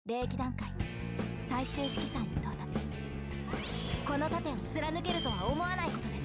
霊気段階最終色彩に到達。この盾を貫けるとは思わないことです。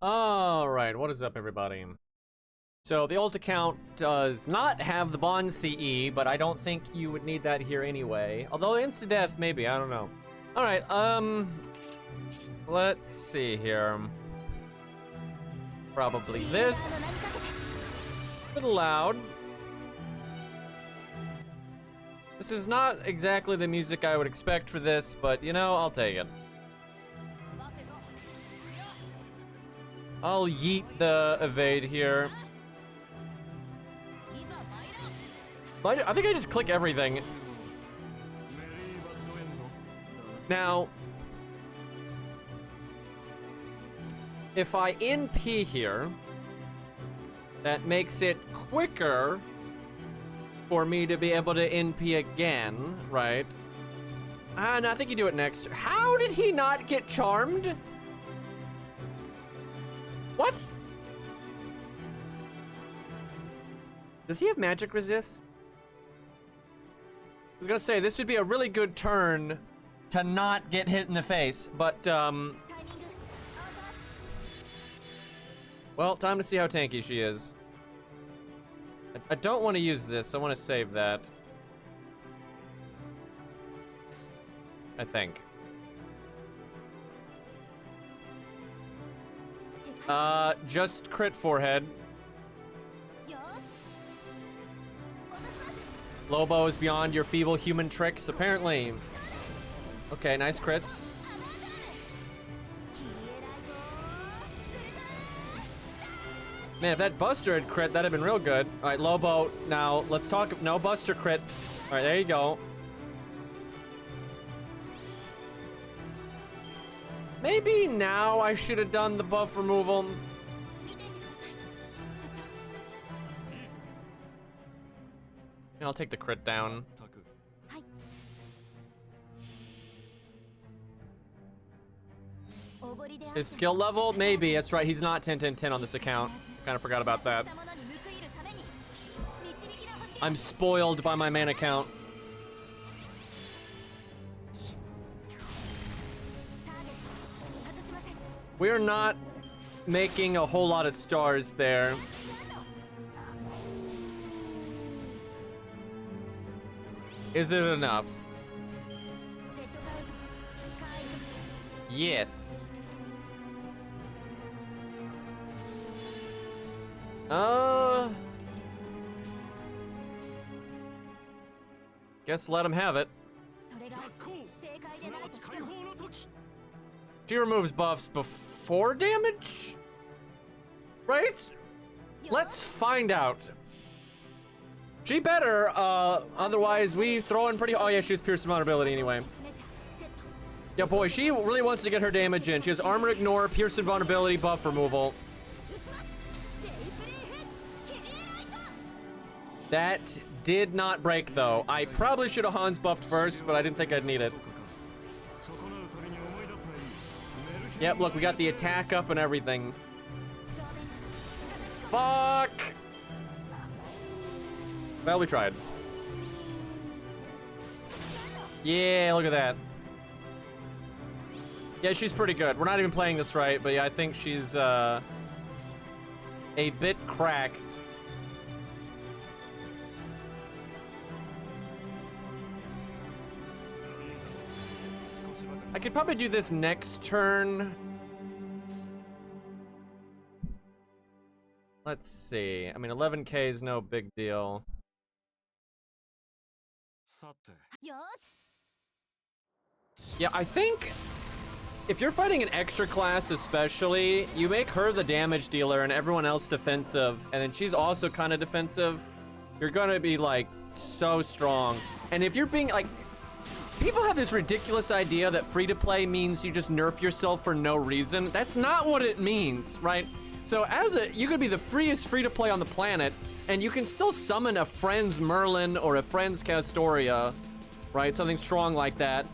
Alright, what is up, everybody? So, the alt account does not have the Bond CE, but I don't think you would need that here anyway. Although, insta-death, maybe, I don't know. Alright, let's see here. Probably this. A little loud. This is not exactly the music I would expect for this, but, you know, I'll take it. I'll yeet the evade here. I think I just click everything. Now, if I NP here, that makes it quicker for me to be able to NP again, right? And I think you do it next. How did he not get charmed? What? Does he have magic resist? I was gonna say, this would be a really good turn to not get hit in the face, but, well, time to see how tanky she is. I don't want to use this. I want to save that. I think. Just crit forehead. Lobo is beyond your feeble human tricks, apparently. Okay, nice crits. Man, if that Buster had crit, that'd have been real good. All right, Lobo, now let's talk. No Buster crit. All right, there you go. Maybe now I should have done the buff removal. I'll take the crit down. はい。His skill level? Maybe. That's right. He's not 10-10-10 on this account. Kind of forgot about that. I'm spoiled by my main account. We're not making a whole lot of stars there. Is it enough? Yes. Guess let him have it. She removes buffs before damage? Right? Let's find out. She better, otherwise we throw in pretty... Oh yeah, she has pierce vulnerability anyway. Yeah, boy, she really wants to get her damage in. She has armor ignore, pierce and vulnerability, buff removal. That did not break, though. I probably should have Hans buffed first, but I didn't think I'd need it. Yep, look, we got the attack up and everything. Fuck! Well, we tried. Yeah, look at that. Yeah, she's pretty good. We're not even playing this right, but yeah, I think she's, a bit cracked. I could probably do this next turn. Let's see. I mean, 11k is no big deal. Yeah, I think if you're fighting an extra class especially, you make her the damage dealer and everyone else defensive, and then she's also kind of defensive. You're gonna be, like, so strong. And if you're being, like... People have this ridiculous idea that free-to-play means you just nerf yourself for no reason. That's not what it means, right? So you could be the freest free-to-play on the planet, and you can still summon a friend's Merlin or a friend's Castoria, right? Something strong like that.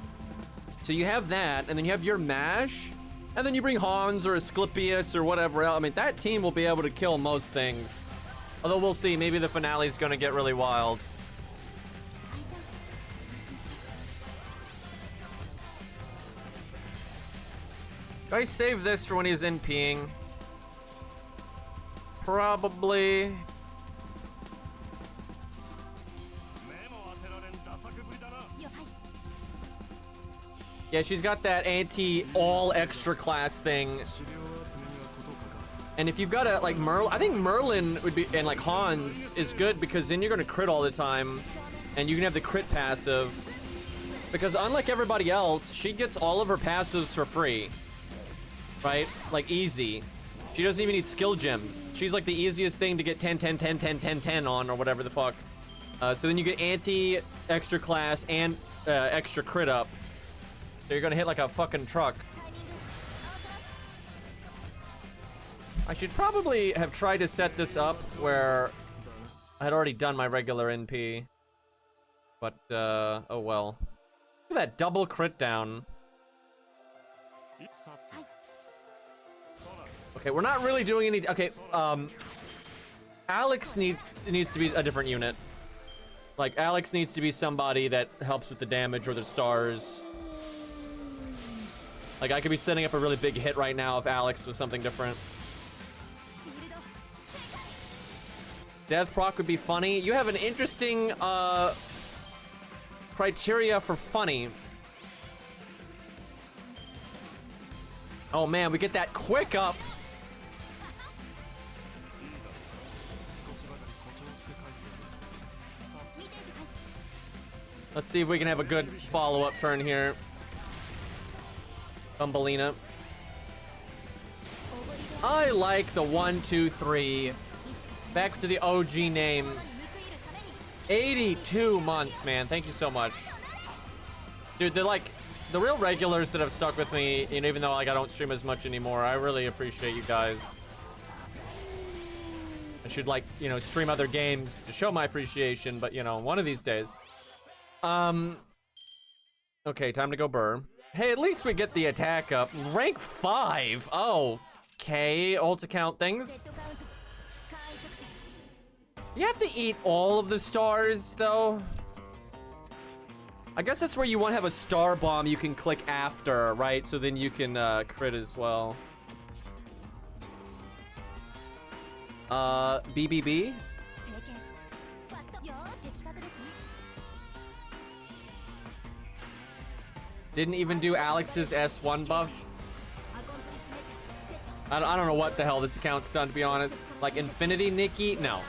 So you have that, and then you have your Mash, and then you bring Hans or Asclepius or whatever else. I mean, that team will be able to kill most things. Although we'll see, maybe the finale is gonna get really wild. Do I save this for when he's NPing? Probably. Yeah, she's got that anti-all extra class thing. And if you've got a, like, I think Merlin would be, and like Hans is good because then you're gonna crit all the time. And you can have the crit passive. Because unlike everybody else, she gets all of her passives for free. Right? Like, easy. She doesn't even need skill gems. She's like the easiest thing to get 10, 10, 10, 10, 10, 10 on, or whatever the fuck. So then you get anti-extra class and extra crit up. So you're gonna hit like a fucking truck. I should probably have tried to set this up where I had already done my regular NP. But, oh well. Look at that double crit down. Okay, we're not really doing any... Okay, Alex needs to be a different unit. Like, Alex needs to be somebody that helps with the damage or the stars. Like, I could be setting up a really big hit right now if Alex was something different. Death proc would be funny. You have an interesting, criteria for funny. Oh man, we get that quick up. Let's see if we can have a good follow-up turn here. Thumbelina. I like the 1, 2, 3. Back to the OG name. 82 months, man. Thank you so much. Dude, they're like the real regulars that have stuck with me, you know, even though like I don't stream as much anymore. I really appreciate you guys. I should, like, you know, stream other games to show my appreciation, but you know, one of these days. Okay, time to go Burr. Hey, at least we get the attack up. Rank 5. Oh, okay. Ult account things. You have to eat all of the stars, though. I guess that's where you want to have a star bomb you can click after, right? So then you can crit as well. BBB? Didn't even do Alex's S1 buff. I don't know what the hell this account's done, to be honest. Like Infinity Nikki? No.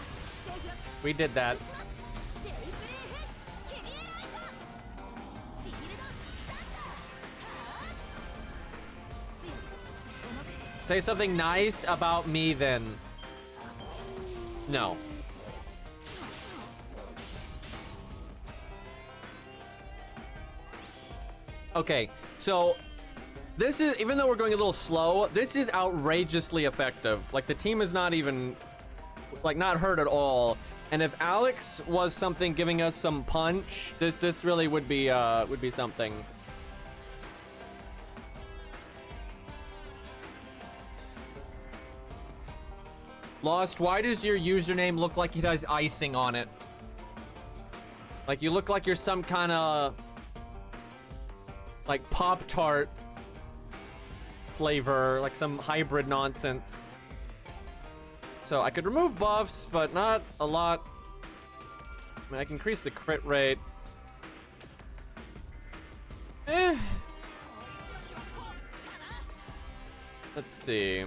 We did that. Say something nice about me then. No. Okay, so this is, even though we're going a little slow, this is outrageously effective. Like the team is not even, like not hurt at all. And if Alex was something giving us some punch, this really would be something. Lost, why does your username look like it has icing on it? Like you look like you're some kind of like Pop-Tart flavor, like some hybrid nonsense. So I could remove buffs, but not a lot. I mean, I can increase the crit rate. Let's see.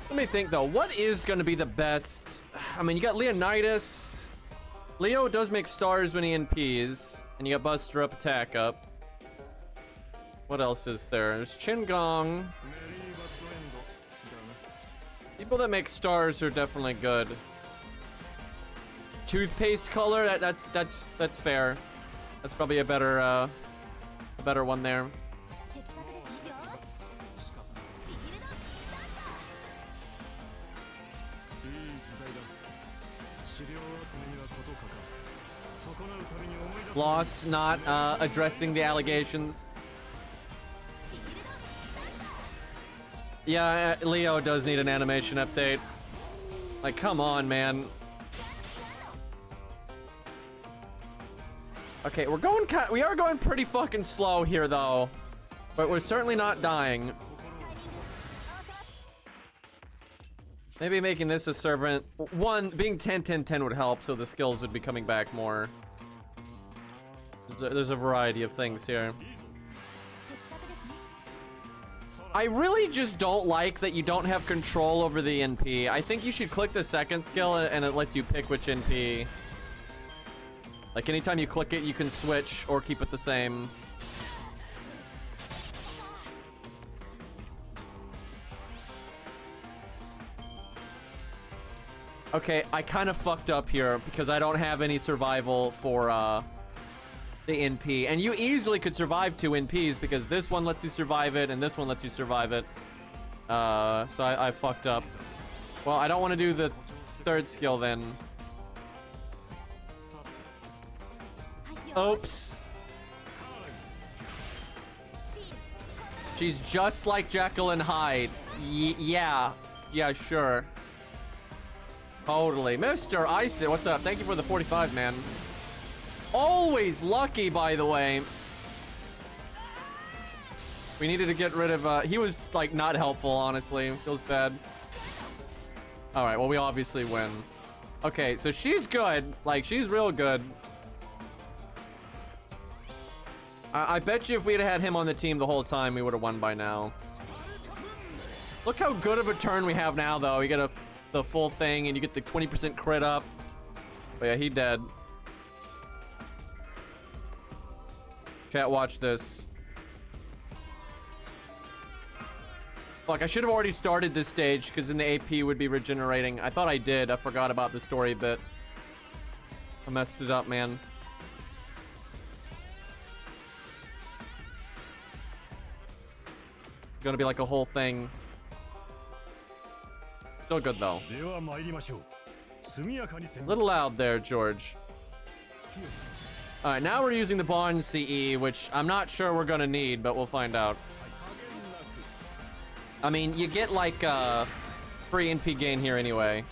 Let me think though, what is going to be the best? I mean, you got Leonidas. Leo does make stars when he NPs, and you got Buster up, attack up. What else is there? There's Chingong. People that make stars are definitely good. Toothpaste color, that's fair. That's probably a better one there. Lost not addressing the allegations. Yeah, Leo does need an animation update. Like, come on, man. Okay, we are going pretty fucking slow here, though. But we're certainly not dying. Maybe making this a servant. One, being 10-10-10 would help, so the skills would be coming back more. There's a variety of things here. I really just don't like that you don't have control over the NP. I think you should click the second skill and it lets you pick which NP. Like anytime you click it, you can switch or keep it the same. Okay, I kind of fucked up here because I don't have any survival for the NP. And you easily could survive 2 NPs because this one lets you survive it and this one lets you survive it. So I fucked up. Well, I don't want to do the third skill then. Oops. She's just like Jekyll and Hyde. Yeah, sure. Totally. Mr. Ice, what's up? Thank you for the 45, man. Always lucky, by the way. We needed to get rid of, he was, like, not helpful, honestly. Feels bad. Alright, well, we obviously win. Okay, so she's good. Like, she's real good. I bet you if we'd had him on the team the whole time, we would have won by now. Look how good of a turn we have now, though. You get the full thing, and you get the 20% crit up. But yeah, he dead. Chat, watch this. Fuck, I should have already started this stage, because then the AP would be regenerating. I thought I did. I forgot about the story bit. I messed it up, man. It's gonna be like a whole thing. Still good, though. A little loud there, George. Alright, now we're using the Bond CE, which I'm not sure we're gonna need, but we'll find out. I mean, you get like free NP gain here anyway.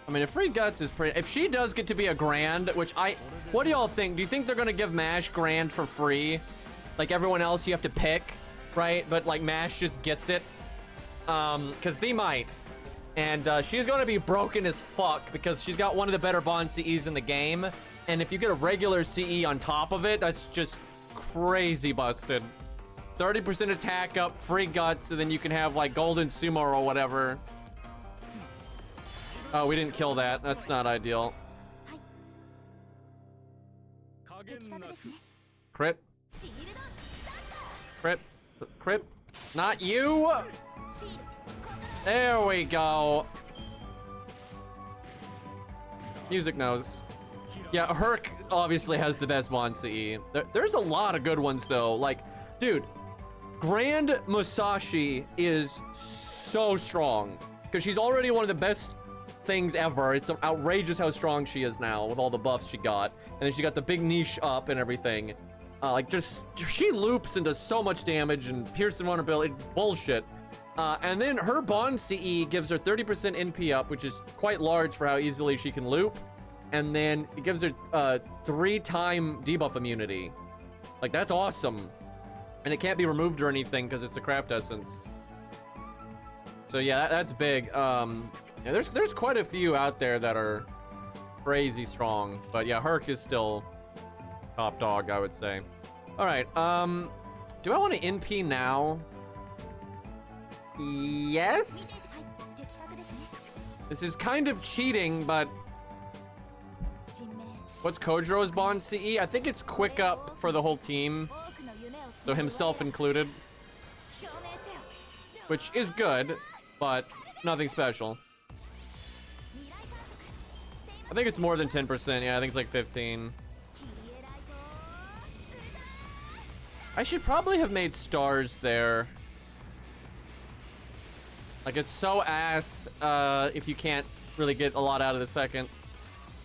I mean, if free guts is pretty... If she does get to be a grand, which what do y'all think? Do you think they're gonna give MASH grand for free? Like everyone else, you have to pick, right? But like MASH just gets it. Because they might. And she's gonna be broken as fuck because she's got one of the better Bond CEs in the game. And if you get a regular CE on top of it, that's just crazy busted. 30% attack up, free guts, and then you can have like golden sumo or whatever. Oh, we didn't kill that. That's not ideal. Crit. Crit. Crit. Not you! There we go. Music knows. Yeah, Herc obviously has the best Bond CE. There's a lot of good ones though. Like, dude, Grand Musashi is so strong because she's already one of the best things ever. It's outrageous how strong she is now with all the buffs she got. And then she got the big niche up and everything. Like, just, she loops and does so much damage and piercing vulnerability. Bullshit. And then her Bond CE gives her 30% NP up, which is quite large for how easily she can loop. And then it gives her 3-time debuff immunity. Like, that's awesome. And it can't be removed or anything because it's a craft essence. So yeah, that's big. Yeah, there's quite a few out there that are crazy strong. But yeah, Herc is still top dog, I would say. All right, do I want to NP now? Yes? This is kind of cheating, but... What's Kojiro's Bond CE? I think it's quick up for the whole team. So himself included. Which is good, but nothing special. I think it's more than 10%. Yeah, I think it's like 15. I should probably have made stars there. Like, it's so ass if you can't really get a lot out of the second.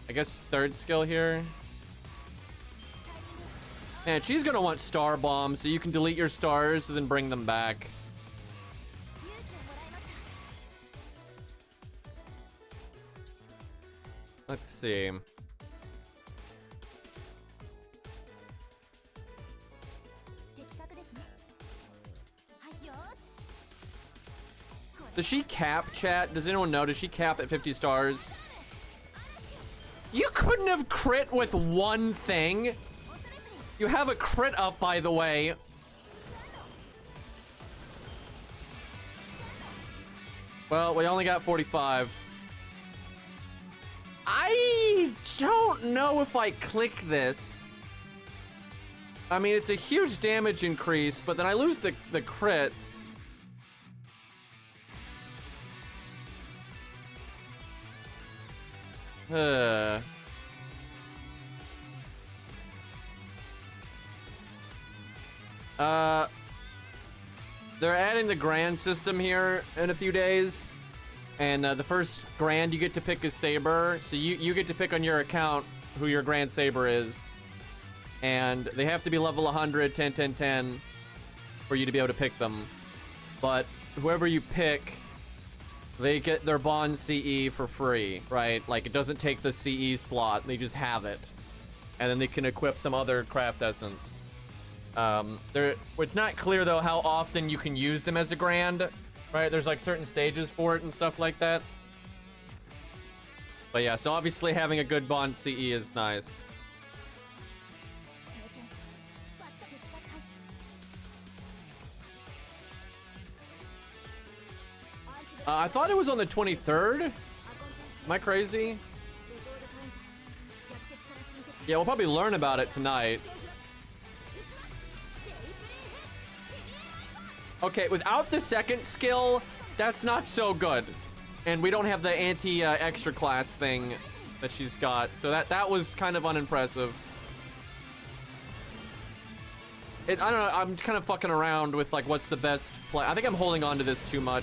I guess third skill here. Man, she's gonna want star bombs so you can delete your stars and then bring them back. Let's see. Does she cap, chat? Does anyone know? Does she cap at 50 stars? You couldn't have crit with one thing. You have a crit up, by the way. Well, we only got 45. I don't know if I click this. I mean, it's a huge damage increase, but then I lose the crits. They're adding the grand system here in a few days, and the first grand you get to pick is Saber, so you get to pick on your account who your grand Saber is, and they have to be level 100, 10, 10, 10 for you to be able to pick them. But whoever you pick, they get their Bond CE for free, right? Like, it doesn't take the CE slot, they just have it. And then they can equip some other craft essence. It's not clear, though, how often you can use them as a grand, right? There's, like, certain stages for it and stuff like that. But yeah, so obviously having a good Bond CE is nice. I thought it was on the 23rd. Am I crazy? Yeah, we'll probably learn about it tonight. Okay, without the second skill, that's not so good. And we don't have the anti-extra class thing that she's got. So that was kind of unimpressive. I don't know, I'm kind of fucking around with, like, what's the best play. I think I'm holding on to this too much.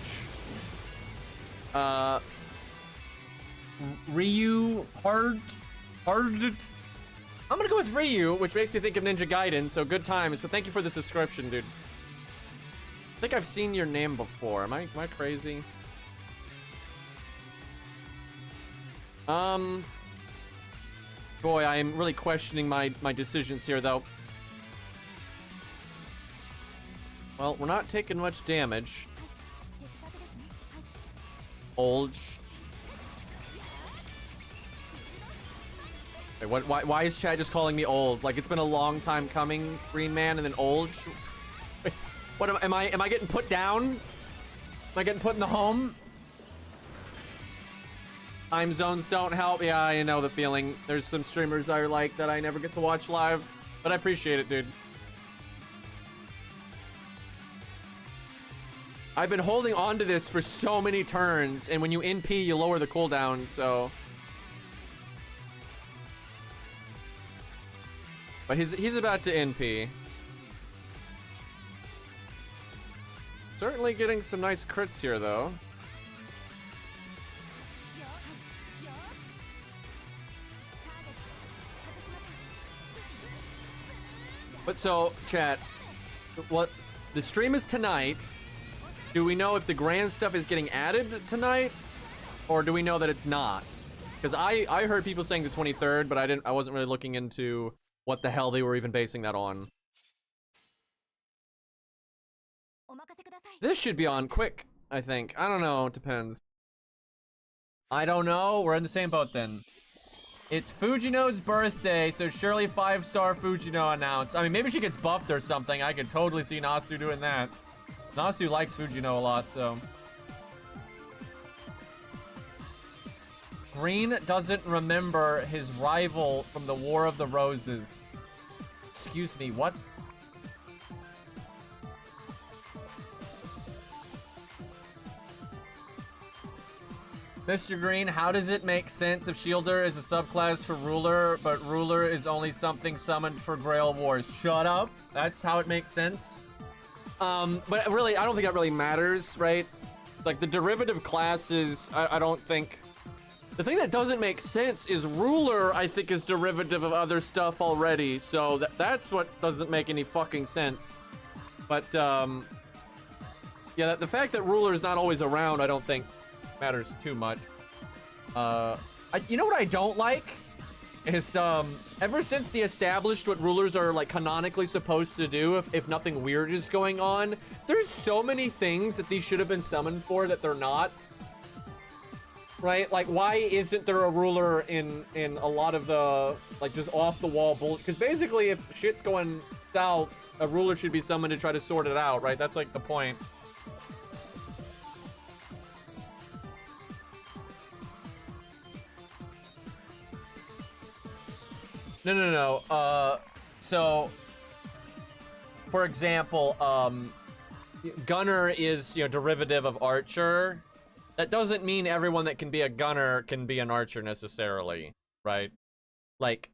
Ryu hard. I'm gonna go with Ryu, which makes me think of Ninja Gaiden, so good times, but thank you for the subscription, dude. I think I've seen your name before. Am I crazy? Boy, I am really questioning my decisions here, though. Well, we're not taking much damage. Olge. Wait, why is Chad just calling me old? Like, it's been a long time coming, Green Man, and then Olge? Wait, what am I getting put down? Am I getting put in the home? Time zones don't help. Yeah, I know the feeling. There's some streamers I like that I never get to watch live, but I appreciate it, dude. I've been holding on to this for so many turns, and when you NP, you lower the cooldown, so... But he's about to NP. Certainly getting some nice crits here, though. But so, chat, what the stream is tonight. Do we know if the grand stuff is getting added tonight, or do we know that it's not? Because I heard people saying the 23rd, but I wasn't really looking into what the hell they were even basing that on. This should be on quick, I think. I don't know, it depends. I don't know, we're in the same boat then. It's Fujino's birthday, so surely 5-star Fujino announced. I mean, maybe she gets buffed or something. I could totally see Nasu doing that. Nasu likes Fujino a lot, so. Green doesn't remember his rival from the War of the Roses. Excuse me, what? Mr. Green, how does it make sense if Shielder is a subclass for Ruler, but Ruler is only something summoned for Grail Wars? Shut up. That's how it makes sense. But really, I don't think that really matters, right? Like, the derivative classes, I don't think... The thing that doesn't make sense is Ruler, I think, is derivative of other stuff already, so that's what doesn't make any fucking sense. But, yeah, the fact that Ruler is not always around, I don't think matters too much. You know what I don't like? Is, ever since they established what rulers are, like, canonically supposed to do if nothing weird is going on, there's so many things that these should have been summoned for that they're not. Right? Like, why isn't there a ruler in a lot of the, like, just off-the-wall bullshit? Because basically, if shit's going south, a ruler should be summoned to try to sort it out, right? That's, like, the point. No. So, for example, Gunner is, you know, derivative of Archer. That doesn't mean everyone that can be a Gunner can be an Archer necessarily, right? Like,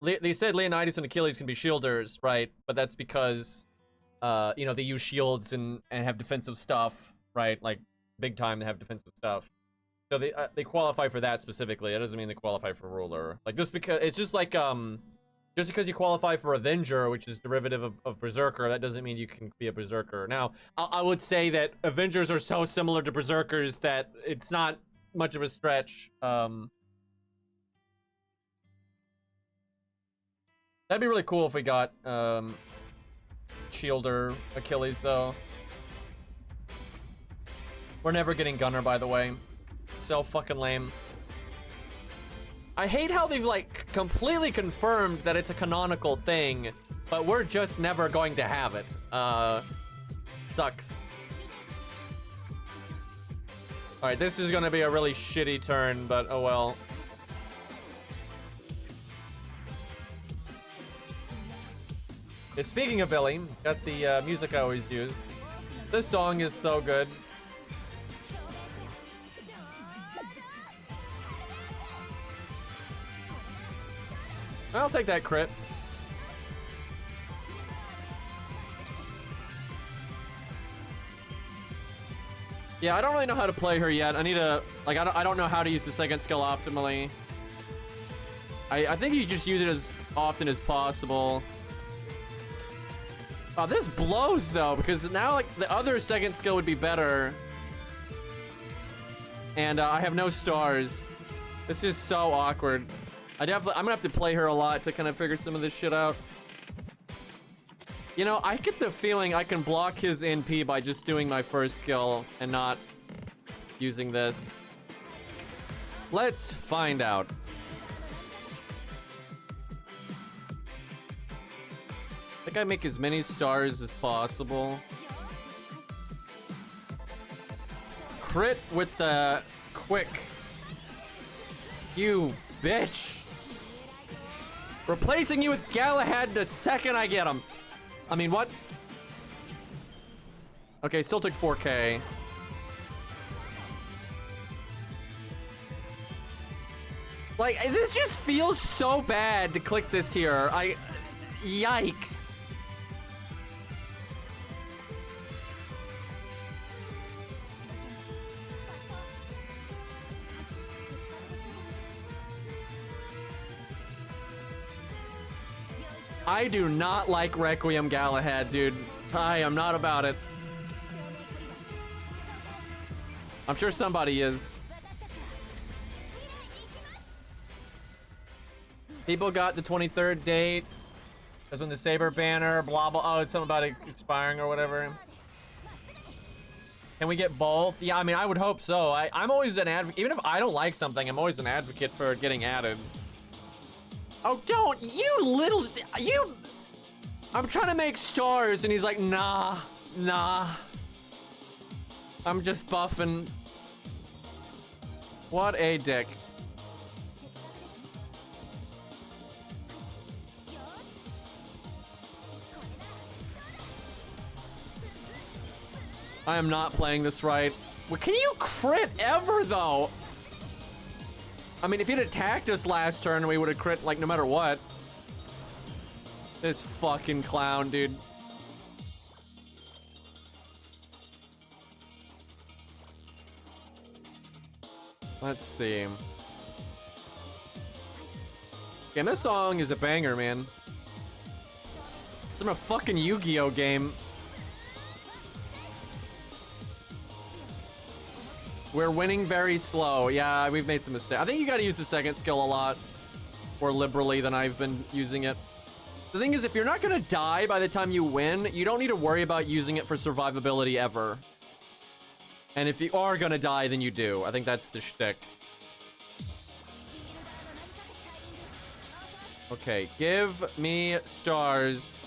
they said Leonidas and Achilles can be shielders, right? But that's because, you know, they use shields and have defensive stuff, right? Like, big time they have defensive stuff. So they qualify for that specifically. It doesn't mean they qualify for Ruler. Like, just because, it's just like, just because you qualify for Avenger, which is derivative of Berserker, that doesn't mean you can be a Berserker. Now, I would say that Avengers are so similar to Berserkers that it's not much of a stretch. That'd be really cool if we got, Shielder Achilles, though. We're never getting Gunner, by the way. So fucking lame. I hate how they've, like, completely confirmed that it's a canonical thing, but we're just never going to have it. Sucks. Alright, this is gonna be a really shitty turn, but oh well. Yeah, speaking of Billy, got the music I always use. This song is so good. I'll take that crit. Yeah, I don't really know how to play her yet. I need to, like, I don't know how to use the second skill optimally. I think you just use it as often as possible. Oh, this blows though, because now like the other second skill would be better. And I have no stars. This is so awkward. I'm gonna have to play her a lot to kind of figure some of this shit out. You know, I get the feeling I can block his NP by just doing my first skill and not using this. Let's find out. I think I make as many stars as possible. Crit with the quick. You bitch. Replacing you with Galahad the second I get him. I mean, what? Okay, still took 4K. Like, this just feels so bad to click this here. Yikes. I do not like Requiem Galahad, dude. I am not about it. I'm sure somebody is. People got the 23rd date. That's when the Saber banner, blah, blah. Oh, it's something about it expiring or whatever. Can we get both? Yeah, I mean, I would hope so. I'm always an advocate. Even if I don't like something, I'm always an advocate for it getting added. Oh, don't. I'm trying to make stars, and he's like, nah. I'm just buffing. What a dick. I am not playing this right. Well, can you crit ever, though? I mean, if he'd attacked us last turn, we would have crit, like, no matter what. This fucking clown, dude. Let's see. And this song is a banger, man. It's from a fucking Yu-Gi-Oh game. We're winning very slow. Yeah, we've made some mistakes. I think you gotta use the second skill a lot more liberally than I've been using it. The thing is, if you're not gonna die by the time you win, you don't need to worry about using it for survivability ever. And if you are gonna die, then you do. I think that's the shtick. Okay, give me stars.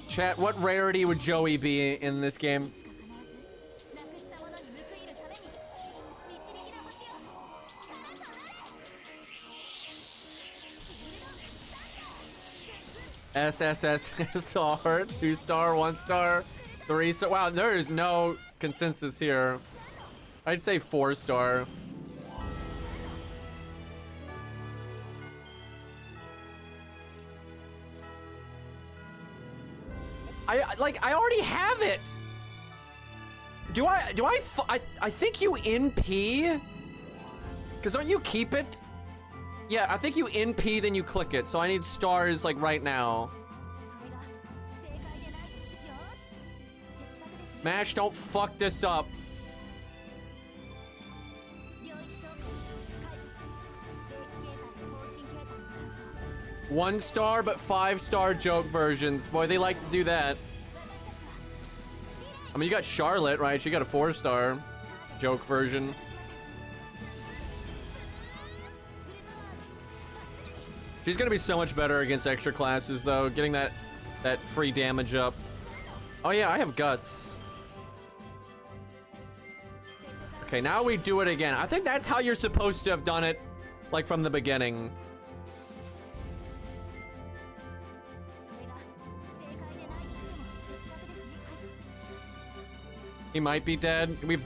Chat, what rarity would Joey be in this game? SSSR, 2-star, 1-star, 3-star. Wow, there is no consensus here. I'd say 4-star. I already have it. I think you NP? Because don't you keep it? Yeah, I think you NP, then you click it. So I need stars, like, right now. Mash, don't fuck this up. 1-star, but 5-star joke versions. Boy, they like to do that. I mean, you got Charlotte, right? She got a 4-star joke version. She's gonna be so much better against extra classes, though. Getting that free damage up. Oh yeah, I have guts. Okay, now we do it again. I think that's how you're supposed to have done it, like, from the beginning. He might be dead. We have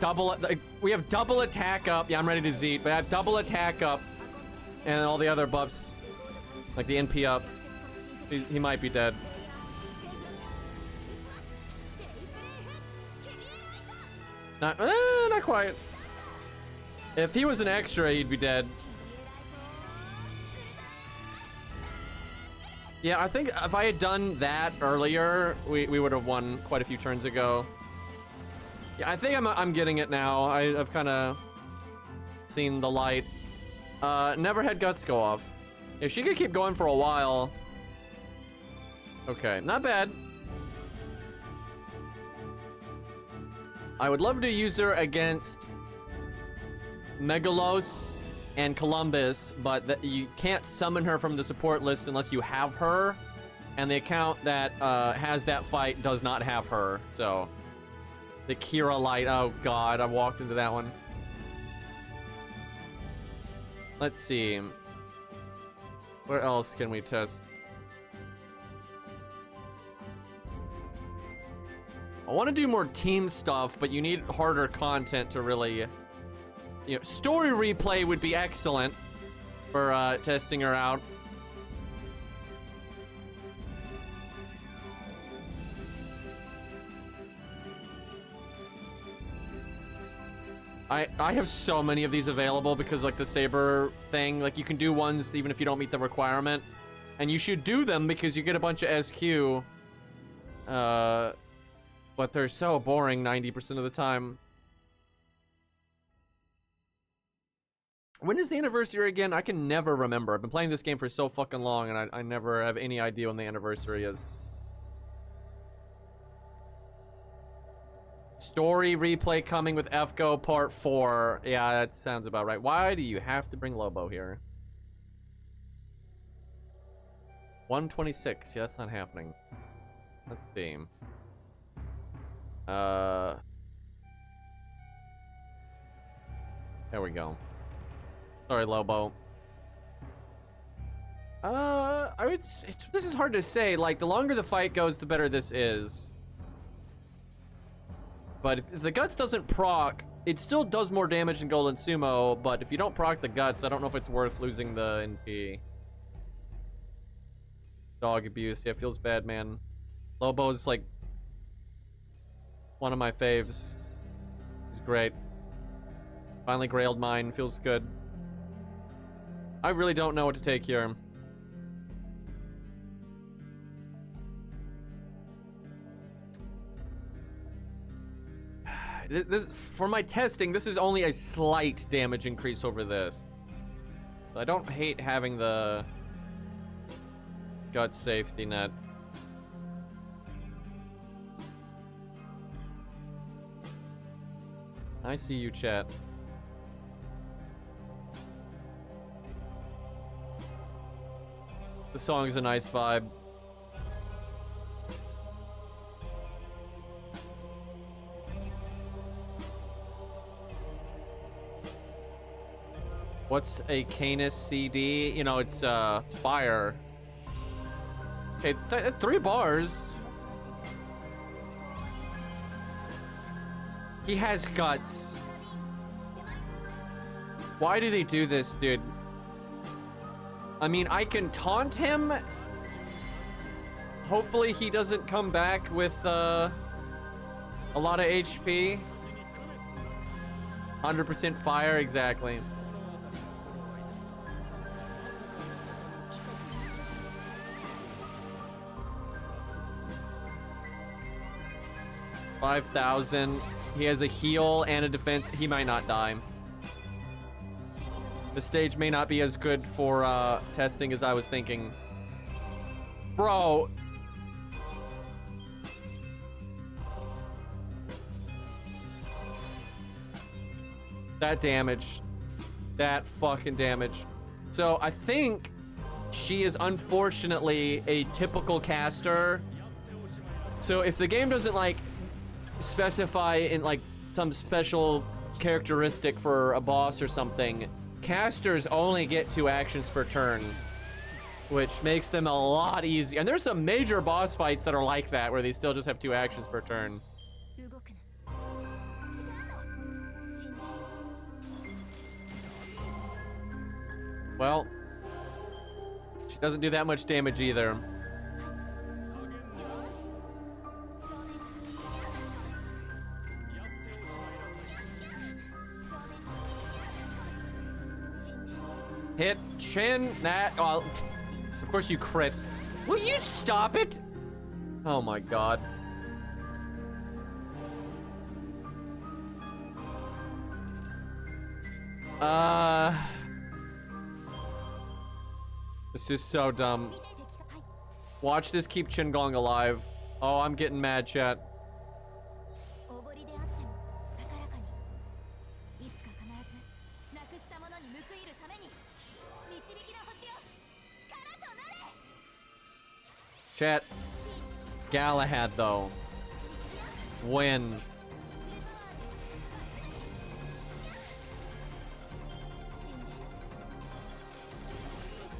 double attack up. Yeah, I'm ready to zeet, but I have double attack up. and all the other buffs, like the NP up, he might be dead. Not quite. If he was an extra, he'd be dead. Yeah, I think if I had done that earlier, we would have won quite a few turns ago. Yeah, I think I'm getting it now. I've kind of seen the light. Never had guts go off. If she could keep going for a while. Okay, not bad. I would love to use her against Megalos and Columbus, but you can't summon her from the support list unless you have her, and the account that has that fight does not have her. So the Kira Light, oh god, I walked into that one. Let's see, where else can we test? I want to do more team stuff, but you need harder content to really, you know, story replay would be excellent for testing her out. I have so many of these available because like the Saber thing, like you can do ones even if you don't meet the requirement, and you should do them because you get a bunch of SQ. But they're so boring 90% of the time. When is the anniversary again? I can never remember. I've been playing this game for so fucking long, and I never have any idea when the anniversary is. Story replay coming with FGO Part 4. Yeah, that sounds about right. Why do you have to bring Lobo here? 126. Yeah, that's not happening. Let's see. There we go. Sorry, Lobo. This is hard to say. Like, the longer the fight goes, the better this is. But if the guts doesn't proc, it still does more damage than Golden Sumo, but if you don't proc the guts, I don't know if it's worth losing the NP. Dog abuse. Yeah, it feels bad, man. Lobo's, like, one of my faves. He's great. Finally grailed mine. Feels good. I really don't know what to take here. For my testing, this is only a slight damage increase over this. I don't hate having the gut safety net. I see you, chat. The song is a nice vibe. What's a Canis CD? You know, it's fire. Okay, 3 bars. He has guts. Why do they do this, dude? I mean, I can taunt him. Hopefully he doesn't come back with a lot of HP. 100% fire, exactly. $5,000. He has a heal and a defense. He might not die. The stage may not be as good for testing as I was thinking. Bro. That damage. That fucking damage. So I think she is unfortunately a typical caster. So if the game doesn't like specify in like some special characteristic for a boss or something, casters only get 2 actions per turn, which makes them a lot easier. And there's some major boss fights that are like that, where they still just have 2 actions per turn. Well, she doesn't do that much damage either. Hit, chin, that. Oh, of course you crit. Will you stop it? Oh my god. This is so dumb. Watch this keep Chingong alive. Oh, I'm getting mad, chat. Chat. Galahad, though. When?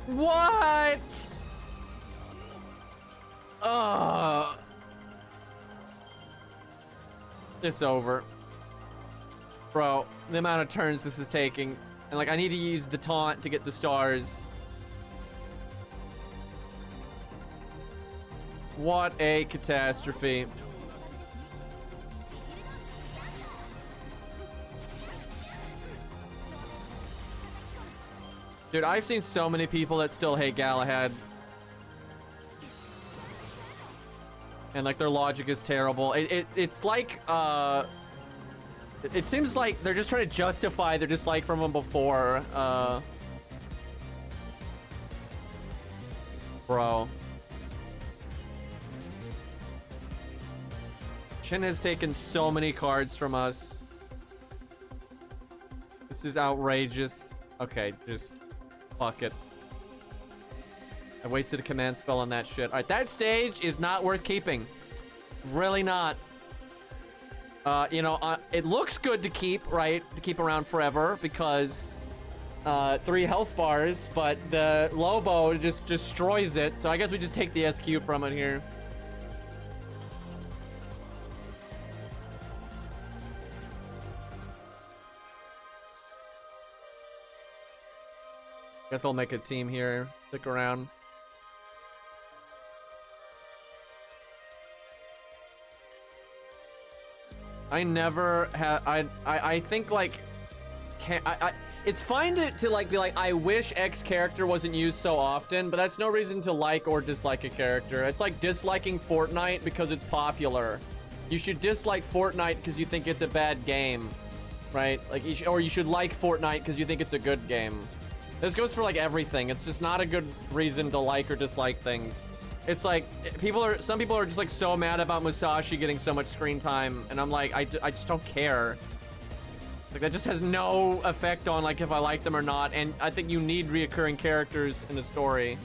What? It's over. Bro, the amount of turns this is taking. And like, I need to use the taunt to get the stars. What a catastrophe. Dude, I've seen so many people that still hate Galahad. And like their logic is terrible. It's like it seems like they're just trying to justify their dislike from him before. Bro. Shin has taken so many cards from us. This is outrageous. Okay, just fuck it. I wasted a command spell on that shit. All right, that stage is not worth keeping. Really not. You know, it looks good to keep, right? To keep around forever because 3 health bars, but the Lobo just destroys it. So I guess we just take the SQ from it here. Guess I'll make a team here. Stick around. I never have. I think like, it's fine to like be like, I wish X character wasn't used so often, but that's no reason to like or dislike a character. It's like disliking Fortnite because it's popular. You should dislike Fortnite because you think it's a bad game, right? Like, or you should like Fortnite because you think it's a good game. This goes for like everything. It's just not a good reason to like or dislike things. It's like some people are just like so mad about Musashi getting so much screen time, and I'm like, I just don't care. Like, that just has no effect on like if I like them or not. And I think you need reoccurring characters in a story.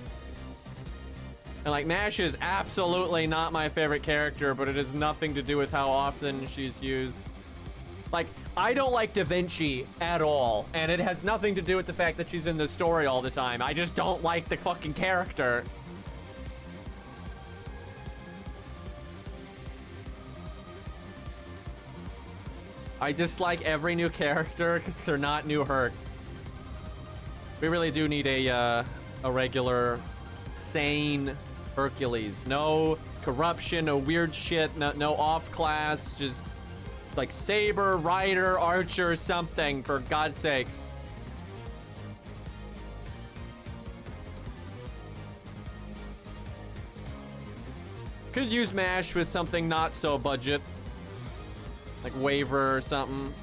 And like, Nash is absolutely not my favorite character, but it has nothing to do with how often she's used. Like, I don't like Da Vinci at all, and it has nothing to do with the fact that she's in the story all the time. I just don't like the fucking character. I dislike every new character because they're not new Herc. We really do need a regular, sane Hercules. No corruption, no weird shit, no off class, just like Saber, Rider, Archer, something, for God's sakes. Could use MASH with something not so budget. Like Waver or something.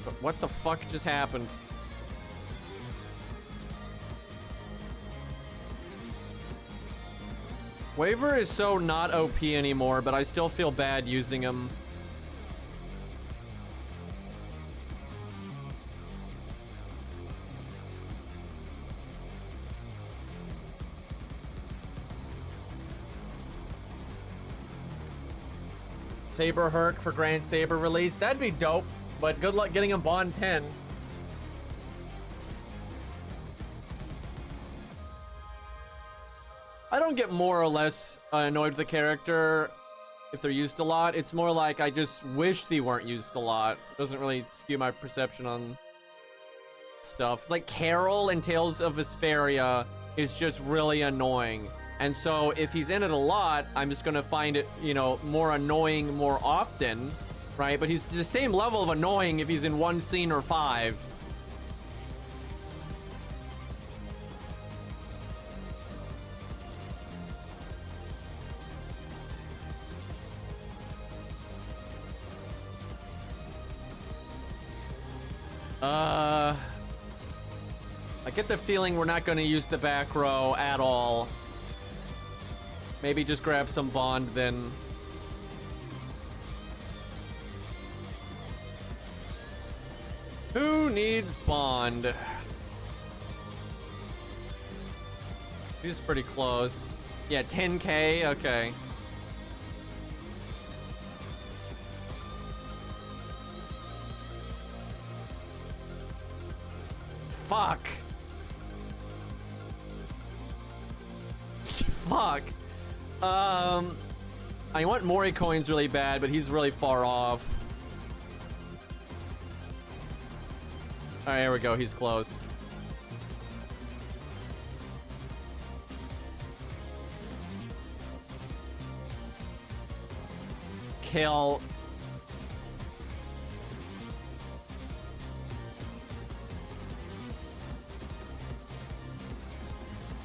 But what the fuck just happened? Waver is so not OP anymore, but I still feel bad using him. Saber Herc for Grand Saber release. That'd be dope, but good luck getting him Bond 10. I don't get more or less annoyed with the character if they're used a lot. It's more like I just wish they weren't used a lot. It doesn't really skew my perception on stuff. It's like Carol in Tales of Vesperia is just really annoying. And so if he's in it a lot, I'm just gonna find it, you know, more annoying more often, right? But he's the same level of annoying if he's in one scene or 5. I get the feeling we're not going to use the back row at all. Maybe just grab some bond then. Who needs bond? He's pretty close. Yeah, 10K? Okay. Fuck. Fuck. I want Mori coins really bad, but he's really far off. Alright, here we go. He's close. Kill.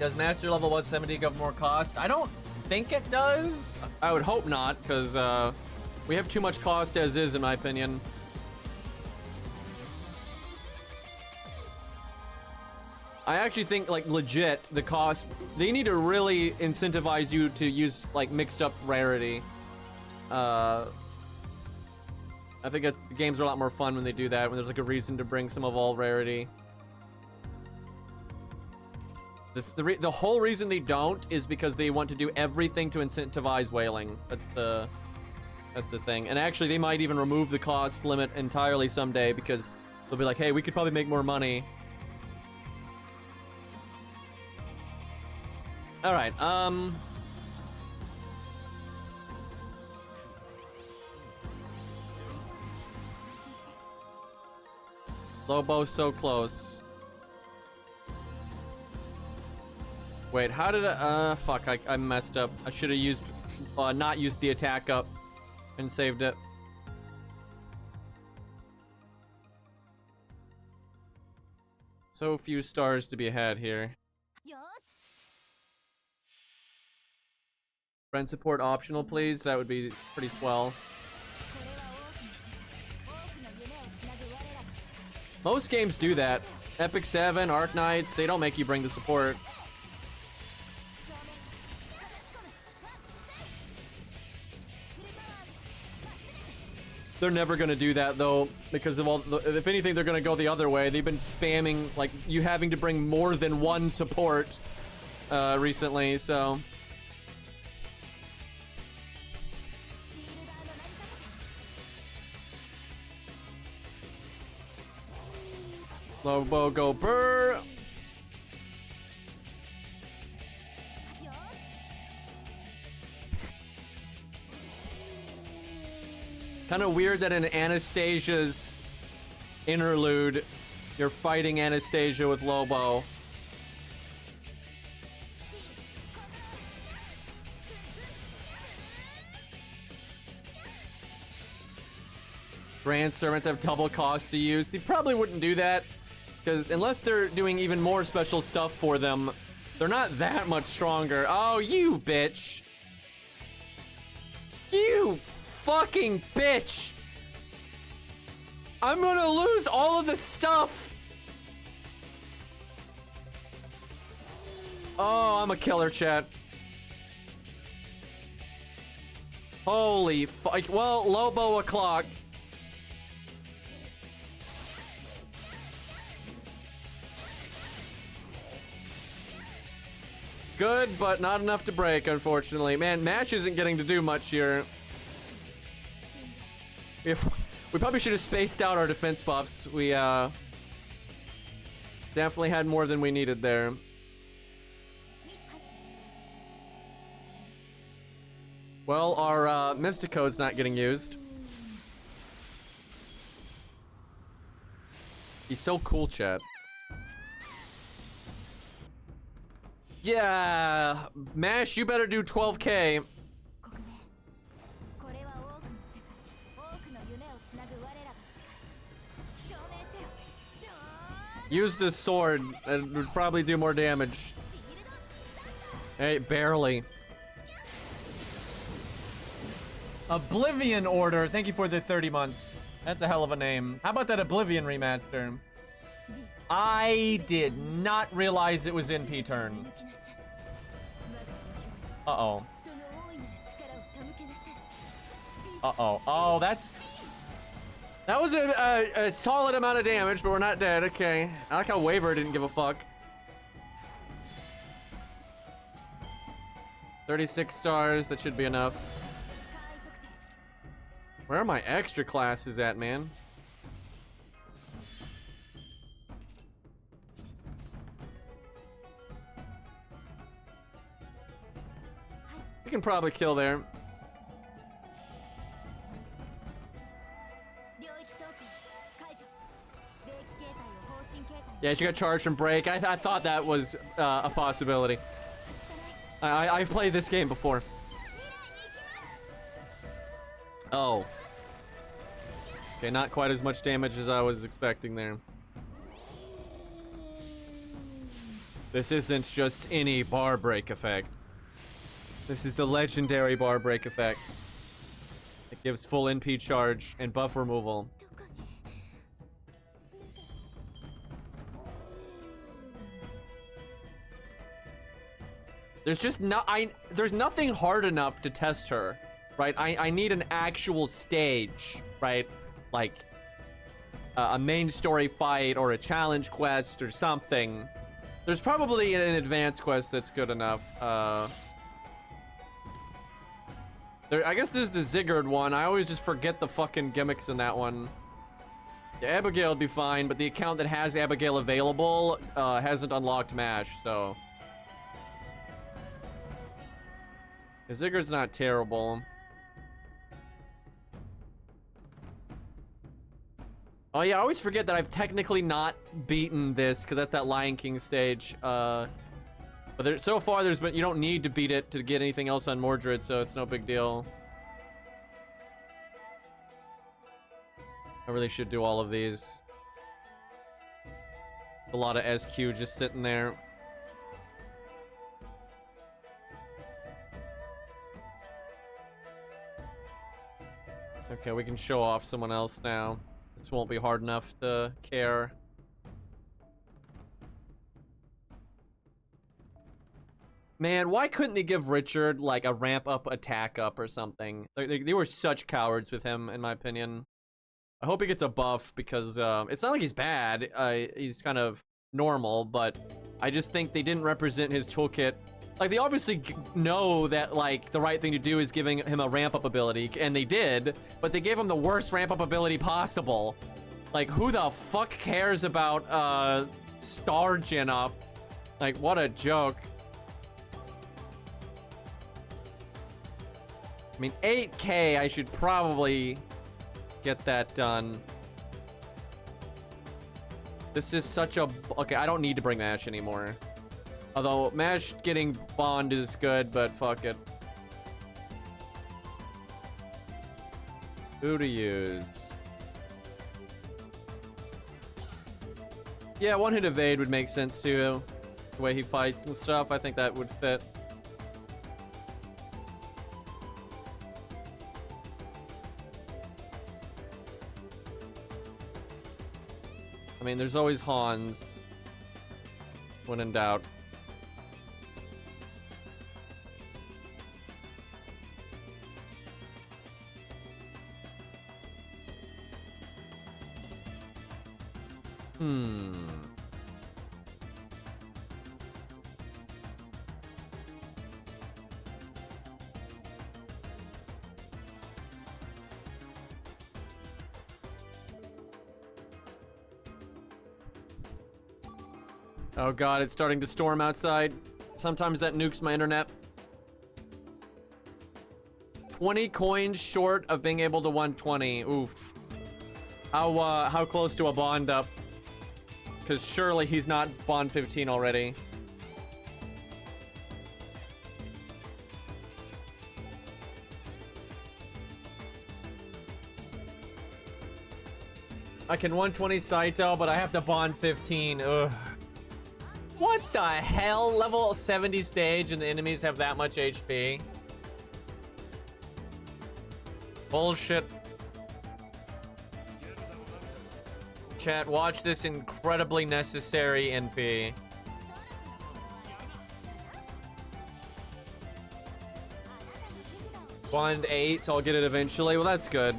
Does Master Level 170 give more cost? I don't think it does. I would hope not, because we have too much cost as is, in my opinion. I actually think, like, legit, the cost... They need to really incentivize you to use, like, mixed up rarity. I think the games are a lot more fun when they do that, when there's, like, a reason to bring some of all rarity. The whole reason they don't is because they want to do everything to incentivize whaling. That's the thing. And actually, they might even remove the cost limit entirely someday because they'll be like, hey, we could probably make more money. All right. Lobo so close. Wait, how did I... fuck, I messed up. I should have used... not used the attack up and saved it. So few stars to be had here. Friend support optional, please. That would be pretty swell. Most games do that. Epic 7, Arknights, they don't make you bring the support. They're never gonna do that though, because of all. If anything, they're gonna go the other way. They've been spamming like you having to bring more than one support recently, so. Lobo go burr. Kind of weird that in Anastasia's interlude, you're fighting Anastasia with Lobo. Grand servants have double cost to use. They probably wouldn't do that, because unless they're doing even more special stuff for them, they're not that much stronger. Oh, you bitch. You fucking bitch! I'm gonna lose all of the stuff! Oh, I'm a killer, chat. Holy fuck. Well, Lobo o'clock. Good, but not enough to break, unfortunately. Man, Match isn't getting to do much here. We probably should have spaced out our defense buffs. We definitely had more than we needed there. Well, our Mysticode's not getting used. He's so cool, chat. Yeah, Mash, you better do 12K. 国名これは多くの世界多くの夢をつなぐ我らが誓い証明せよ Use this sword. It would probably do more damage. Hey, barely. Oblivion Order. Thank you for the 30 months. That's a hell of a name. How about that Oblivion remaster? I did not realize it was NP turn. Uh-oh. Uh-oh. Oh, that was a solid amount of damage, but we're not dead. Okay. I like how Waver didn't give a fuck. 36 stars. That should be enough. Where are my extra classes at, man? You can probably kill there. Yeah, she got charged from break. I thought that was a possibility. I've played this game before. Oh. Okay, not quite as much damage as I was expecting there. This isn't just any bar break effect. This is the legendary bar break effect. It gives full NP charge and buff removal. There's just there's nothing hard enough to test her, right? I need an actual stage, right? Like a main story fight or a challenge quest or something. There's probably an advanced quest that's good enough. I guess this is the Ziggurat one. I always just forget the fucking gimmicks in that one. Yeah, Abigail would be fine, but the account that has Abigail available hasn't unlocked MASH, so... The Ziggurat's not terrible. Oh yeah, I always forget that I've technically not beaten this, because that's that Lion King stage. But so far, you don't need to beat it to get anything else on Mordred, so it's no big deal. I really should do all of these. A lot of SQ just sitting there. Okay, we can show off someone else now. This won't be hard enough to care. Man, why couldn't they give Richard, like, a ramp-up attack up or something? They were such cowards with him, in my opinion. I hope he gets a buff, because it's not like he's bad. He's kind of normal, but I just think they didn't represent his toolkit. Like, they obviously know that, like, the right thing to do is giving him a ramp-up ability, and they did, but they gave him the worst ramp-up ability possible. Like, who the fuck cares about Star Gen up? Like, what a joke. I mean, 8K, I should probably get that done. This is such a... Okay, I don't need to bring MASH anymore. Although, MASH getting Bond is good, but fuck it. Who to use? Yeah, one-hit evade would make sense too. The way he fights and stuff, I think that would fit. I mean, there's always Hans. When in doubt. Oh god, it's starting to storm outside. Sometimes that nukes my internet. 20 coins short of being able to 120. Oof. How close to a Bond up? Because surely he's not Bond 15 already. I can 120 Saito, but I have to bond 15. Ugh. What the hell? Level 70 stage and the enemies have that much HP? Bullshit. Chat, watch this incredibly necessary NP. Bond 8, so I'll get it eventually. Well, that's good.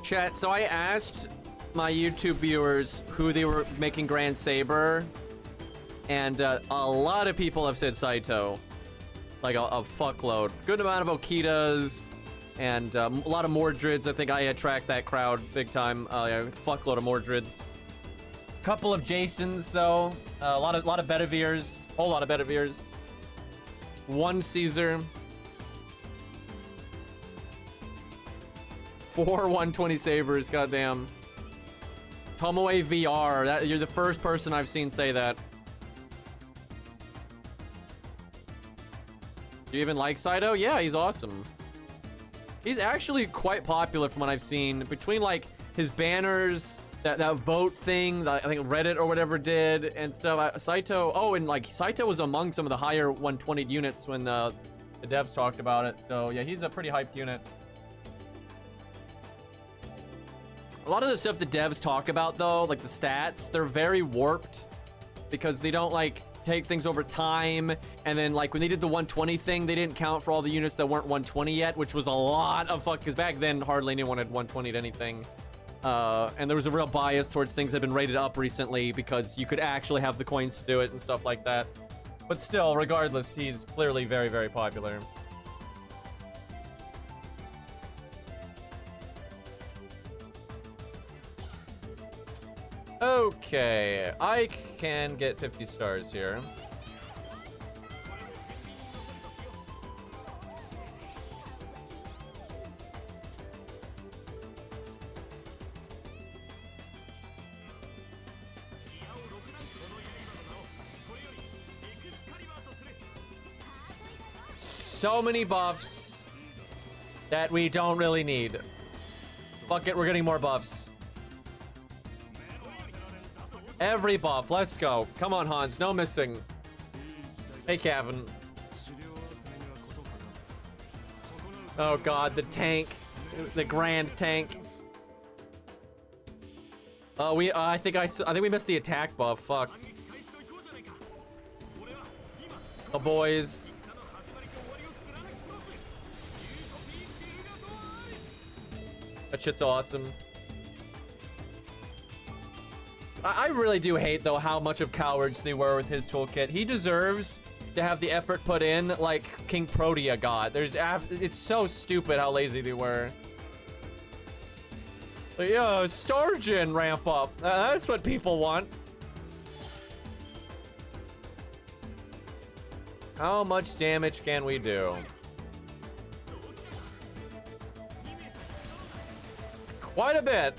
Chat, so I asked my YouTube viewers who they were making Grand Saber, and a lot of people have said Saito. Like a fuckload. Good amount of Okitas, and a lot of Mordrids. I think I attract that crowd big time. Yeah, fuckload of Mordrids. Couple of Jasons though. A lot of Betavirs. Whole lot of Betavirs. One Caesar. 4 120 Sabers, goddamn. Tomoe VR, you're the first person I've seen say that. Do you even like Saito? Yeah, he's awesome. He's actually quite popular from what I've seen. Between like his banners, that vote thing that I think Reddit or whatever did and stuff. Saito, oh, and like Saito was among some of the higher 120 units when the devs talked about it. So yeah, he's a pretty hyped unit. A lot of the stuff the devs talk about though, like the stats, they're very warped because they don't like take things over time. And then like when they did the 120 thing, they didn't count for all the units that weren't 120 yet, which was a lot of fuck, because back then hardly anyone had 120'd anything. And there was a real bias towards things that have been rated up recently because you could actually have the coins to do it and stuff like that. But still, regardless, he's clearly very, very popular. Okay, I can get 50 stars here. So many buffs that we don't really need. Fuck it, we're getting more buffs. Every buff, let's go. Come on, Hans, no missing. Hey, Kevin. Oh god, the tank. The grand tank. Oh, I think we missed the attack buff, fuck. Oh, boys. That shit's awesome. I really do hate, though, how much of cowards they were with his toolkit. He deserves to have the effort put in like King Protea got. It's so stupid how lazy they were. But yeah, Stargen ramp up. That's what people want. How much damage can we do? Quite a bit.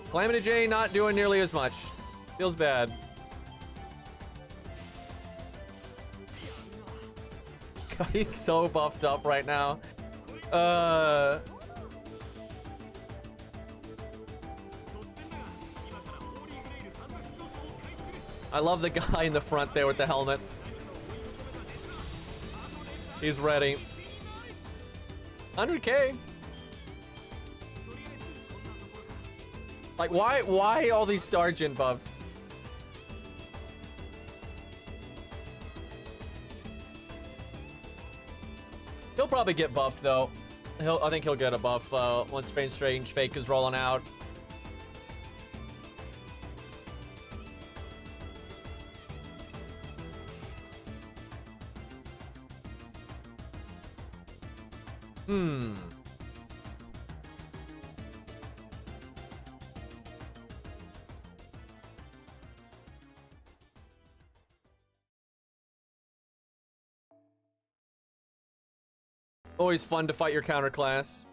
Calamity J not doing nearly as much. Feels bad. God, he's so buffed up right now. I love the guy in the front there with the helmet. He's ready. 100K. Like, why all these Stargen buffs? He'll probably get buffed, though. I think he'll get a buff once Strange Fake is rolling out. Always fun to fight your counter class.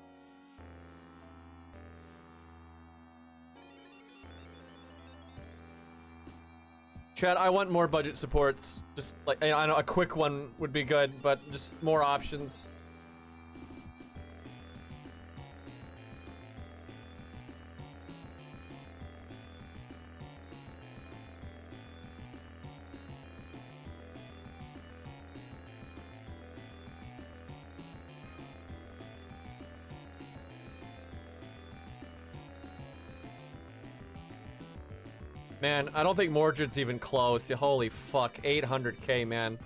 Chad, I want more budget supports. Just like, I know a quick one would be good, but just more options. Man, I don't think Mordred's even close. Holy fuck, 800k, man.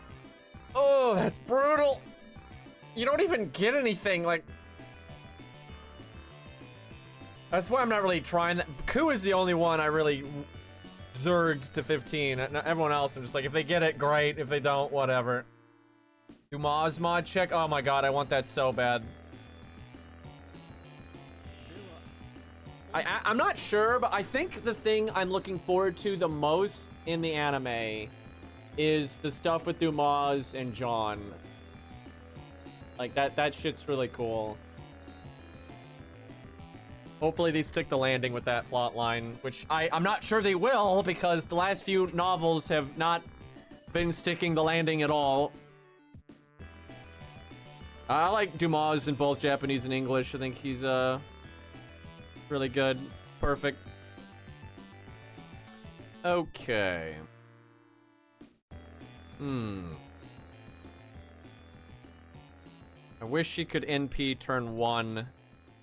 Oh, that's brutal. You don't even get anything, like... That's why I'm not really trying that. Ku is the only one I really zerged to 15. Everyone else, I'm just like, if they get it, great. If they don't, whatever. Dumas mod check? Oh my god, I want that so bad. I'm not sure, but I think the thing I'm looking forward to the most in the anime is the stuff with Dumas and John. Like, that shit's really cool. Hopefully they stick the landing with that plot line, which I'm not sure they will, because the last few novels have not been sticking the landing at all. I like Dumas in both Japanese and English. I think he's, really good. Perfect. Okay. I wish she could NP turn 1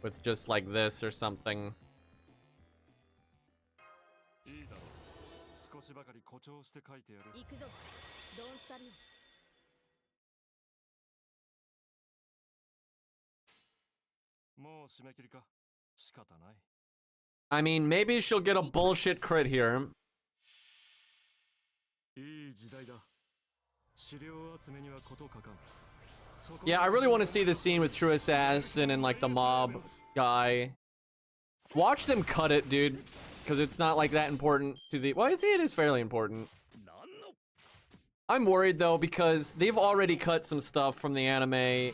with just like this or something. I mean, maybe she'll get a bullshit crit here. Yeah, I really want to see the scene with True Assassin and like the mob guy. Watch them cut it, dude, because it's not like that important to the... Well, it is fairly important. I'm worried though, because they've already cut some stuff from the anime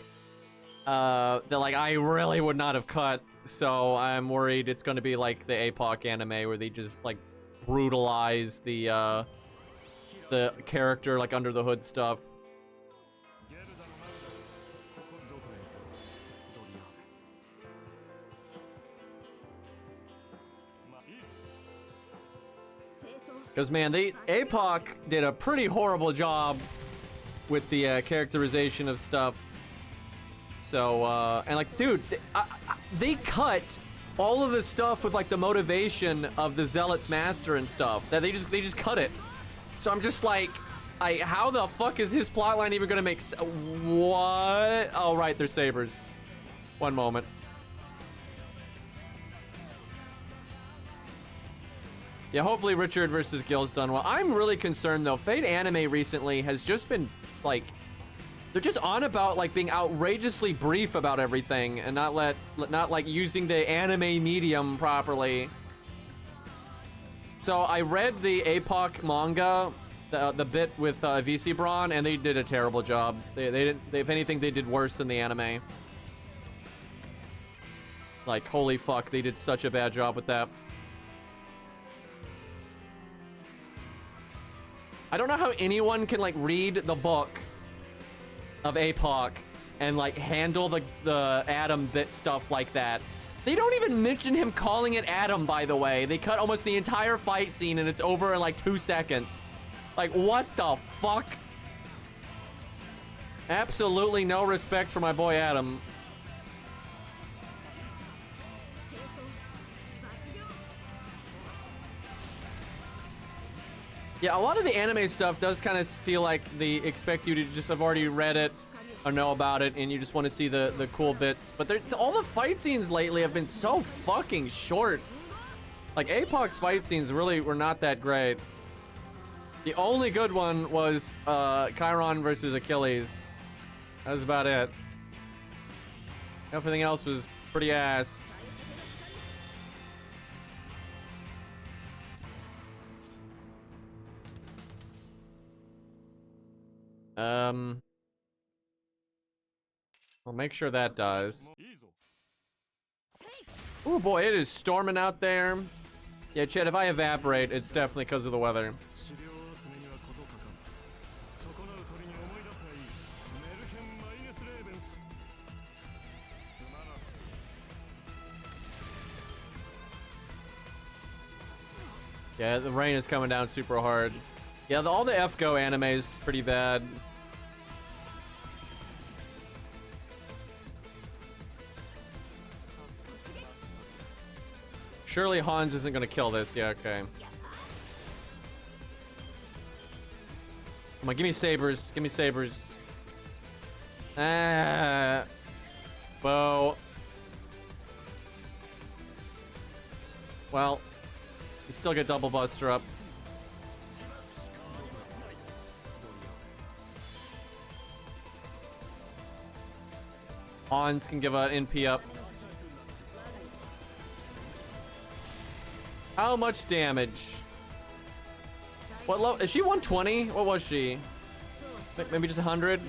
that like I really would not have cut. So I'm worried it's going to be like the APOC anime where they just like brutalize the character like under the hood stuff. Because man, APOC did a pretty horrible job with the characterization of stuff. So, and like, dude, they cut all of the stuff with like the motivation of the Zealot's master and stuff. That they just cut it. So I'm just like, how the fuck is his plotline even gonna make what? Oh, right, they're sabers. One moment. Yeah, hopefully Richard versus Gil's done well. I'm really concerned though. Fate Anime recently has just been like, they're just on about like being outrageously brief about everything and not like using the anime medium properly. So I read the APOC manga, the bit with VC Braun, and they did a terrible job. They didn't. If anything, they did worse than the anime. Like, holy fuck, they did such a bad job with that. I don't know how anyone can like read the book of APOC and like handle the Adam bit stuff like that. They don't even mention him calling it Adam, by the way. They cut almost the entire fight scene and it's over in like 2 seconds. Like, what the fuck? Absolutely no respect for my boy Adam. Yeah, a lot of the anime stuff does kind of feel like they expect you to just have already read it or know about it, and you just want to see the cool bits. But there's all the fight scenes lately have been so fucking short. Like, APOC's fight scenes really were not that great. The only good one was Chiron versus Achilles. That was about it. Everything else was pretty ass. We'll make sure that does. Oh boy, it is storming out there. Yeah, Chad, if I evaporate, it's definitely because of the weather. Yeah, the rain is coming down super hard. Yeah, all the FGO anime is pretty bad. Surely Hans isn't gonna kill this. Yeah, okay. Come on, give me sabers. Give me sabers. Ah. Whoa. Well, you still get double buster up. Hans can give an NP up. How much damage? What level? Is she 120? What was she? Maybe just 100?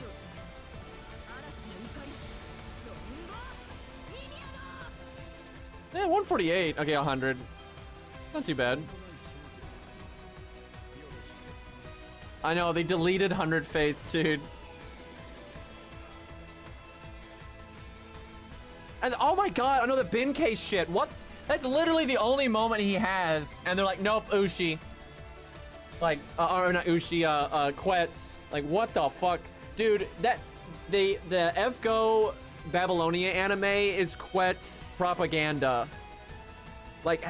Yeah, 148. Okay, 100. Not too bad. I know, they deleted 100 face, dude. And oh my god, another bin case shit. What? That's literally the only moment he has. And they're like, nope, Ushi. Like, or not Ushi, Quetz. Like, what the fuck? Dude, that, the FGO Babylonia anime is Quetz propaganda. Like,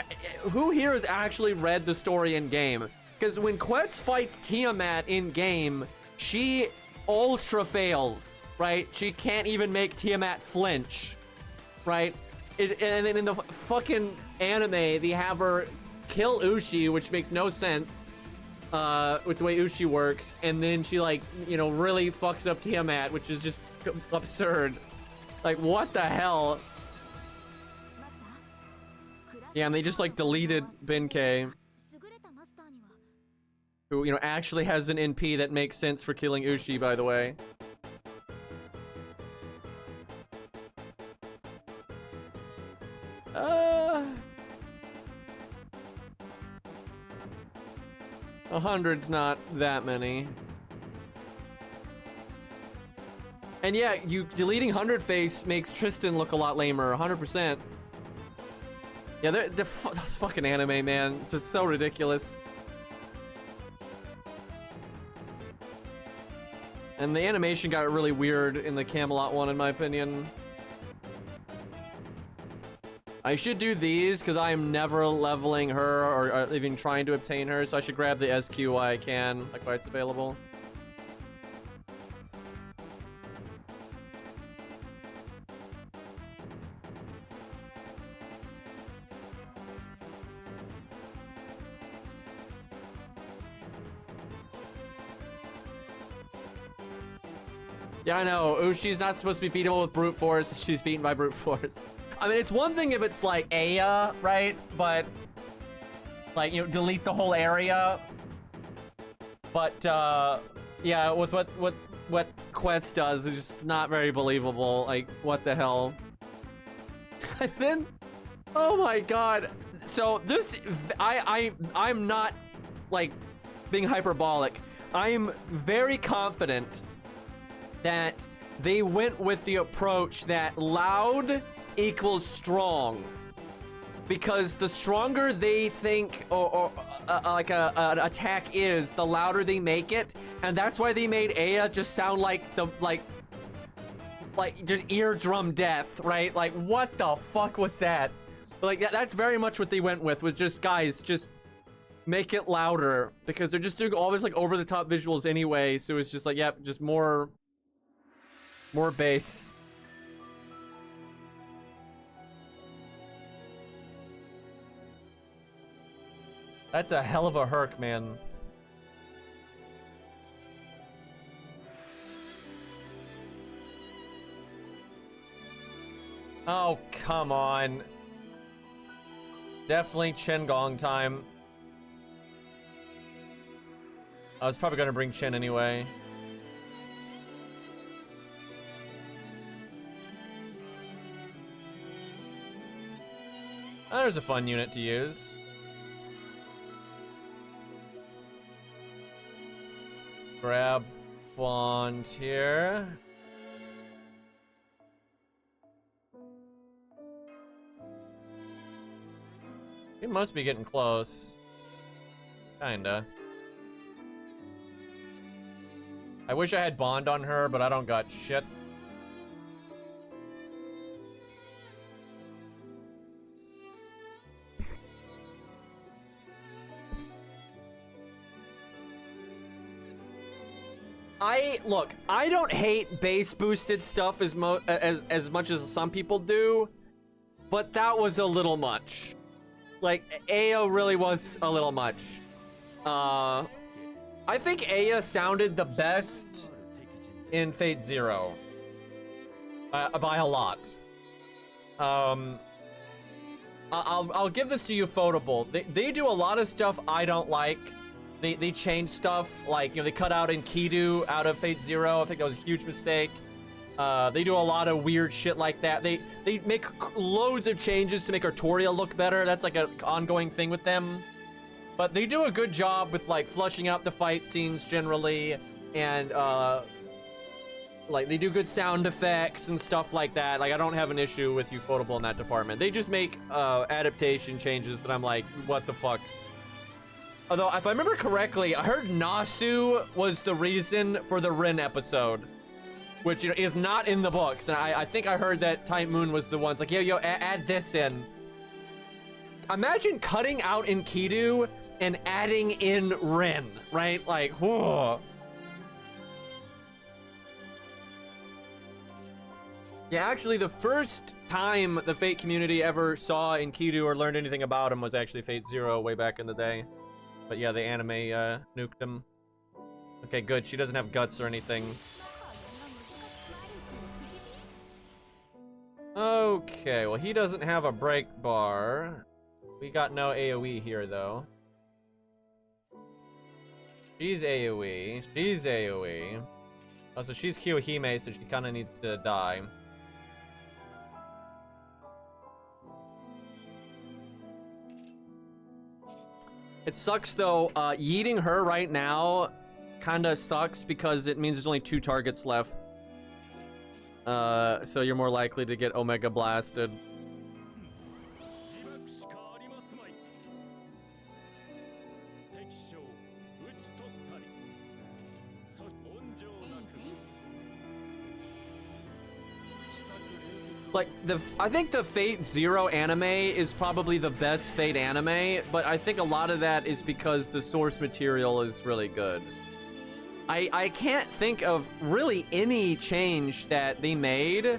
who here has actually read the story in game? Because when Quetz fights Tiamat in game, she ultra fails, right? She can't even make Tiamat flinch, right? And then in the fucking anime, they have her kill Ushi, which makes no sense with the way Ushi works. And then she, like, you know, really fucks up Tiamat, which is just absurd. Like, what the hell? Yeah, and they just, like, deleted Benkei, who, you know, actually has an NP that makes sense for killing Ushi, by the way. A 100's not that many. And yeah, you deleting 100 face makes Tristan look a lot lamer, 100%. Yeah, those fucking anime, man, just so ridiculous. And the animation got really weird in the Camelot one, in my opinion. I should do these because I am never leveling her or even trying to obtain her, so I should grab the SQ while I can, like while it's available. Yeah, I know. Ushi's not supposed to be beatable with brute force. She's beaten by brute force. I mean, it's one thing if it's like Aya, right? But like, you know, delete the whole area. But yeah, with what Quest does is just not very believable. Like, what the hell? And then, oh my god. So this, I'm not like being hyperbolic. I'm very confident that they went with the approach that loud equals strong, because the stronger they think like an attack is, the louder they make it, and that's why they made Aya just sound like the like just eardrum death, right? Like, what the fuck was that? Like, that's very much what they went with, was just, guys, just make it louder, because they're just doing all this like over the top visuals anyway, so it's just like, yep, just more bass. That's a hell of a herc, man. Oh, come on. Definitely Chen Gong time. I was probably gonna bring Chen anyway. Oh, there's a fun unit to use. Grab wand here. He must be getting close. Kinda. I wish I had Bond on her, but I don't got shit. Look, I don't hate base boosted stuff as much as some people do, but that was a little much. Like, Aya really was a little much. I think Aya sounded the best in Fate Zero. By a lot. I'll give this to you, Photable. They do a lot of stuff I don't like. They change stuff, like, you know, they cut out Enkidu out of Fate Zero. I think that was a huge mistake. They do a lot of weird shit like that. They make loads of changes to make Artoria look better. That's like an ongoing thing with them. But they do a good job with, like, flushing out the fight scenes generally, and like, they do good sound effects and stuff like that. Like, I don't have an issue with Ufotable in that department. They just make adaptation changes that I'm like, what the fuck? Although, if I remember correctly, I heard Nasu was the reason for the Rin episode, which, you know, is not in the books. And I think I heard that Type Moon was the ones like, yo, add this in. Imagine cutting out Enkidu and adding in Rin, right? Like, whoa. Yeah, actually, the first time the Fate community ever saw Enkidu or learned anything about him was actually Fate Zero way back in the day. But yeah, the anime nuked him. Okay, good. She doesn't have guts or anything. Okay, well, he doesn't have a break bar. We got no AoE here, though. She's AoE. She's AoE. Oh, so she's Kiyohime, so she kind of needs to die. It sucks, though. Yeeting her right now kind of sucks because it means there's only 2 targets left. So you're more likely to get Omega blasted. Like, I think the Fate Zero anime is probably the best Fate anime, but I think a lot of that is because the source material is really good. I can't think of really any change that they made.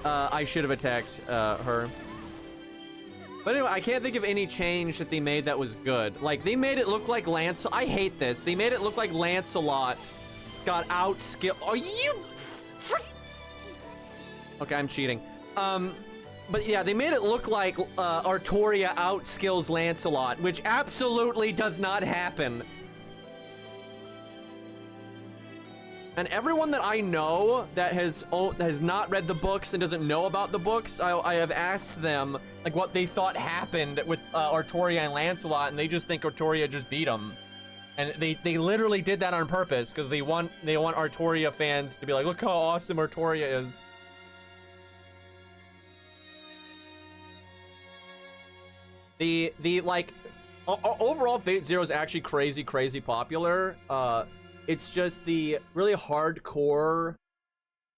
I should have attacked her. But anyway, I can't think of any change that they made that was good. Like, they made it look like I hate this. They made it look like Lancelot got outskilled. Are you... Okay, I'm cheating. But yeah, they made it look like Artoria outskills Lancelot, which absolutely does not happen. And everyone that I know that has not read the books and doesn't know about the books, I have asked them like what they thought happened with Artoria and Lancelot, and they just think Artoria just beat him. And they literally did that on purpose because they want Artoria fans to be like, look how awesome Artoria is. The like overall Fate Zero is actually crazy popular. It's just the really hardcore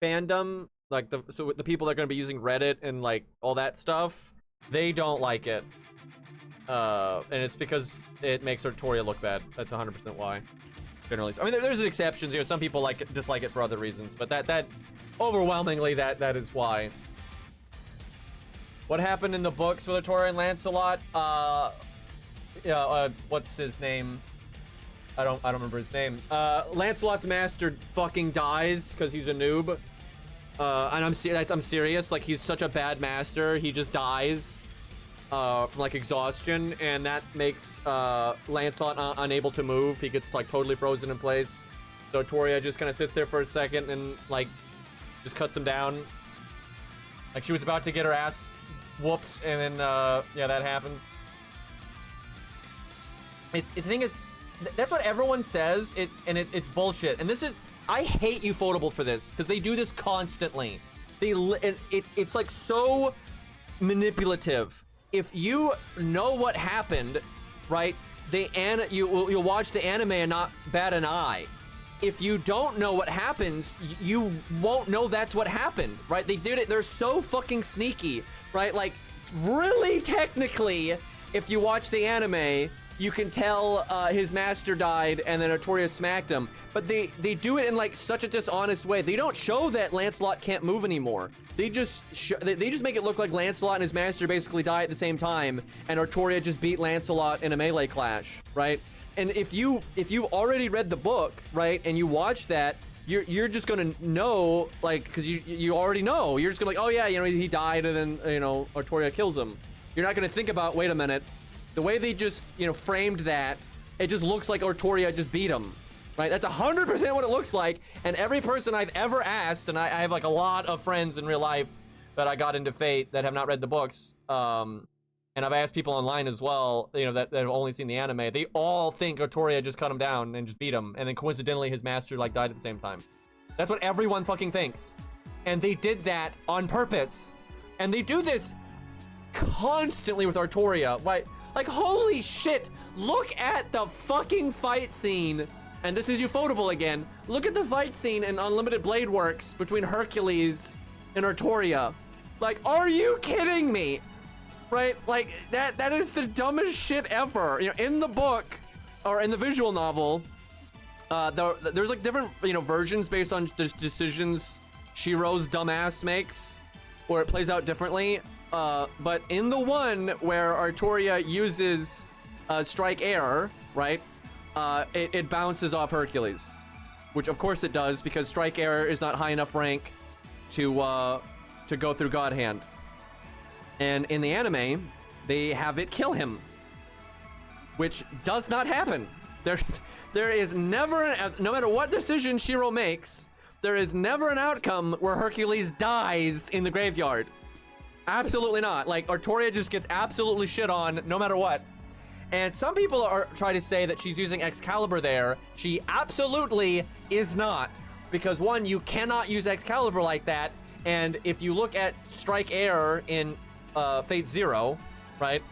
fandom, like the people that are going to be using Reddit and like all that stuff, they don't like it. And it's because it makes Artoria look bad. That's 100% why. Generally, I mean, there's exceptions. You know, some people dislike it for other reasons, but that overwhelmingly that is why. What happened in the books with Artoria and Lancelot? What's his name? I don't remember his name. Lancelot's master fucking dies because he's a noob. And I'm serious. Like, he's such a bad master. He just dies from like exhaustion, and that makes Lancelot unable to move. He gets like totally frozen in place. So Artoria just kind of sits there for a second and like just cuts him down. Like, she was about to get her ass whooped, and then yeah, that happens. The thing is, that's what everyone says, it's bullshit. And this is, I hate Ufotable for this, because they do this constantly. It's like so manipulative. If you know what happened, right, you'll watch the anime and not bat an eye. If you don't know what happens, you won't know that's what happened, right? They did it. They're so fucking sneaky, right? Like, really technically, if you watch the anime, you can tell his master died and then Artoria smacked him. But they do it in like such a dishonest way. They don't show that Lancelot can't move anymore. They just make it look like Lancelot and his master basically die at the same time, and Artoria just beat Lancelot in a melee clash, right? And if you've already read the book, right, and you watch that, you're just gonna know, like, because you already know. You're just gonna like, oh yeah, you know, he died, and then, you know, Artoria kills him. You're not gonna think about, wait a minute, the way they just, you know, framed that, it just looks like Artoria just beat him, right? That's 100% what it looks like. And every person I've ever asked, and I have like a lot of friends in real life that I got into Fate that have not read the books, and I've asked people online as well, you know, that have only seen the anime. They all think Artoria just cut him down and just beat him, and then coincidentally his master like died at the same time. That's what everyone fucking thinks, and they did that on purpose. And they do this constantly with Artoria, right? Like, holy shit! Look at the fucking fight scene, and this is Ufotable again. Look at the fight scene in Unlimited Blade Works between Hercules and Artoria. Like, are you kidding me? Right? Like, that is the dumbest shit ever. You know, in the book, or in the visual novel, there's like different, you know, versions based on the decisions Shiro's dumbass makes, where it plays out differently. But in the one where Artoria uses Strike Air, right, it bounces off Hercules, which of course it does, because Strike Air is not high enough rank to go through God Hand. And in the anime, they have it kill him, which does not happen. There is never, no matter what decision Shiro makes, there is never an outcome where Hercules dies in the graveyard. Absolutely not. Like, Artoria just gets absolutely shit on no matter what. And some people are trying to say that she's using Excalibur there. She absolutely is not, because one, you cannot use Excalibur like that. And if you look at Strike Air in Fate Zero, right,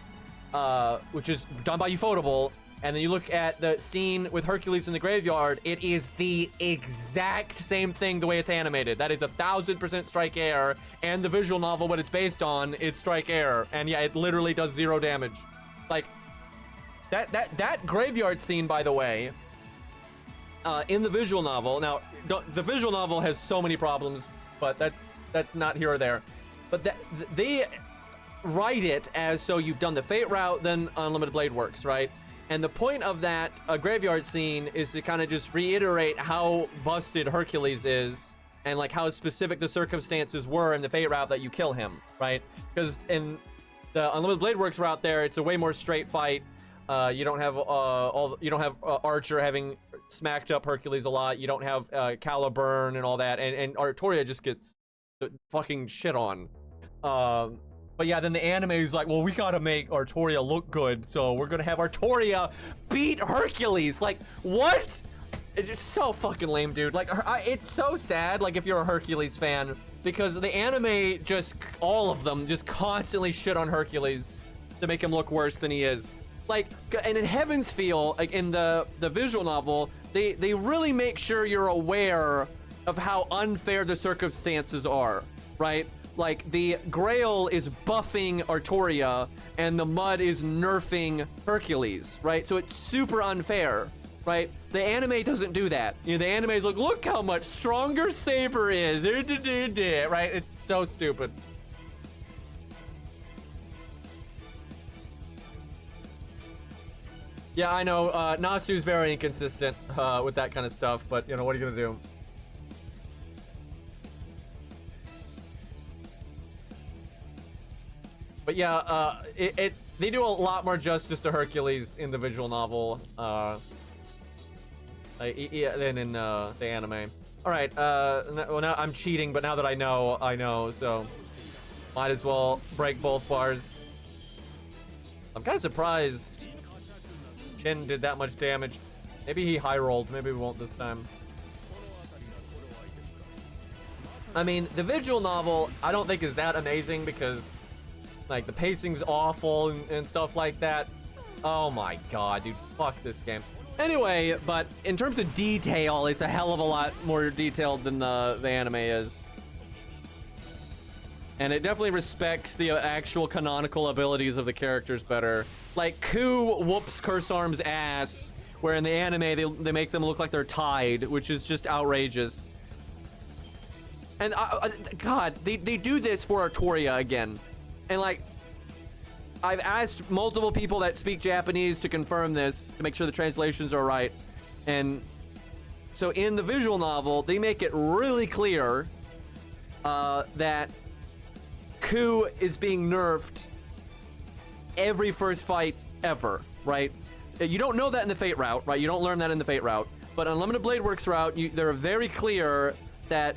which is done by Ufotable, and then you look at the scene with Hercules in the graveyard, it is the exact same thing the way it's animated. That is 1000% Strike Air, and the visual novel, what it's based on, it's Strike Air, and yeah, it literally does 0 damage. Like, that graveyard scene, by the way, in the visual novel, now, the visual novel has so many problems, but that's not here or there, but they write it as, so you've done the Fate route, then Unlimited Blade Works, right? And the point of that graveyard scene is to kind of just reiterate how busted Hercules is, and like how specific the circumstances were in the Fate route that you kill him, right? Because in the Unlimited Blade Works route there, it's a way more straight fight. You don't have Archer having smacked up Hercules a lot. You don't have Caliburn and all that, and Artoria just gets fucking shit on. But yeah, then the anime is like, well, we gotta make Artoria look good, so we're gonna have Artoria beat Hercules. Like, what? It's just so fucking lame, dude. Like, it's so sad, like, if you're a Hercules fan, because the anime just, all of them, just constantly shit on Hercules to make him look worse than he is. Like, and in Heaven's Feel, like, in the visual novel, they really make sure you're aware of how unfair the circumstances are, right? Like, the Grail is buffing Artoria, and the Mud is nerfing Hercules, right? So it's super unfair, right? The anime doesn't do that. You know, the anime is like, look how much stronger Saber is, right? It's so stupid. Yeah, I know, Nasu's very inconsistent with that kind of stuff, but, you know, what are you gonna do? But yeah, they do a lot more justice to Hercules in the visual novel than in the anime. All right, well, now I'm cheating, but now that I know, so might as well break both bars. I'm kind of surprised Shin did that much damage. Maybe he high rolled. Maybe we won't this time. I mean, the visual novel I don't think is that amazing because, like, the pacing's awful and stuff like that. Oh my god, dude. Fuck this game. Anyway, but in terms of detail, it's a hell of a lot more detailed than the anime is. And it definitely respects the actual canonical abilities of the characters better. Like, Ku whoops Curse Arm's ass, where in the anime, they make them look like they're tied, which is just outrageous. And, God, they do this for Artoria again. And, like, I've asked multiple people that speak Japanese to confirm this, to make sure the translations are right. And so in the visual novel, they make it really clear that Ku is being nerfed every first fight ever, right? You don't know that in the Fate route, right? You don't learn that in the Fate route. But Unlimited Blade Works route, they're very clear that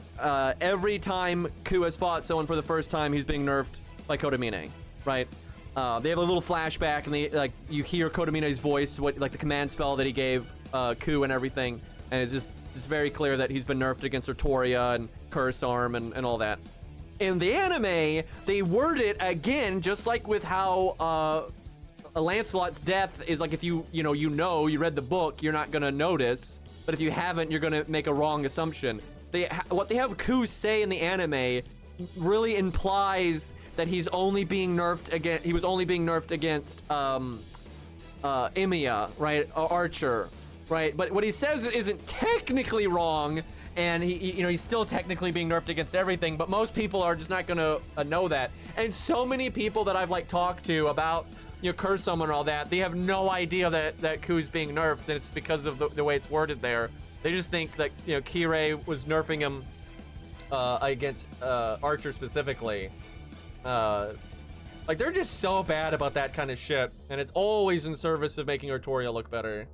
every time Ku has fought someone for the first time, he's being nerfed by Kotomine, right? They have a little flashback, and you hear Kotomine's voice, like the command spell that he gave Ku and everything, and it's very clear that he's been nerfed against Artoria and Curse Arm and all that. In the anime, they word it again, just like with how Lancelot's death is like, if you read the book, you're not gonna notice, but if you haven't, you're gonna make a wrong assumption. What they have Ku say in the anime really implies that he's only being nerfed against. He was only being nerfed against Emiya, right? Archer, right? But what he says isn't technically wrong, and he's still technically being nerfed against everything. But most people are just not gonna know that. And so many people that I've talked to about Curse Summon and all that, they have no idea that Ku's being nerfed, and it's because of the way it's worded there. They just think that Kirei was nerfing him against Archer specifically. They're just so bad about that kind of shit, and it's always in service of making Artoria look better.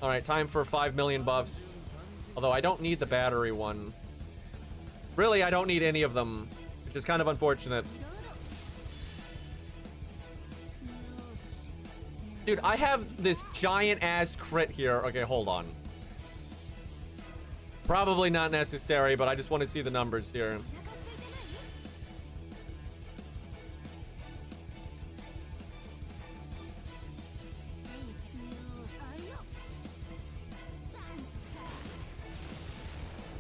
All right, time for 5 million buffs. Although I don't need the battery one. Really, I don't need any of them, which is kind of unfortunate. Dude, I have this giant ass crit here. Okay, hold on. Probably not necessary, but I just want to see the numbers here.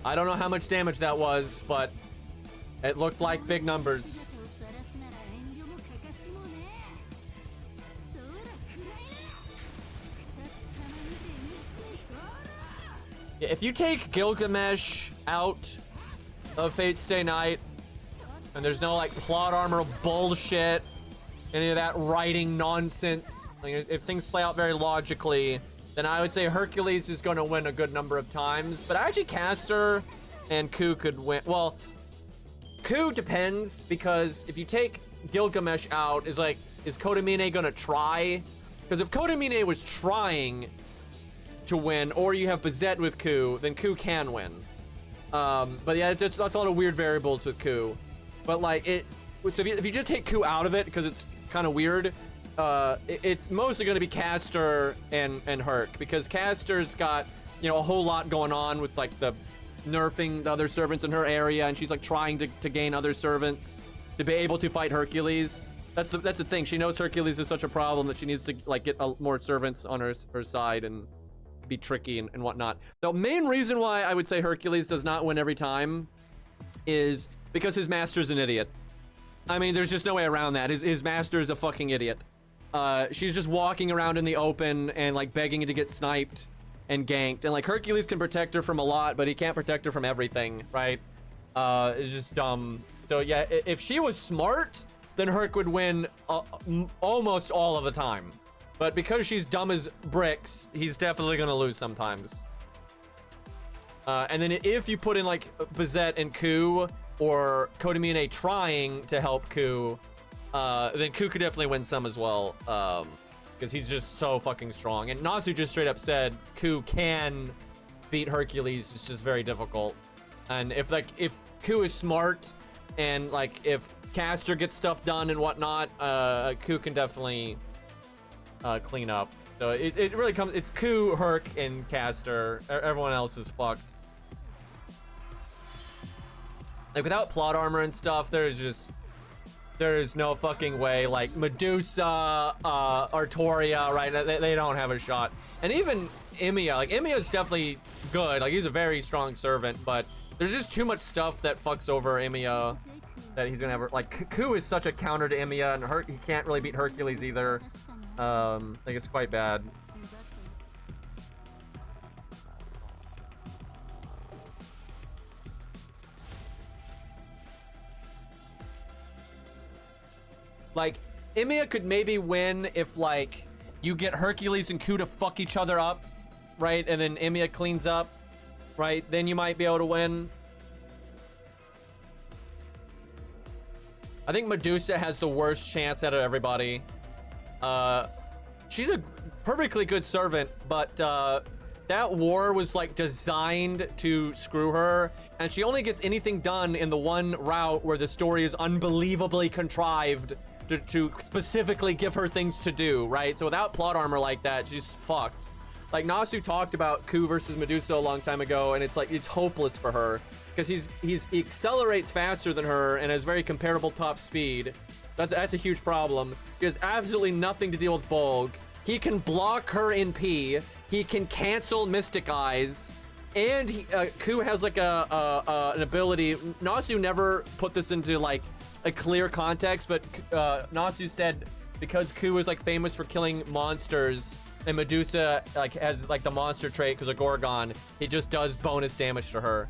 I don't know how much damage that was, but it looked like big numbers. Yeah, if you take Gilgamesh out of Fate Stay Night, and there's no plot armor bullshit, any of that writing nonsense, if things play out very logically, then I would say Hercules is going to win a good number of times. But actually, Castor and Ku could win. Well, Ku depends, because if you take Gilgamesh out, is Kotomine going to try? Because if Kotomine was trying to win, or you have Bazette with Ku, then Ku can win. But yeah, that's a lot of weird variables with Ku. But so if you just take Ku out of it, because it's kind of weird, it's mostly going to be Castor and Herc, because Castor's got a whole lot going on with the nerfing the other servants in her area, and she's trying to gain other servants to be able to fight Hercules. That's the thing. She knows Hercules is such a problem that she needs to get more servants on her side and be tricky and whatnot. The main reason why I would say Hercules does not win every time is because his master's an idiot. I mean, there's just no way around that. His master is a fucking idiot. She's just walking around in the open and begging to get sniped and ganked. And Hercules can protect her from a lot, but he can't protect her from everything, right? It's just dumb. So yeah, if she was smart, then Herc would win almost all of the time. But because she's dumb as bricks, he's definitely gonna lose sometimes. And then if you put in Bazette and Ku, or Kotomine trying to help Ku, then Ku could definitely win some as well, because he's just so fucking strong. And Natsu just straight up said Ku can beat Hercules, it's just very difficult. And if Ku is smart, and if Castor gets stuff done and whatnot, Ku can definitely clean up. So it really comes, it's Ku, Herc, and Castor. Everyone else is fucked. Without plot armor and stuff, there's just There is no fucking way. Like Medusa, Artoria, right? They don't have a shot. And even Emiya, like Emiya's definitely good. Like he's a very strong servant, but there's just too much stuff that fucks over Emiya that he's gonna have. Like Ku is such a counter to Emiya, and he can't really beat Hercules either. Like it's quite bad. Like, Emiya could maybe win if, like, you get Hercules and Ku to fuck each other up, right? And then Emiya cleans up, right? Then you might be able to win. I think Medusa has the worst chance out of everybody. She's a perfectly good servant, but that war was, like, designed to screw her. And she only gets anything done in the one route where the story is unbelievably contrived to specifically give her things to do, right? So without plot armor like that, she's fucked. Like Nasu talked about Ku versus Medusa a long time ago, and it's like it's hopeless for her because he accelerates faster than her and has very comparable top speed. That's a huge problem. He has absolutely nothing to deal with Bolg. He can block her in P. He can cancel Mystic Eyes, and Ku has like an ability. Nasu never put this into like a clear context, but Nasu said because Ku is like famous for killing monsters and Medusa like has like the monster trait because of Gorgon, he just does bonus damage to her.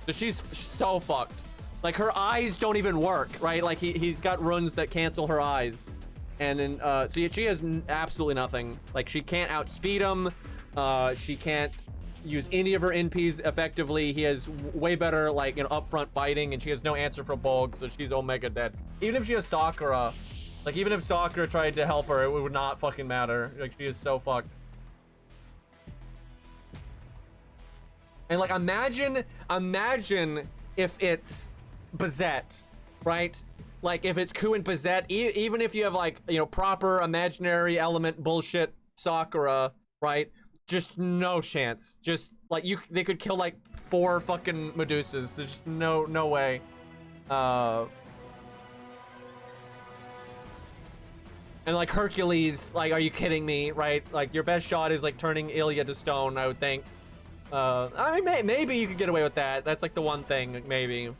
So she's so fucked. Like her eyes don't even work, right? Like he's got runes that cancel her eyes, and then so she has absolutely nothing. Like she can't outspeed him. She can't use any of her NPs effectively. He has way better like upfront fighting, and she has no answer for Bolg, so she's omega dead. Even if she has Sakura, like even if Sakura tried to help her, it would not fucking matter. Like she is so fucked. And like imagine if it's Bazette, right? Like if it's Ku and Bazette, even if you have like proper imaginary element bullshit Sakura, right? Just no chance. Just like they could kill like 4 fucking Medusas. There's just no way. And like Hercules, like, are you kidding me, right? Like your best shot is like turning Ilya to stone, I would think. I mean, maybe you could get away with that. That's like the one thing, maybe.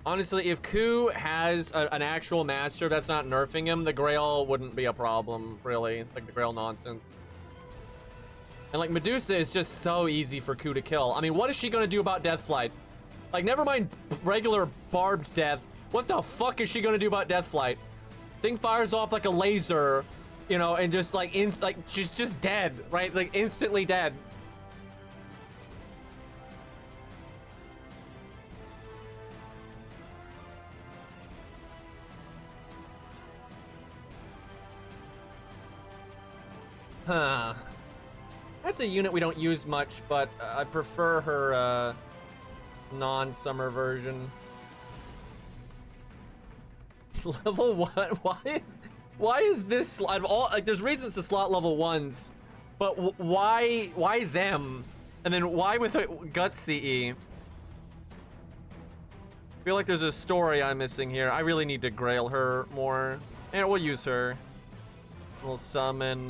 Honestly, if Ku has an actual master that's not nerfing him, the Grail wouldn't be a problem, really. Like the Grail nonsense. And like Medusa is just so easy for Ku to kill. I mean, what is she gonna do about Deathflight? Like, never mind regular barbed death. What the fuck is she gonna do about Deathflight? Thing fires off like a laser, and just like she's just dead, right? Like instantly dead. Huh. That's a unit we don't use much, but I prefer her non-summer version. Level 1? Why is this out of all, like, there's reasons to slot level 1s, but why them? And then why with a gut CE? I feel like there's a story I'm missing here. I really need to Grail her more. And we'll use her. We'll summon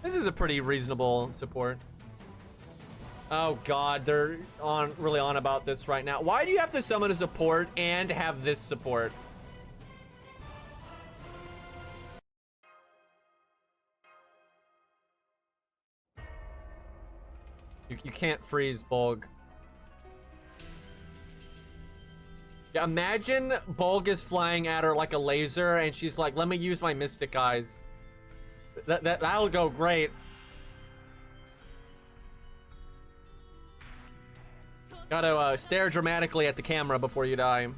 this is a pretty reasonable support. Oh god, they're really on about this right now. Why do you have to summon a support and have this support? You can't freeze Bolg. Yeah, imagine Bolg is flying at her like a laser and she's like, let me use my Mystic Eyes. That'll go great. Gotta stare dramatically at the camera before you die.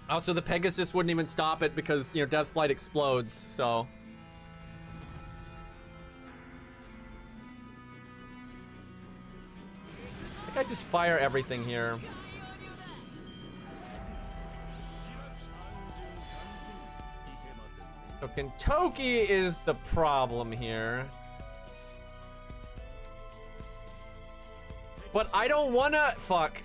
Also, the Pegasus wouldn't even stop it because, Deathflight explodes, so. That guy just fire everything here. So Kentucky is the problem here. But I don't wanna, fuck.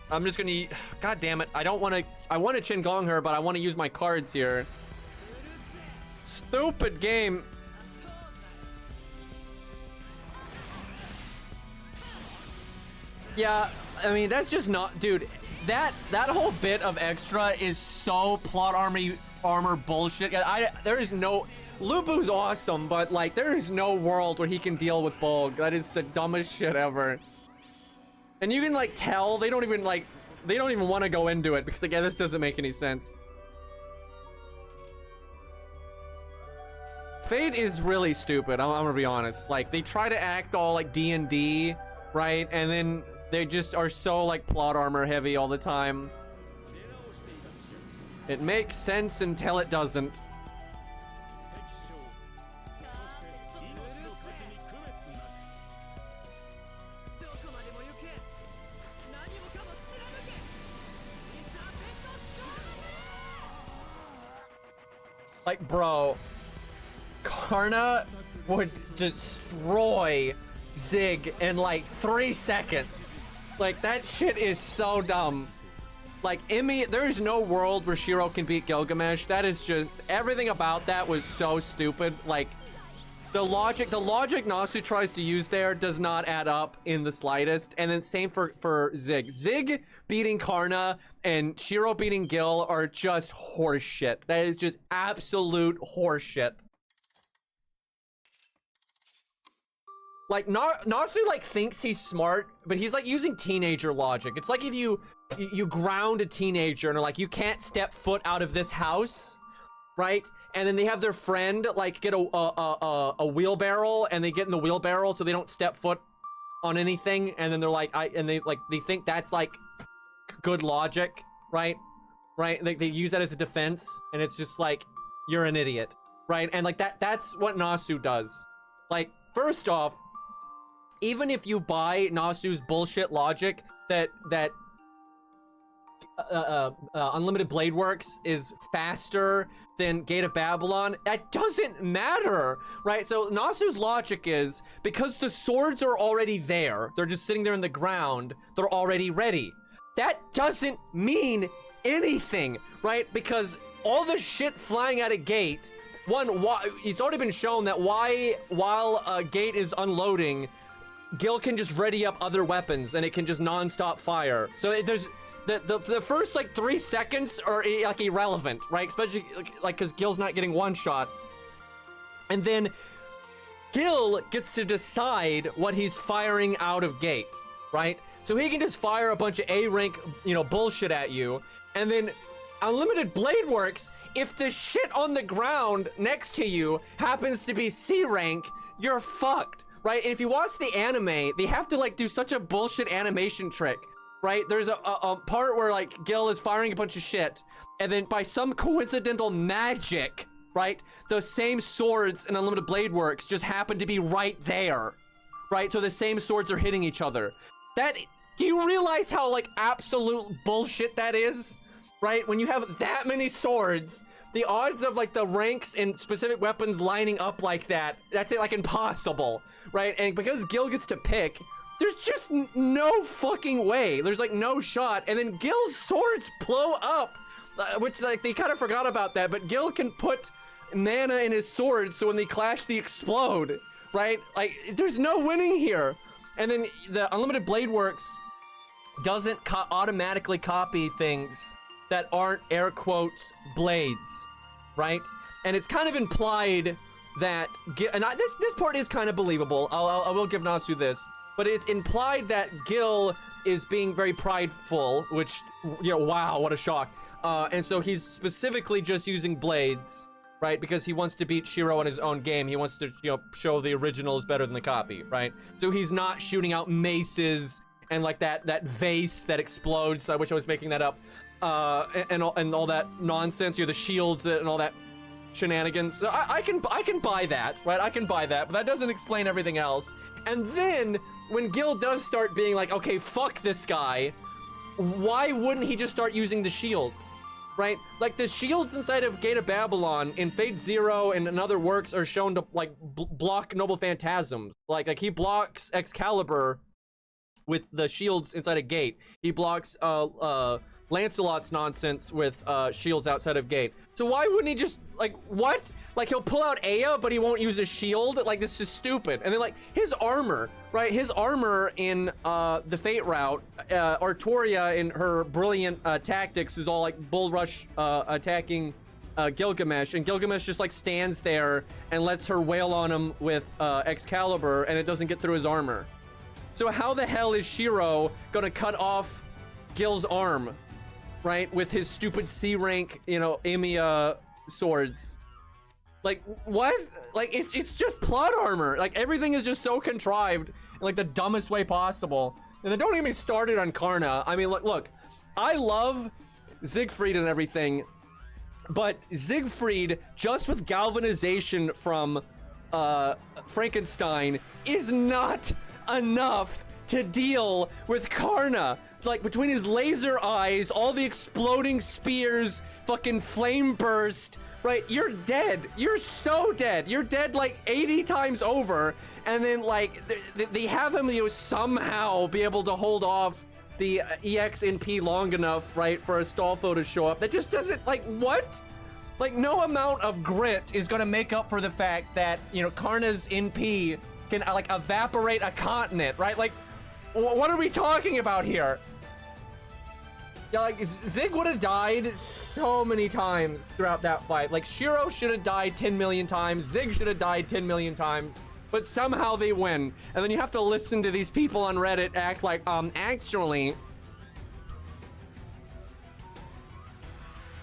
I'm just gonna, god damn it. I wanna Qingong her, but I wanna use my cards here. Stupid game. Yeah, I mean, that's just not, dude, that whole bit of extra is so plot armor bullshit. There is no, Lubu's awesome, but like there is no world where he can deal with Volg. That is the dumbest shit ever. And you can like tell they don't even want to go into it because again, this doesn't make any sense. Fate is really stupid. I'm gonna be honest. Like they try to act all like D&D, right? And then they just are so like plot armor heavy all the time. It makes sense until it doesn't. Like, bro, Karna would destroy Zig in like 3 seconds. Like, that shit is so dumb. Like, there is no world where Shiro can beat Gilgamesh. That is just, everything about that was so stupid. Like, the logic Nasu tries to use there does not add up in the slightest. And then same for Zig. Zig beating Karna and Shiro beating Gil are just horseshit. That is just absolute horseshit. Like, Nasu, like, thinks he's smart, but he's, like, using teenager logic. It's like if you ground a teenager and are like, you can't step foot out of this house, right? And then they have their friend, like, get a wheelbarrow, and they get in the wheelbarrow so they don't step foot on anything, and then they're like, they think that's, like, good logic, right? Right? They use that as a defense, and it's just like, you're an idiot, right? And, like, that's what Nasu does. Like, first off, even if you buy Nasu's bullshit logic that Unlimited Blade Works is faster than Gate of Babylon, that doesn't matter, right? So Nasu's logic is, because the swords are already there, they're just sitting there in the ground, they're already ready. That doesn't mean anything, right? Because all the shit flying out of Gate, it's already been shown that while Gate is unloading, Gil can just ready up other weapons and it can just non-stop fire. So there's the first like 3 seconds are like irrelevant, right? Especially like because Gil's not getting one shot. And then Gil gets to decide what he's firing out of Gate, right? So he can just fire a bunch of A-rank, bullshit at you. And then Unlimited Blade Works, if the shit on the ground next to you happens to be C rank, you're fucked. Right? And if you watch the anime, they have to like do such a bullshit animation trick, right? There's a part where like Gil is firing a bunch of shit, and then by some coincidental magic, right? Those same swords in Unlimited Blade Works just happen to be right there, right? So the same swords are hitting each other. Do you realize how like absolute bullshit that is? Right? When you have that many swords, the odds of like the ranks and specific weapons lining up like that, that's like impossible, right? And because Gil gets to pick, there's just no fucking way. There's like no shot. And then Gil's swords blow up, which like they kind of forgot about that, but Gil can put mana in his swords so when they clash, they explode, right? Like there's no winning here. And then the Unlimited Blade Works doesn't automatically copy things that aren't air quotes blades, right? And it's kind of implied that this part is kind of believable. I will give Nasu this, but it's implied that Gil is being very prideful, which wow, what a shock. And so he's specifically just using blades, right? Because he wants to beat Shiro in his own game. He wants to show the original is better than the copy, right? So he's not shooting out maces and like that vase that explodes. I wish I was making that up. And all that nonsense, the shields and all that shenanigans. I can buy that, right? I can buy that, but that doesn't explain everything else. And then when Gil does start being like, okay, fuck this guy, why wouldn't he just start using the shields, right? Like the shields inside of Gate of Babylon in Fate Zero and in other works are shown to like block Noble Phantasms. Like he blocks Excalibur with the shields inside a Gate. He blocks Lancelot's nonsense with shields outside of Gate. So why wouldn't he just, like, what? Like, he'll pull out Aya, but he won't use a shield? Like, this is stupid. And then, like, his armor, right? His armor in the Fate route, Artoria in her brilliant tactics is all, like, bull rush attacking Gilgamesh. And Gilgamesh just, like, stands there and lets her wail on him with Excalibur, and it doesn't get through his armor. So how the hell is Shiro gonna cut off Gil's arm, right, with his stupid C rank, you know, Emiya swords? Like, what? Like, it's just plot armor. Like, everything is just so contrived in like the dumbest way possible. And then don't get me started on Karna. I mean, look, I love Siegfried and everything, but Siegfried, just with galvanization from Frankenstein, is not enough to deal with Karna. Like, between his laser eyes, all the exploding spears, fucking flame burst, right? You're dead. You're so dead. You're dead like 80 times over. And then, like, they have him, you know, somehow be able to hold off the EX-NP long enough, right, for Astolfo to show up. That just doesn't, like, what? Like, no amount of grit is gonna make up for the fact that, you know, Karna's NP can, like, evaporate a continent, right? Like, what are we talking about here? Yeah, like, Zig would have died so many times throughout that fight. Like, Shiro should have died 10 million times. Zig should have died 10 million times. But somehow they win. And then you have to listen to these people on Reddit act like, actually...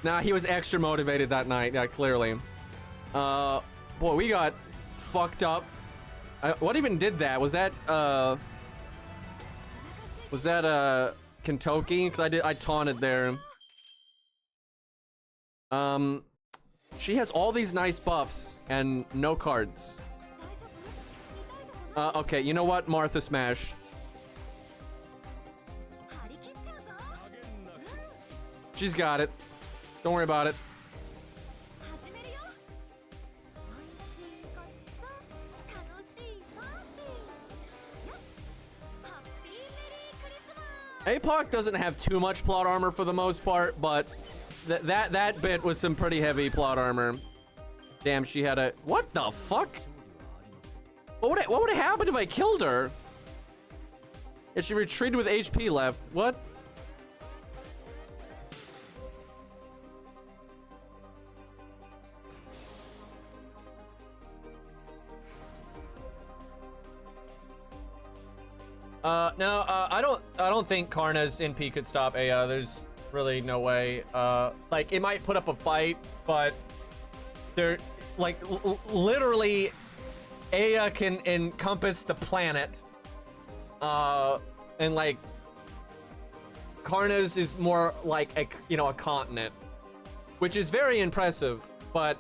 Nah, he was extra motivated that night. Yeah, clearly. Boy, we got fucked up. What even did that? Was that, Kentucky? Because I taunted there. She has all these nice buffs and no cards. Okay, you know what? Martha Smash. She's got it. Don't worry about it. APOC doesn't have too much plot armor for the most part, but that bit was some pretty heavy plot armor. Damn, she had a... What the fuck? What would have happened if I killed her? If she retreated with HP left. What? No, I don't think Karna's NP could stop Aya. There's really no way. Like, it might put up a fight, but they're like literally Aya can encompass the planet. And like Karna's is more like a continent, which is very impressive, but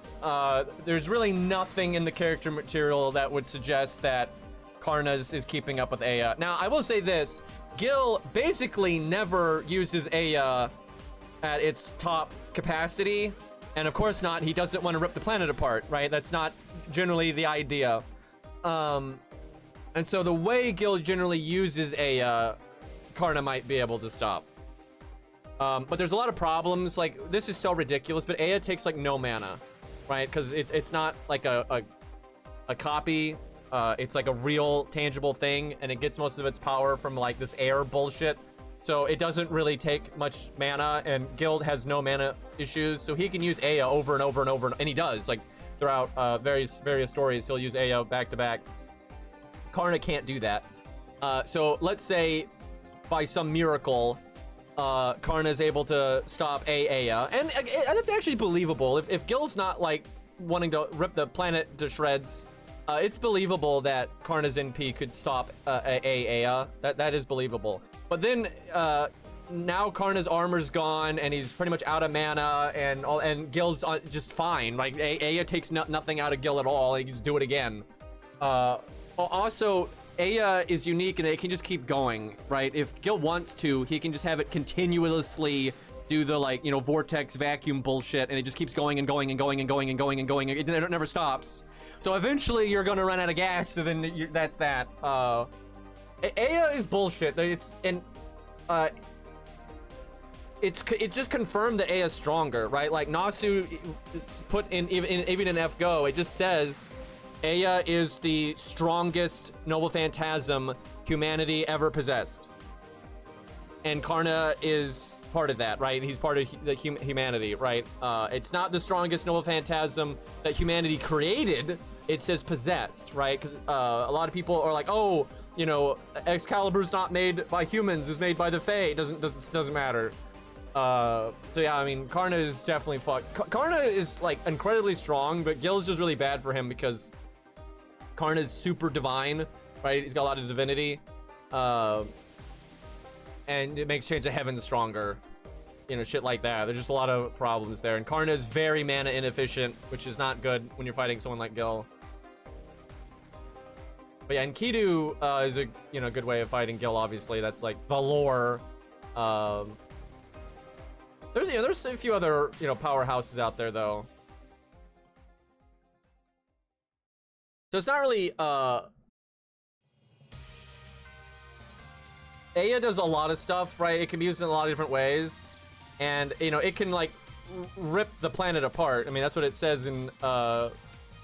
there's really nothing in the character material that would suggest that Karna's is keeping up with Aya. Now, I will say this. Gil basically never uses Aya at its top capacity. And of course not. He doesn't want to rip the planet apart, right? That's not generally the idea. And so the way Gil generally uses Aya, Karna might be able to stop. But there's a lot of problems. Like, this is so ridiculous, but Aya takes, like, no mana, right? Because it's not, like, a copy. It's like a real tangible thing, and it gets most of its power from like this air bullshit. So it doesn't really take much mana, and Guild has no mana issues, so he can use Aya over and over and over, and he does, like, throughout various stories. He'll use Aya back to back. Karna can't do that. So let's say by some miracle, Karna is able to stop Aya, and that's actually believable. If Gil's not like wanting to rip the planet to shreds, it's believable that Karna's NP could stop Aya. That is believable. But then now Karna's armor's gone, and he's pretty much out of mana, and Gil's just fine. Like, Aya takes nothing out of Gil at all. He can just do it again. Also, Aya is unique and it can just keep going, right? If Gil wants to, he can just have it continuously do the, like, you know, vortex vacuum bullshit, and it just keeps going and going and going and going and going and going. It never stops. So eventually you're gonna run out of gas, so then that's that. Aya is bullshit. It's just confirmed that Aya's stronger, right? Like Nasu put in even in FGO, it just says Aya is the strongest noble phantasm humanity ever possessed, and Karna is part of that, right? He's part of the humanity, right? It's not the strongest noble phantasm that humanity created. It says possessed, right? Because a lot of people are like, oh, you know, Excalibur's not made by humans; it's made by the Fae. It doesn't matter. So yeah, I mean, Karna is definitely fucked. Karna is like incredibly strong, but Gil's just really bad for him because Karna's super divine, right? He's got a lot of divinity. And it makes Chains of Heaven stronger, you know, shit like that. There's just a lot of problems there, and Karna is very mana inefficient, which is not good when you're fighting someone like Gil. But yeah, and Kidu is a, you know, good way of fighting Gil. Obviously, that's like the lore. There's a few other, you know, powerhouses out there though. So it's not really Aya does a lot of stuff, right? It can be used in a lot of different ways, and you know, it can like rip the planet apart. I mean, that's what it says in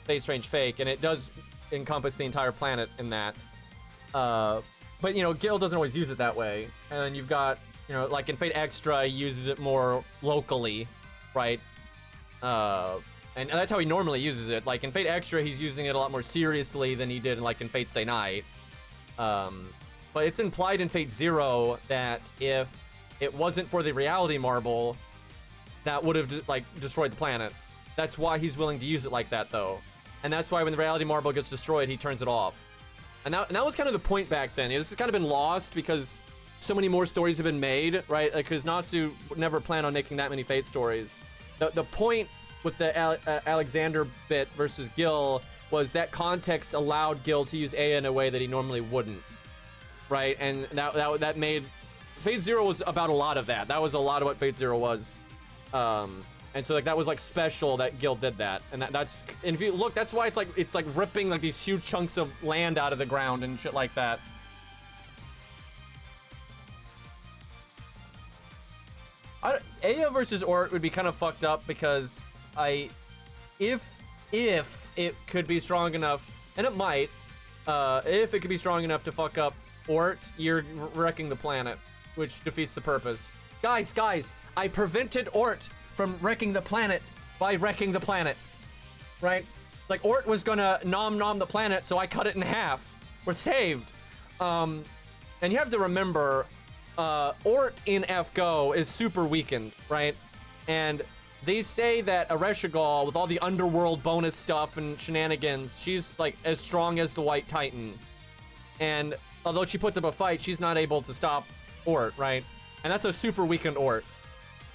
Fate Strange Fake, and it does encompass the entire planet in that. But you know, Gil doesn't always use it that way. And then you've got, you know, like in Fate Extra, he uses it more locally, right? And that's how he normally uses it. Like in Fate Extra, he's using it a lot more seriously than he did like in Fate Stay Night. But it's implied in Fate Zero that if it wasn't for the reality marble, that would have like destroyed the planet. That's why he's willing to use it like that, though. And that's why when the reality marble gets destroyed, he turns it off. And that was kind of the point back then. This has kind of been lost because so many more stories have been made, right? Because Natsu never planned on making that many Fate stories. The point with the Alexander bit versus Gil was that context allowed Gil to use Aya in a way that he normally wouldn't. Right, and that made Fate Zero was about a lot of that. That was a lot of what Fate Zero was, and so like that was like special that Gil did that, and that's and if you look, that's why it's like ripping like these huge chunks of land out of the ground and shit like that. Aya versus Ort would be kind of fucked up because if it could be strong enough, and it might, if it could be strong enough to fuck up Ort, you're wrecking the planet, which defeats the purpose. Guys, I prevented Ort from wrecking the planet by wrecking the planet, right? Like Ort was gonna nom the planet, so I cut it in half. We're saved. And you have to remember, Ort in FGO is super weakened, right? And they say that Ereshkigal, with all the underworld bonus stuff and shenanigans, she's like as strong as the White Titan. And although she puts up a fight, she's not able to stop Ort, right? And that's a super weakened Ort.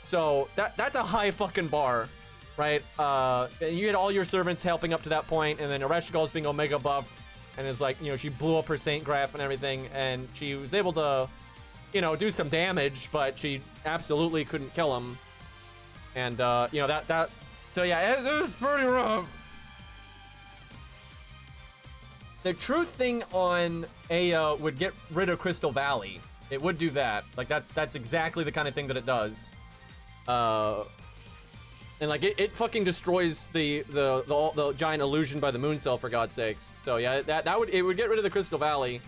So that's a high fucking bar, right? And you had all your servants helping up to that point, and then Ereshkigal's being Omega buffed, and it's like, you know, she blew up her Saint Graph and everything, and she was able to, you know, do some damage, but she absolutely couldn't kill him. And you know, so yeah, it was pretty rough. The true thing on Aya would get rid of Crystal Valley. It would do that. Like that's exactly the kind of thing that it does. And like it fucking destroys the giant illusion by the moon cell, for God's sakes. So yeah, it would get rid of the Crystal Valley.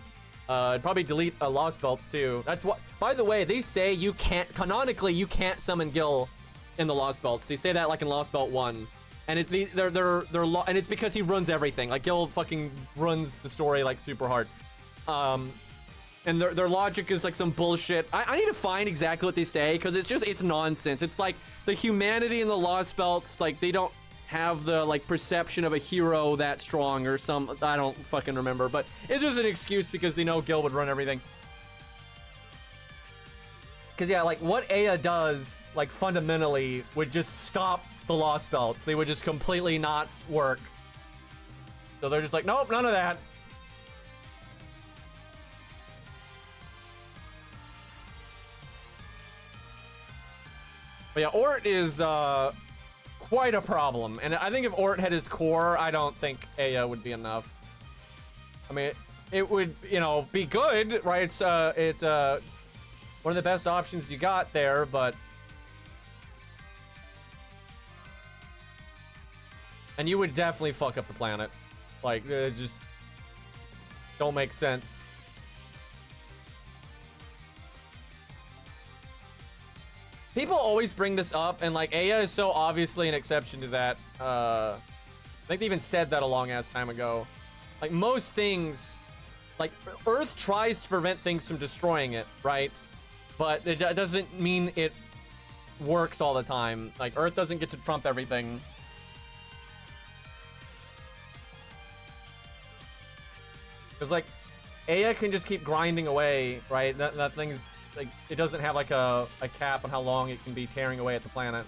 It'd probably delete Lost Belts too. That's what. By the way, they say you can't canonically summon Gil in the Lost Belts. They say that like in Lost Belt 1. And and it's because he runs everything. Like Gil fucking runs the story like super hard. And their logic is like some bullshit. I need to find exactly what they say because it's nonsense. It's like the humanity in the Lost Belts, like they don't have the like perception of a hero that strong or some, I don't fucking remember, but it's just an excuse because they know Gil would run everything. Because yeah, like what Aya does, like fundamentally, would just stop the Lost Belts. They would just completely not work. So they're just like, nope, none of that. But yeah, Ort is quite a problem. And I think if Ort had his core, I don't think Aya would be enough. I mean, it would, you know, be good, right? It's one of the best options you got there, but... And you would definitely fuck up the planet. Like, it just don't make sense. People always bring this up, and like, Aya is so obviously an exception to that. I think they even said that a long-ass time ago. Like, most things, like, Earth tries to prevent things from destroying it, right? But it doesn't mean it works all the time. Like, Earth doesn't get to trump everything. Because, like, Aya can just keep grinding away, right? That thing is, like, it doesn't have, like, a cap on how long it can be tearing away at the planet.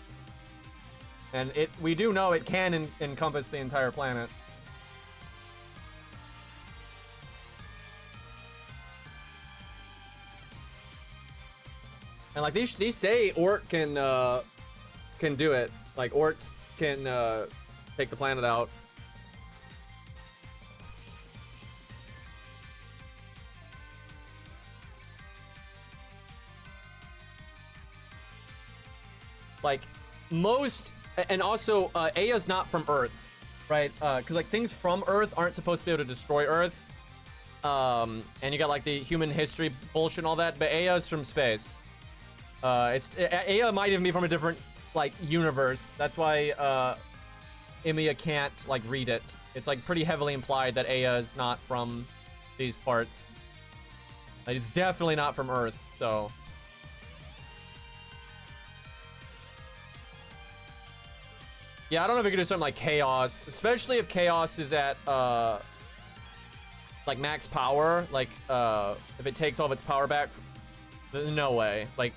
And we do know it can encompass the entire planet. And, like, these say Ort can do it. Like, Orts can take the planet out. Like, most, and also, Aya's not from Earth, right? Because, like, things from Earth aren't supposed to be able to destroy Earth. And you got, like, the human history bullshit and all that, but Aya's from space. Aya might even be from a different, like, universe. That's why, Emiya can't, like, read it. It's, like, pretty heavily implied that Aya is not from these parts. Like, it's definitely not from Earth, so... Yeah, I don't know if we could do something like Chaos, especially if Chaos is at, like, max power. Like, if it takes all of its power back, no way. Like,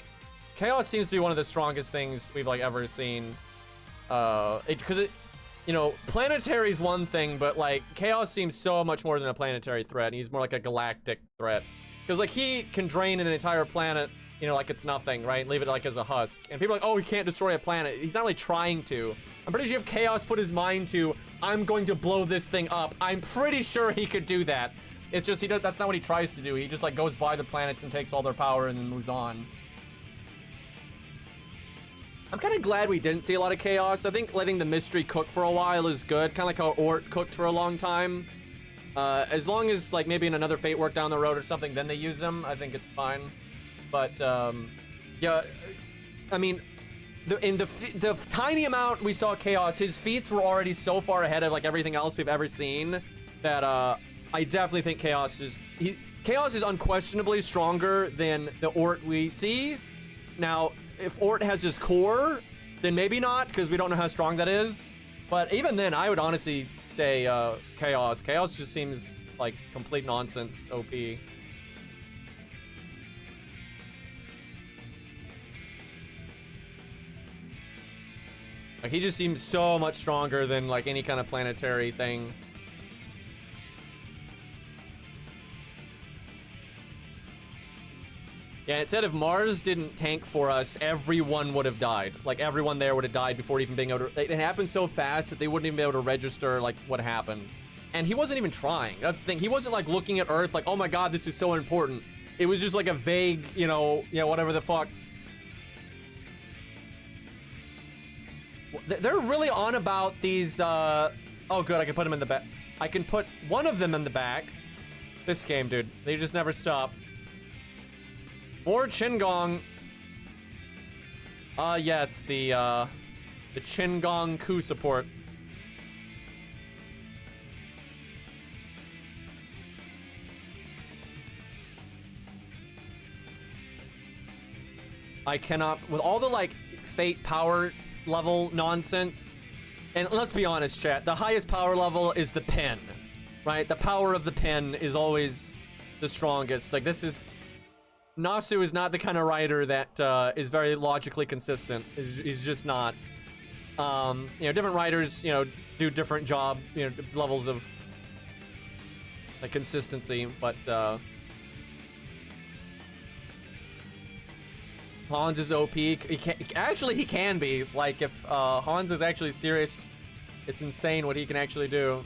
Chaos seems to be one of the strongest things we've, like, ever seen. Because it, you know, planetary is one thing, but, like, Chaos seems so much more than a planetary threat. He's more like a galactic threat. Because, like, he can drain an entire planet, you know, like it's nothing, right? Leave it, like, as a husk. And people are like, oh, he can't destroy a planet. He's not really trying to. I'm pretty sure if Chaos put his mind to, I'm going to blow this thing up, I'm pretty sure he could do that. It's just, that's not what he tries to do. He just, like, goes by the planets and takes all their power and then moves on. I'm kind of glad we didn't see a lot of Chaos. I think letting the mystery cook for a while is good. Kind of like how Ort cooked for a long time. As long as, like, maybe in another Fate work down the road or something, then they use them, I think it's fine. But, yeah, I mean... In the tiny amount we saw Chaos, his feats were already so far ahead of, like, everything else we've ever seen that I definitely think Chaos is unquestionably stronger than the Ort we see. Now, if Ort has his core, then maybe not, because we don't know how strong that is. But even then, I would honestly say Chaos. Chaos just seems like complete nonsense OP. Like, he just seems so much stronger than, like, any kind of planetary thing. Yeah, it said if Mars didn't tank for us, everyone would have died. Like, everyone there would have died before even being able to... It happened so fast that they wouldn't even be able to register, like, what happened. And he wasn't even trying. That's the thing. He wasn't, like, looking at Earth like, oh my god, this is so important. It was just, like, a vague, you know, yeah, whatever the fuck. They're really on about these, oh good, I can put them in the back. I can put one of them in the back. This game, dude. They just never stop. More Qingong. Yes, the Qingong coup support. I cannot, with all the, like, Fate power level nonsense, and let's be honest, chat, the highest power level is the pen, right? The power of the pen is always the strongest. Like, this is... Nasu is not the kind of writer that is very logically consistent. He's just not. You know, different writers, you know, do different job, you know, levels of, like, consistency, but Hans is OP. Actually, he can be. Like, if Hans is actually serious, it's insane what he can actually do.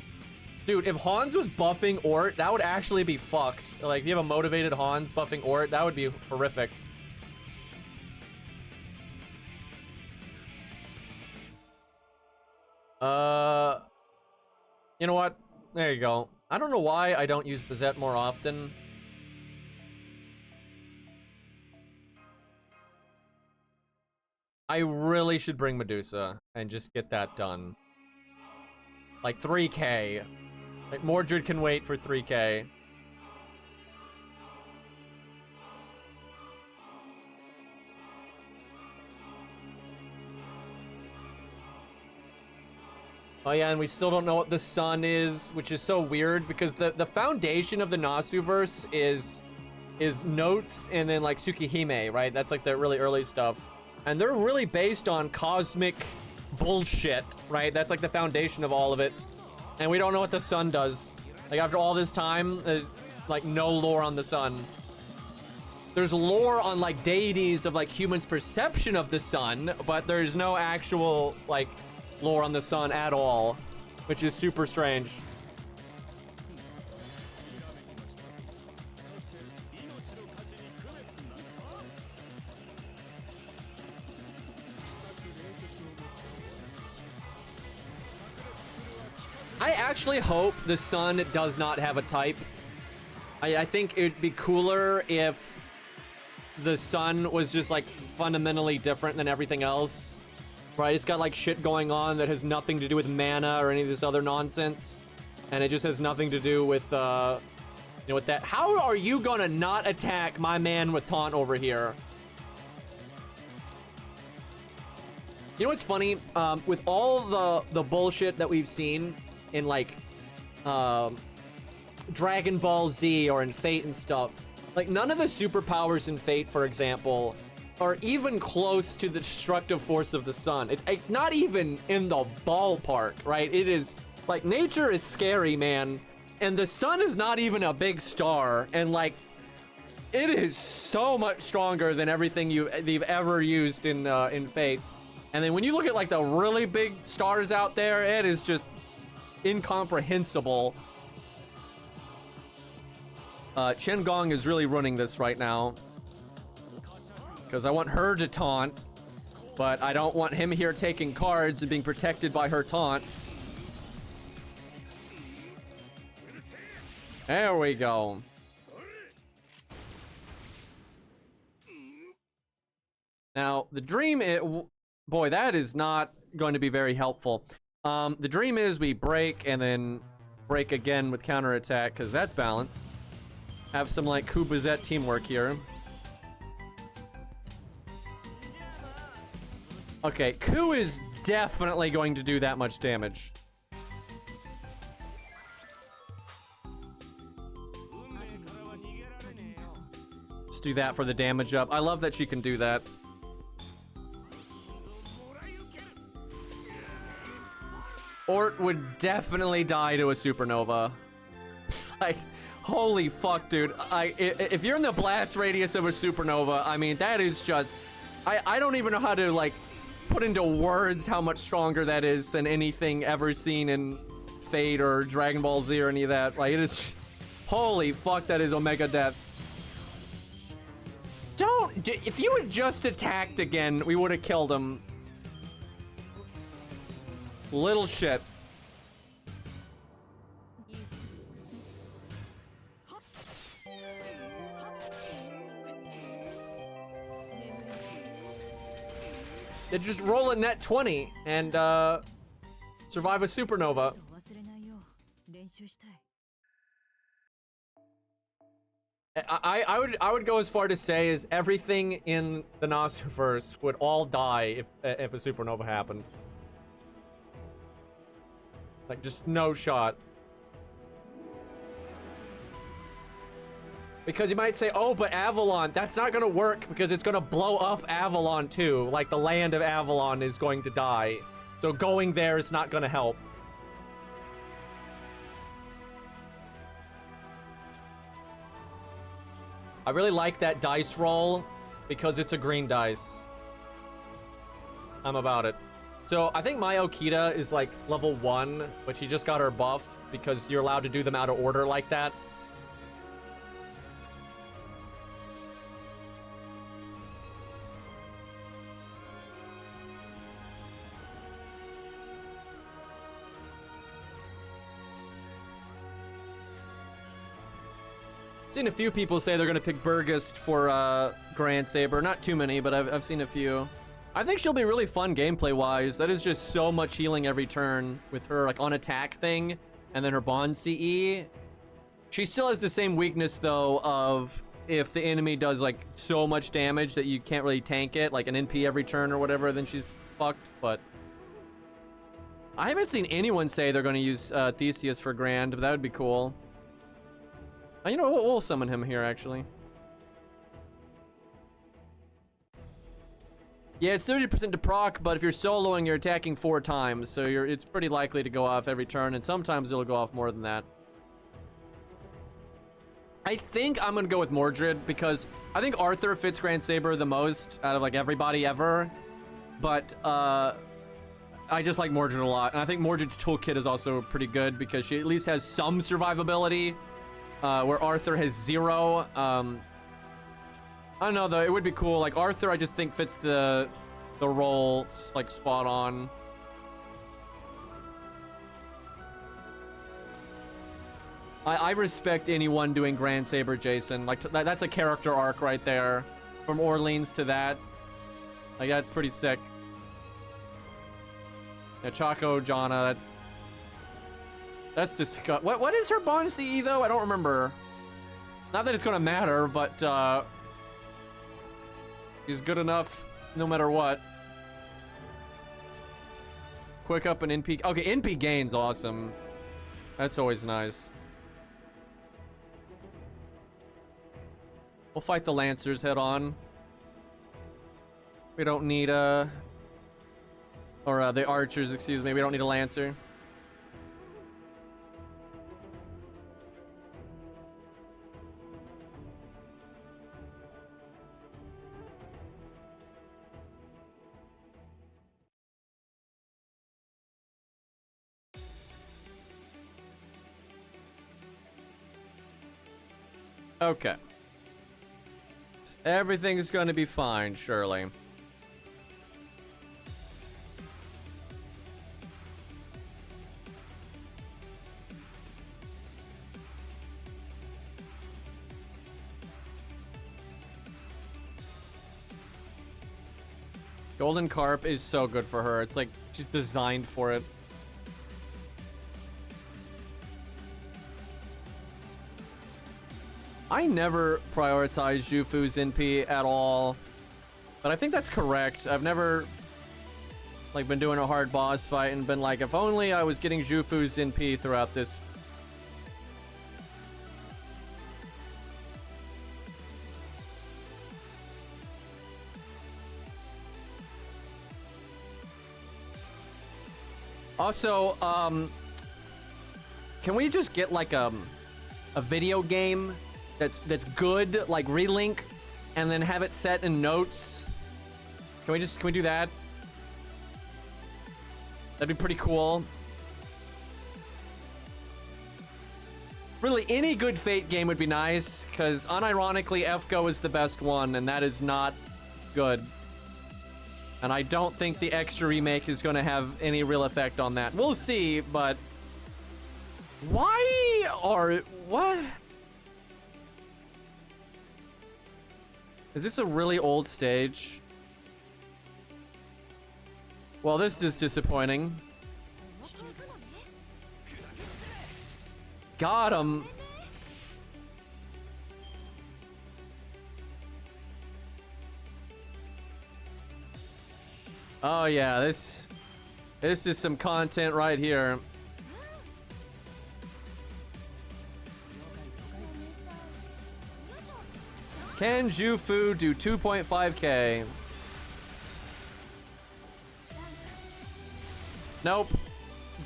Dude, if Hans was buffing Ort, that would actually be fucked. Like, if you have a motivated Hans buffing Ort, that would be horrific. You know what? There you go. I don't know why I don't use Bazette more often. I really should bring Medusa and just get that done. Like 3K. Like Mordred can wait for 3K. Oh yeah, and we still don't know what the sun is, which is so weird because the foundation of the Nasuverse is Notes and then like Tsukihime, right? That's like the really early stuff. And they're really based on cosmic bullshit, right? That's like the foundation of all of it. And we don't know what the sun does. Like after all this time, like no lore on the sun. There's lore on like deities of like humans' perception of the sun, but there's no actual like lore on the sun at all, which is super strange. I actually hope the sun does not have a type. I think it'd be cooler if the sun was just like fundamentally different than everything else. Right? It's got like shit going on that has nothing to do with mana or any of this other nonsense. And it just has nothing to do with, you know, with that. How are you gonna not attack my man with taunt over here? You know what's funny? With all the bullshit that we've seen in like Dragon Ball Z or in Fate and stuff, like none of the superpowers in Fate, for example, are even close to the destructive force of the sun. It's not even in the ballpark, right? It is like nature is scary, man, and the sun is not even a big star, and like it is so much stronger than everything you've ever used in Fate. And then when you look at like the really big stars out there, it is just incomprehensible. Chen Gong is really running this right now because I want her to taunt, but I don't want him here taking cards and being protected by her taunt. There we go. Now the dream boy, that is not going to be very helpful. The dream is we break and then break again with counterattack because that's balanced. Have some like Kubazet teamwork here. Okay, Ku is definitely going to do that much damage. Just do that for the damage up. I love that she can do that. Ort would definitely die to a supernova. Like, holy fuck, dude. If you're in the blast radius of a supernova, I mean, that is just... I don't even know how to, like, put into words how much stronger that is than anything ever seen in Fate or Dragon Ball Z or any of that. Like, it is... Holy fuck, that is Omega Death. Don't... If you had just attacked again, we would have killed him. Little shit. They just roll a net 20 and survive a supernova. I would go as far to say is everything in the Nasuverse would all die if a supernova happened. Like, just no shot. Because you might say, oh, but Avalon, that's not gonna work because it's gonna blow up Avalon too. Like, the land of Avalon is going to die. So going there is not gonna help. I really like that dice roll because it's a green dice. I'm about it. So I think my Okita is like level 1, but she just got her buff because you're allowed to do them out of order like that. Seen a few people say they're gonna pick Burgist for Grand Saber. Not too many, but I've seen a few. I think she'll be really fun gameplay wise. That is just so much healing every turn with her like on attack thing, and then her bond CE. She still has the same weakness though of if the enemy does like so much damage that you can't really tank it, like an NP every turn or whatever, then she's fucked. But I haven't seen anyone say they're gonna use Theseus for Grand, but that would be cool. You know, we'll summon him here, actually. Yeah, it's 30% to proc, but if you're soloing, you're attacking 4 times, so it's pretty likely to go off every turn, and sometimes it'll go off more than that. I think I'm gonna go with Mordred, because I think Arthur fits Grand Saber the most out of, like, everybody ever. But, I just like Mordred a lot, and I think Mordred's toolkit is also pretty good, because she at least has some survivability. Where Arthur has 0. I don't know though, it would be cool. Like Arthur, I just think fits the role like spot on. I respect anyone doing Grand Saber, Jason. Like that's a character arc right there, from Orleans to that. Like that's pretty sick. Yeah, Chaco Jana, that's disgusting. What is her bond CE though? I don't remember. Not that it's gonna matter, but she's good enough no matter what. Quick up and NP. Okay, NP gain's awesome. That's always nice. We'll fight the Lancers head on. We don't need the Archers, excuse me. We don't need a Lancer. Okay. Everything's gonna be fine, surely. Golden Carp is so good for her. It's like she's designed for it. I never prioritize Jufu's NP at all, but I think that's correct. I've never like been doing a hard boss fight and been like, if only I was getting Jufu's NP throughout this. Also, can we just get like a video game that's good, like Relink, and then have it set in notes? Can we do that? That'd be pretty cool. Really, any good Fate game would be nice, because unironically, FGO is the best one, and that is not good. And I don't think the extra remake is going to have any real effect on that. We'll see, but what? Is this a really old stage? Well, this is disappointing. Got him. Oh yeah, this is some content right here. Can Jufu do 2.5k? Nope.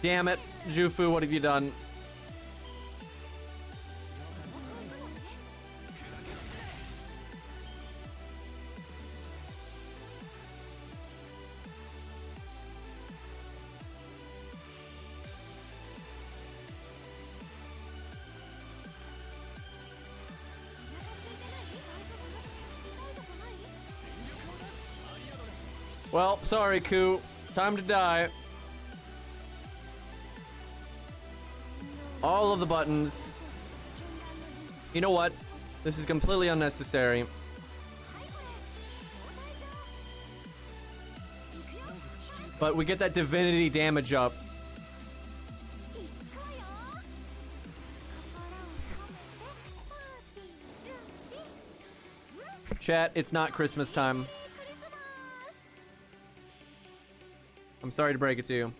Damn it. Jufu, what have you done? Well, sorry, Ku. Time to die. All of the buttons. You know what? This is completely unnecessary. But we get that divinity damage up. Chat, it's not Christmas time. I'm sorry to break it to you.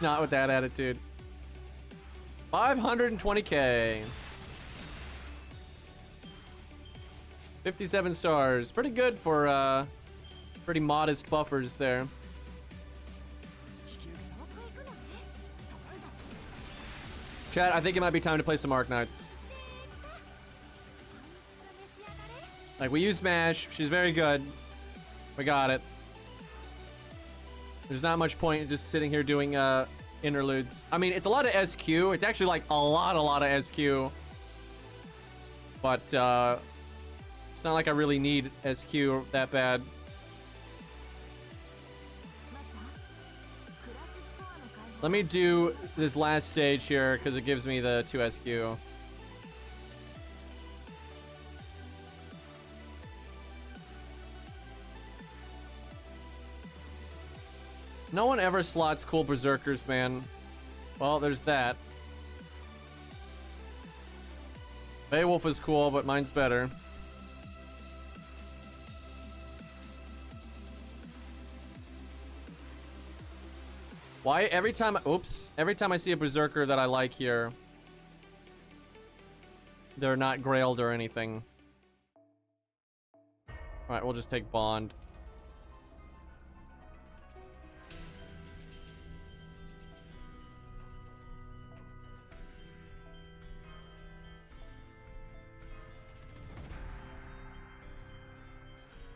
Not with that attitude. 520k. 57 stars. Pretty good for pretty modest buffers there. Chat, I think it might be time to play some Arknights. Like, we used Mash. She's very good. We got it. There's not much point in just sitting here doing interludes. I mean, it's a lot of SQ. It's actually like a lot of SQ. But it's not like I really need SQ that bad. Let me do this last stage here because it gives me the 2 SQ. No one ever slots cool berserkers, man. Well, there's that. Beowulf is cool, but mine's better. Why every time I see a berserker that I like here, they're not grailed or anything. All right, we'll just take Bond.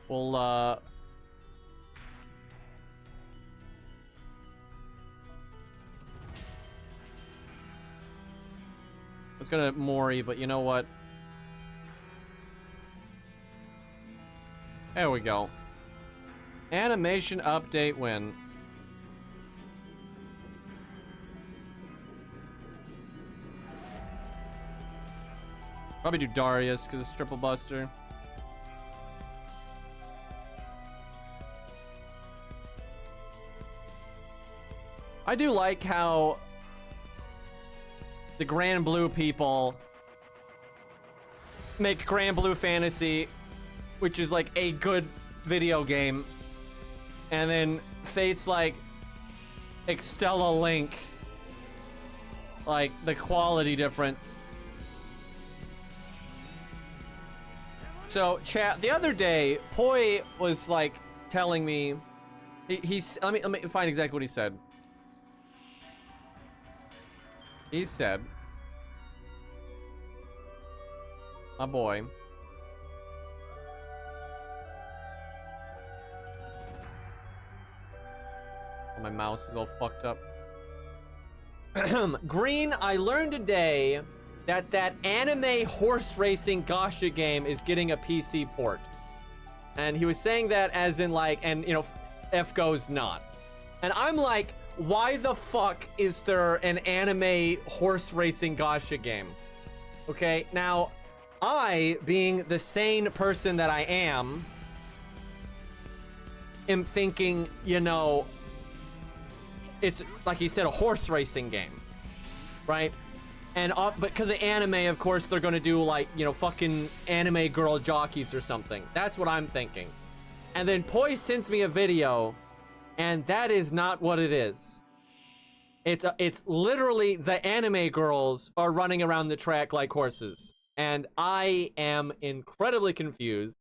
We'll I was gonna Mori, but you know what? There we go. Animation update win. Probably do Darius because it's triple buster. I do like how the Grand Blue people make Grand Blue Fantasy, which is like a good video game, and then Fate's like Extella Link, like the quality difference. So chat, the other day Poi was like telling me he's let me find exactly what he said. He said, my boy, my mouse is all fucked up. Green, I learned today that anime horse racing gacha game is getting a PC port. And he was saying that as in like, and you know, F goes not. And I'm like, why the fuck is there an anime horse racing gacha game? Okay, now, I, being the sane person that I am thinking, you know, it's, like he said, a horse racing game, right? And, but because of anime, of course, they're gonna do, like, you know, fucking anime girl jockeys or something. That's what I'm thinking. And then Poi sends me a video, and that is not what it is. It's literally the anime girls are running around the track like horses. And I am incredibly confused.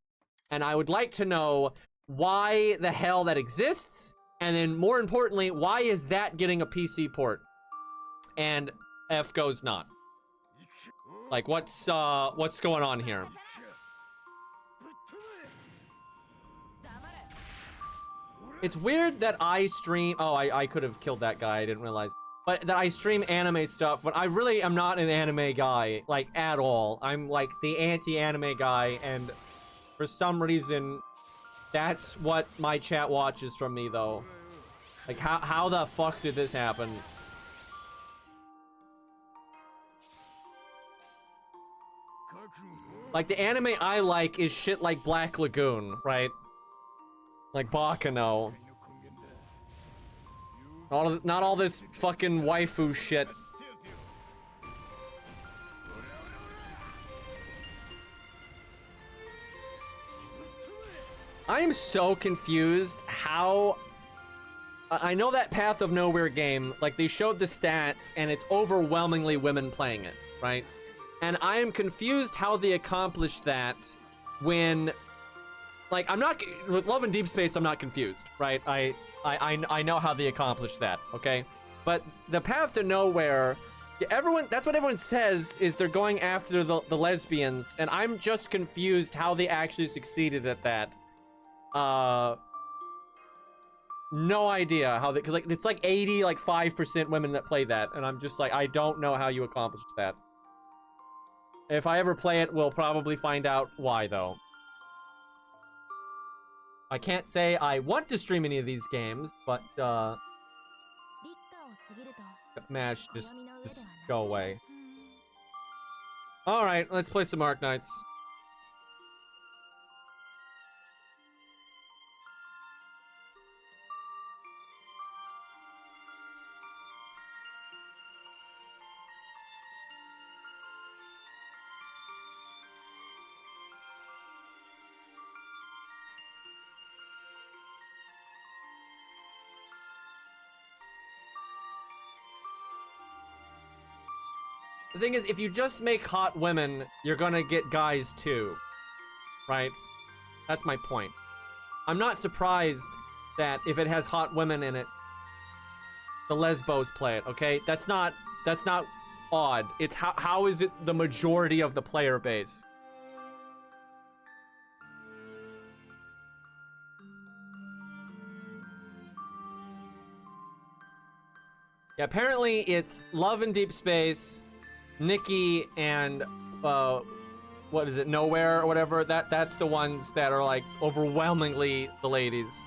And I would like to know why the hell that exists. And then more importantly, why is that getting a PC port? And F goes not. Like, what's going on here? It's weird that I stream... Oh, I could have killed that guy. I didn't realize. but that I stream anime stuff, but I really am not an anime guy, like, at all. I'm, like, the anti-anime guy, and for some reason, that's what my chat watches from me, though. Like, how the fuck did this happen? Like, the anime I like is shit like Black Lagoon, right? Like Bakano. Not all this fucking waifu shit. I am so confused how... I know that Path of Nowhere game, like, they showed the stats, and it's overwhelmingly women playing it, right? And I am confused how they accomplished that when... Like, I'm not... With Love and Deep Space, I'm not confused, right? I know how they accomplished that, okay? But the Path to Nowhere... Everyone... That's what everyone says, is they're going after the lesbians, and I'm just confused how they actually succeeded at that. No idea how they... Because, like, it's like 5% women that play that, and I'm just like, I don't know how you accomplished that. If I ever play it, we'll probably find out why, though. I can't say I want to stream any of these games, but, MASH, just go away. Alright, let's play some Arknights. The thing is, if you just make hot women, you're gonna get guys too, right? That's my point. I'm not surprised that if it has hot women in it, the lesbos play it, okay? That's not odd. It's how is it the majority of the player base? Yeah, apparently it's Love and Deep Space, Nikki, and what is it, Nowhere or whatever. That's the ones that are like overwhelmingly the ladies.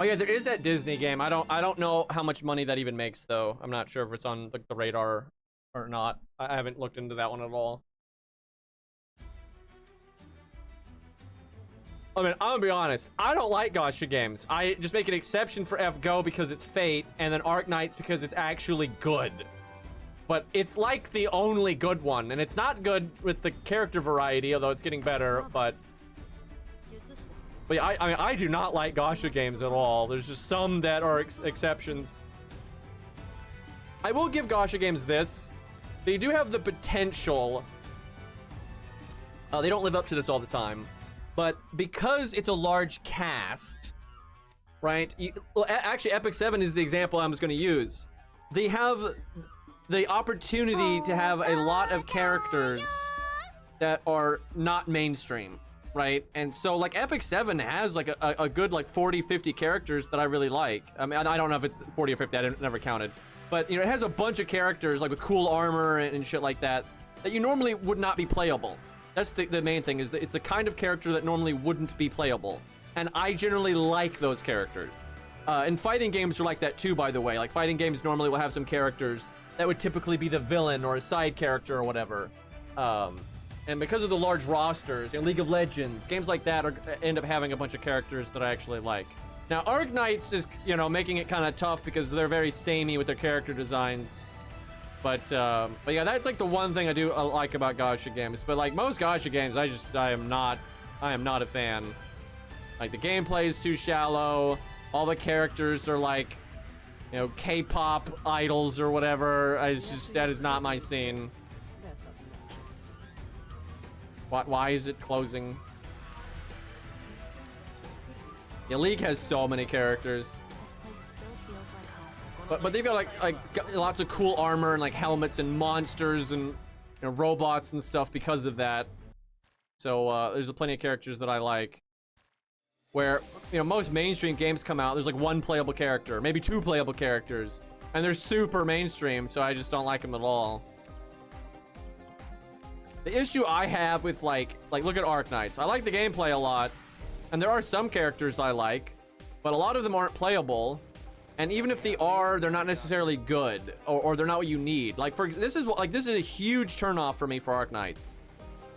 Oh yeah, there is that Disney game. I don't know how much money that even makes though. I'm not sure if it's on the radar or not. I haven't looked into that one at all. I mean, I'm gonna be honest. I don't like gacha games. I just make an exception for FGO because it's Fate, and then Arknights because it's actually good. But it's like the only good one, and it's not good with the character variety, although it's getting better. But yeah, I mean, I do not like gacha games at all. There's just some that are exceptions. I will give gacha games this. They do have the potential. They don't live up to this all the time. But because it's a large cast, right? Well, actually, Epic 7 is the example I was going to use. They have the opportunity to have a lot of characters that are not mainstream, right? And so, like, Epic 7 has, like, a good, like, 40, 50 characters that I really like. I mean, I don't know if it's 40 or 50. I never counted. But, you know, it has a bunch of characters, like, with cool armor and shit like that, that you normally would not be playable. That's the main thing, is that it's a kind of character that normally wouldn't be playable. And I generally like those characters. And fighting games are like that too, by the way. Like, fighting games normally will have some characters that would typically be the villain or a side character or whatever. And because of the large rosters, you know, League of Legends, games like that end up having a bunch of characters that I actually like. Now, Arknights is, you know, making it kind of tough because they're very samey with their character designs. But yeah, that's like the one thing I do like about gacha games. But like most gacha games, I am not a fan. Like, the gameplay is too shallow. All the characters are like, you know, K-pop idols or whatever. That is not my scene. Why is it closing? Yeah, League has so many characters. But they've got like lots of cool armor and like helmets and monsters and robots and stuff because of that. So there's plenty of characters that I like. Where, most mainstream games come out, there's like one playable character, maybe two playable characters, and they're super mainstream, so I just don't like them at all. The issue I have with like look at Arknights. I like the gameplay a lot, and there are some characters I like, but a lot of them aren't playable. And even if they are, they're not necessarily good, or they're not what you need. Like this is a huge turnoff for me for Arknights.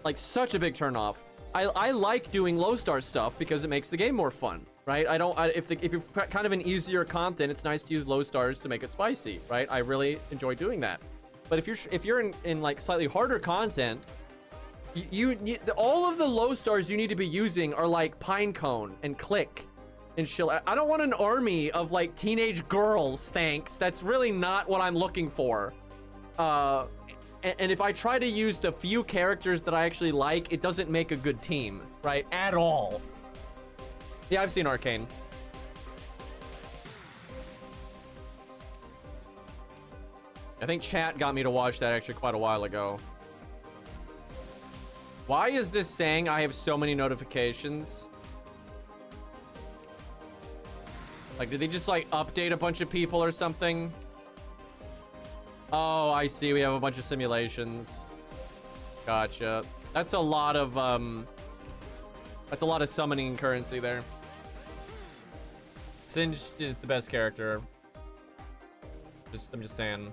Like such a big turnoff. I like doing low star stuff because it makes the game more fun, right? If you've got kind of an easier content, it's nice to use low stars to make it spicy, right? I really enjoy doing that. But if you're in like slightly harder content, all of the low stars you need to be using are like Pinecone and Click and Shill. I don't want an army of like teenage girls, thanks. That's really not what I'm looking for. And if I try to use the few characters that I actually like, it doesn't make a good team, right? At all. Yeah, I've seen Arcane. I think chat got me to watch that actually quite a while ago. Why is this saying I have so many notifications? Like, did they just like update a bunch of people or something? Oh, I see. We have a bunch of simulations. Gotcha. That's a lot of summoning currency there. Singed is the best character. I'm just saying.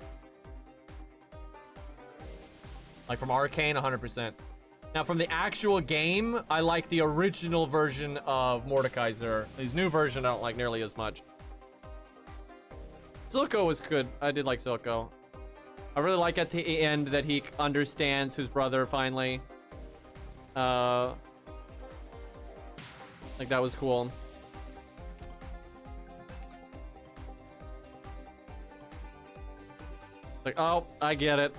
Like from Arcane, 100%. Now from the actual game, I like the original version of Mordekaiser. His new version I don't like nearly as much. Silco was good. I did like Silco. I really like at the end that he understands his brother finally. Like that was cool. Like, oh, I get it.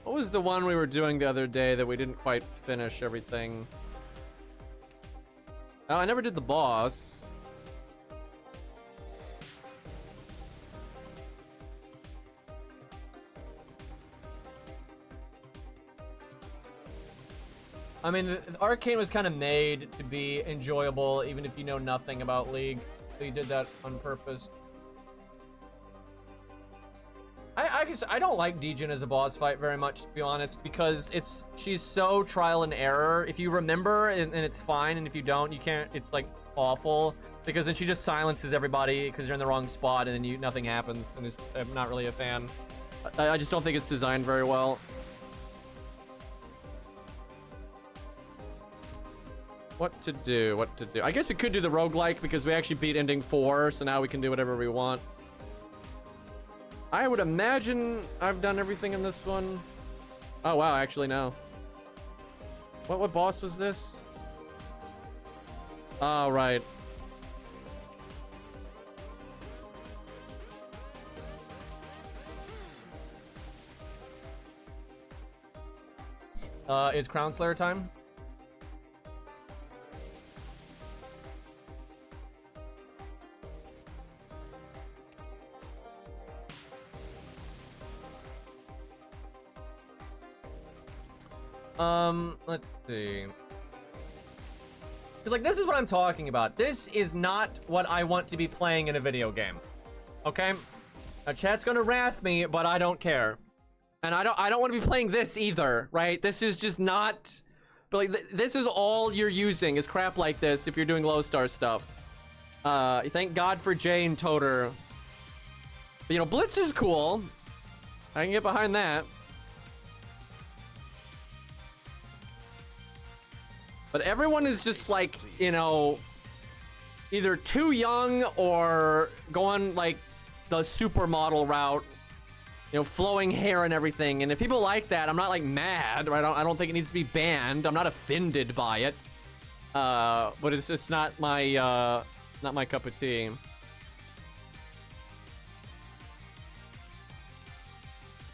What was the one we were doing the other day that we didn't quite finish everything? Oh, I never did the boss. I mean, Arcane was kind of made to be enjoyable, even if you know nothing about League. So you did that on purpose. I guess I don't like Degen as a boss fight very much, to be honest, because she's so trial and error. If you remember, and it's fine, and if you don't, you can't. It's like awful because then she just silences everybody because you're in the wrong spot, and then nothing happens. And I'm not really a fan. I just don't think it's designed very well. What to do? I guess we could do the roguelike because we actually beat ending 4, so now we can do whatever we want. I would imagine I've done everything in this one. Oh wow, actually no. What boss was this? Oh right. It's Crown Slayer time. Let's see. Because, like, this is what I'm talking about. This is not what I want to be playing in a video game. Okay? Now, chat's gonna wrath me, but I don't care. And I don't want to be playing this either, right? This is just not... But, like, this is all you're using is crap like this if you're doing low star stuff. Thank God for Jane Toter. But, you know, Blitz is cool. I can get behind that. But everyone is just like, you know, either too young or going like the supermodel route, you know, flowing hair and everything. And if people like that, I'm not like mad, right? I don't think it needs to be banned. I'm not offended by it. But it's just not my cup of tea.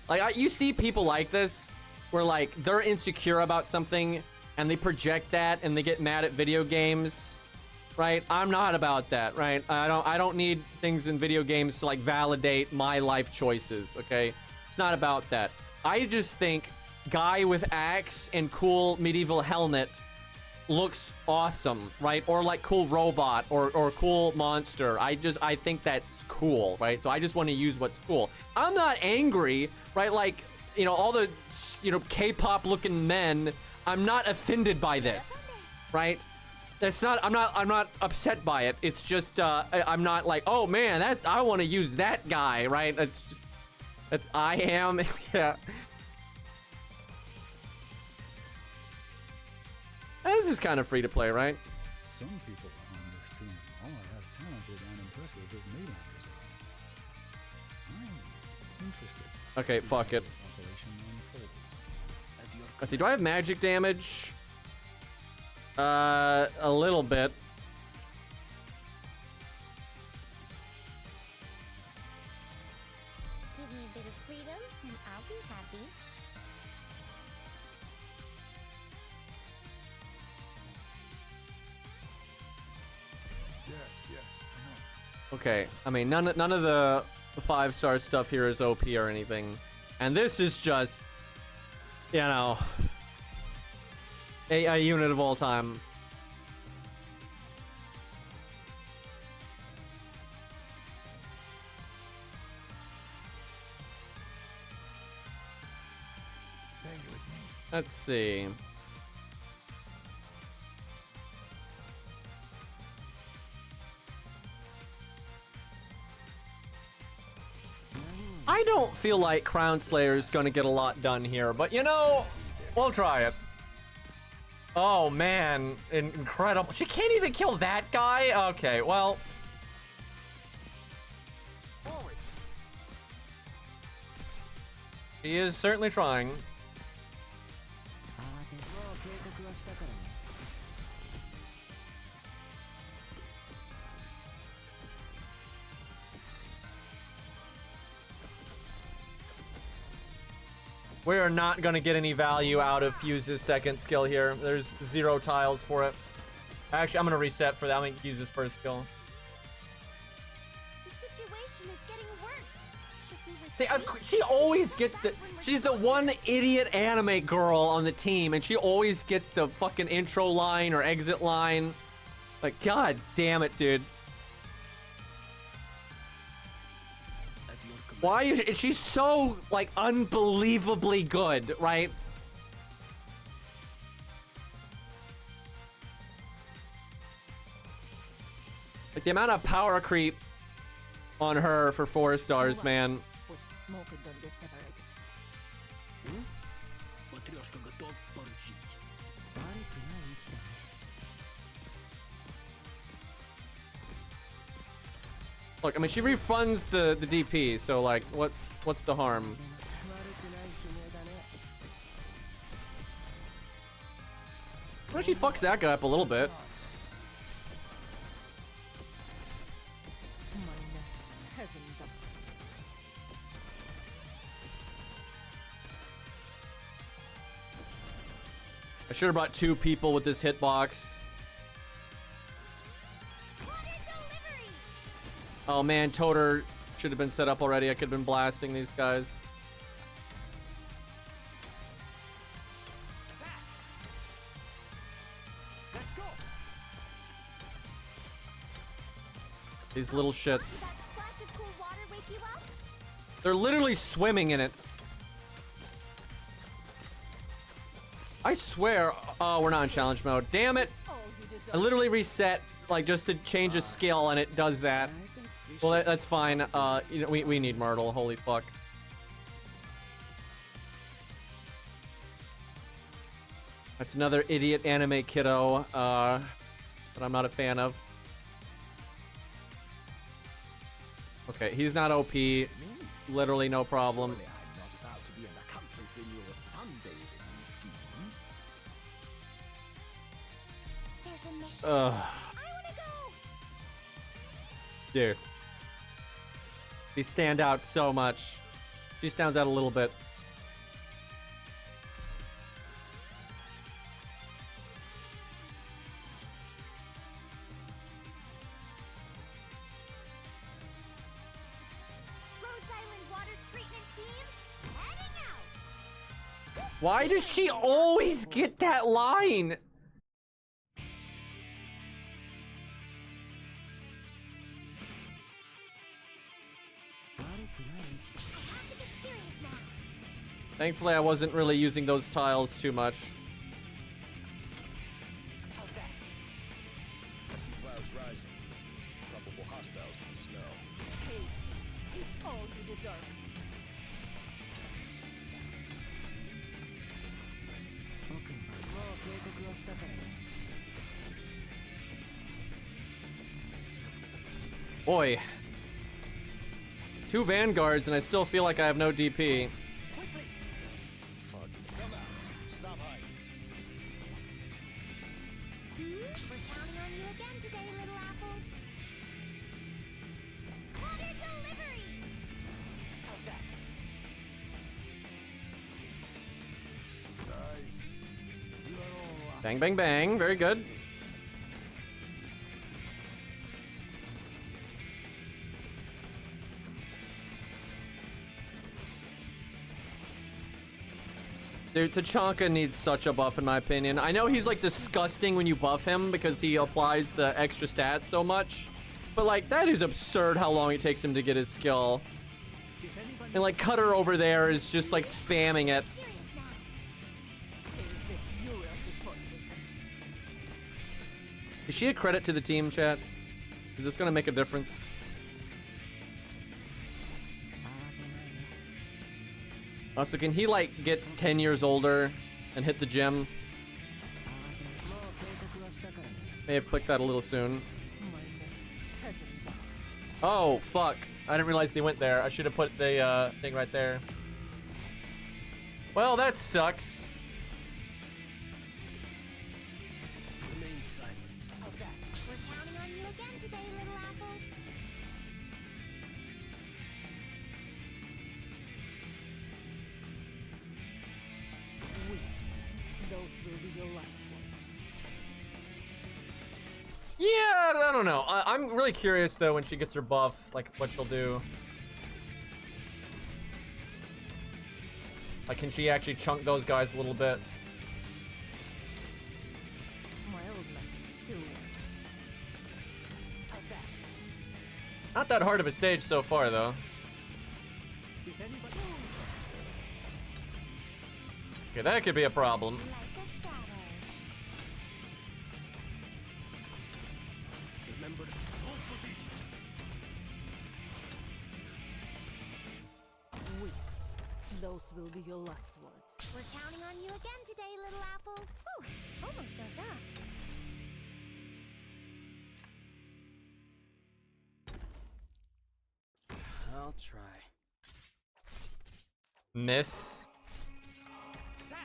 Like, you see people like this where like they're insecure about something and they project that and they get mad at video games right? I'm not about that, right? I don't need things in video games to like validate my life choices, okay? It's not about that. I just think guy with axe and cool medieval helmet looks awesome, right? Or like cool robot or cool monster. I think that's cool, right? So I just want to use what's cool. I'm not angry, right? Like, you know, all the, you know, K-pop looking men, I'm not offended by this, right? It's not, I'm not upset by it. It's just, I'm not like, oh man, I want to use that guy, right? It's just, I am, yeah. This is kind of free to play, right? Some people on this team are as talented and impressive as Maylander's agents. I'm interested. Okay, fuck it. This operation unfolds. Let's see, do I have magic damage? A little bit. Give me a bit of freedom, and I'll be happy. Yes, I know. Okay, I mean, none of the 5-star stuff here is OP or anything. And this is just, you know, a unit of all time. Stay with me. Let's see. I don't feel like Crown Slayer is gonna get a lot done here, but you know, we'll try it. Oh man, incredible. She can't even kill that guy? Okay, well. She is certainly trying. We are not going to get any value out of Fuse's second skill here. There's 0 tiles for it. Actually, I'm going to reset for that. I'm going to use his first skill. The situation is getting worse. Should we See, she always gets the... She's the one idiot anime girl on the team, and she always gets the fucking intro line or exit line. Like, god damn it, dude. Why is she so, like, unbelievably good, right? Like, the amount of power creep on her for 4 stars, man. Look, I mean, she refunds the DP, so like, what's the harm? Well, she fucks that guy up a little bit. I should have brought 2 people with this hitbox. Oh man, Toter should have been set up already. I could have been blasting these guys. Let's go. These little shits. They're literally swimming in it. I swear. Oh, we're not in challenge mode. Damn it. I literally reset, like, just to change a skill, and it does that. Well, that's fine. You know, we need Myrtle. Holy fuck. That's another idiot anime kiddo, that I'm not a fan of. Okay, he's not OP. Literally no problem. Surely I'm not about to be an accomplice in your sunbathing schemes. There's a mission. I wanna go. Dude. These stand out so much. She stands out a little bit. Why does she always get that line? Thankfully, I wasn't really using those tiles too much. I see clouds rising. Probable hostiles in the snow. It's all you deserve. Boy. 2 vanguards and I still feel like I have no DP. Fuck. Come out. Stop hiding. We're counting on you again today, little apple. Water delivery! How's that? Nice. You are all Bang, bang, bang. Very good. Dude, Tachanka needs such a buff in my opinion. I know he's like disgusting when you buff him because he applies the extra stats so much. But like, that is absurd how long it takes him to get his skill. And like, Cutter over there is just like spamming it. Serious now. Is this you will report it? Is she a credit to the team, chat? Is this gonna make a difference? Also, can he like get 10 years older and hit the gym? May have clicked that a little soon. Oh, fuck. I didn't realize they went there. I should have put the thing right there. Well, that sucks. remain silent. How's that? We're counting on you again today, little apple. Those will be your last words. Yeah, I don't know. I'm really curious though when she gets her buff, like what she'll do. Like, can she actually chunk those guys a little bit? My old method still works. How's that? Not that hard of a stage so far though. If anybody... Okay, that could be a problem. Like a shadow. Remember, hold position. Those will be your last words. We're counting on you again today, little apple. Whew, almost does that. I'll try. Miss. Got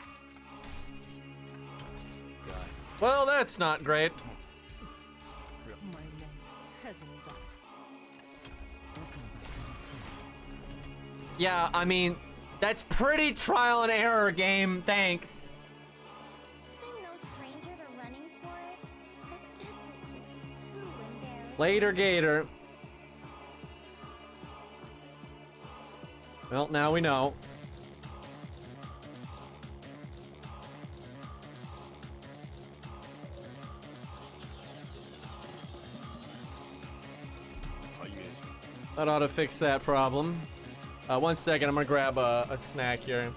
it. Well, that's not great. My name hasn't died. Yeah, I mean, that's pretty trial and error game. Thanks. I'm no stranger to running for it, but this is just too embarrassing. Later, Gator. Well, now we know. That ought to fix that problem. 1 second, I'm gonna grab a snack here. Ew.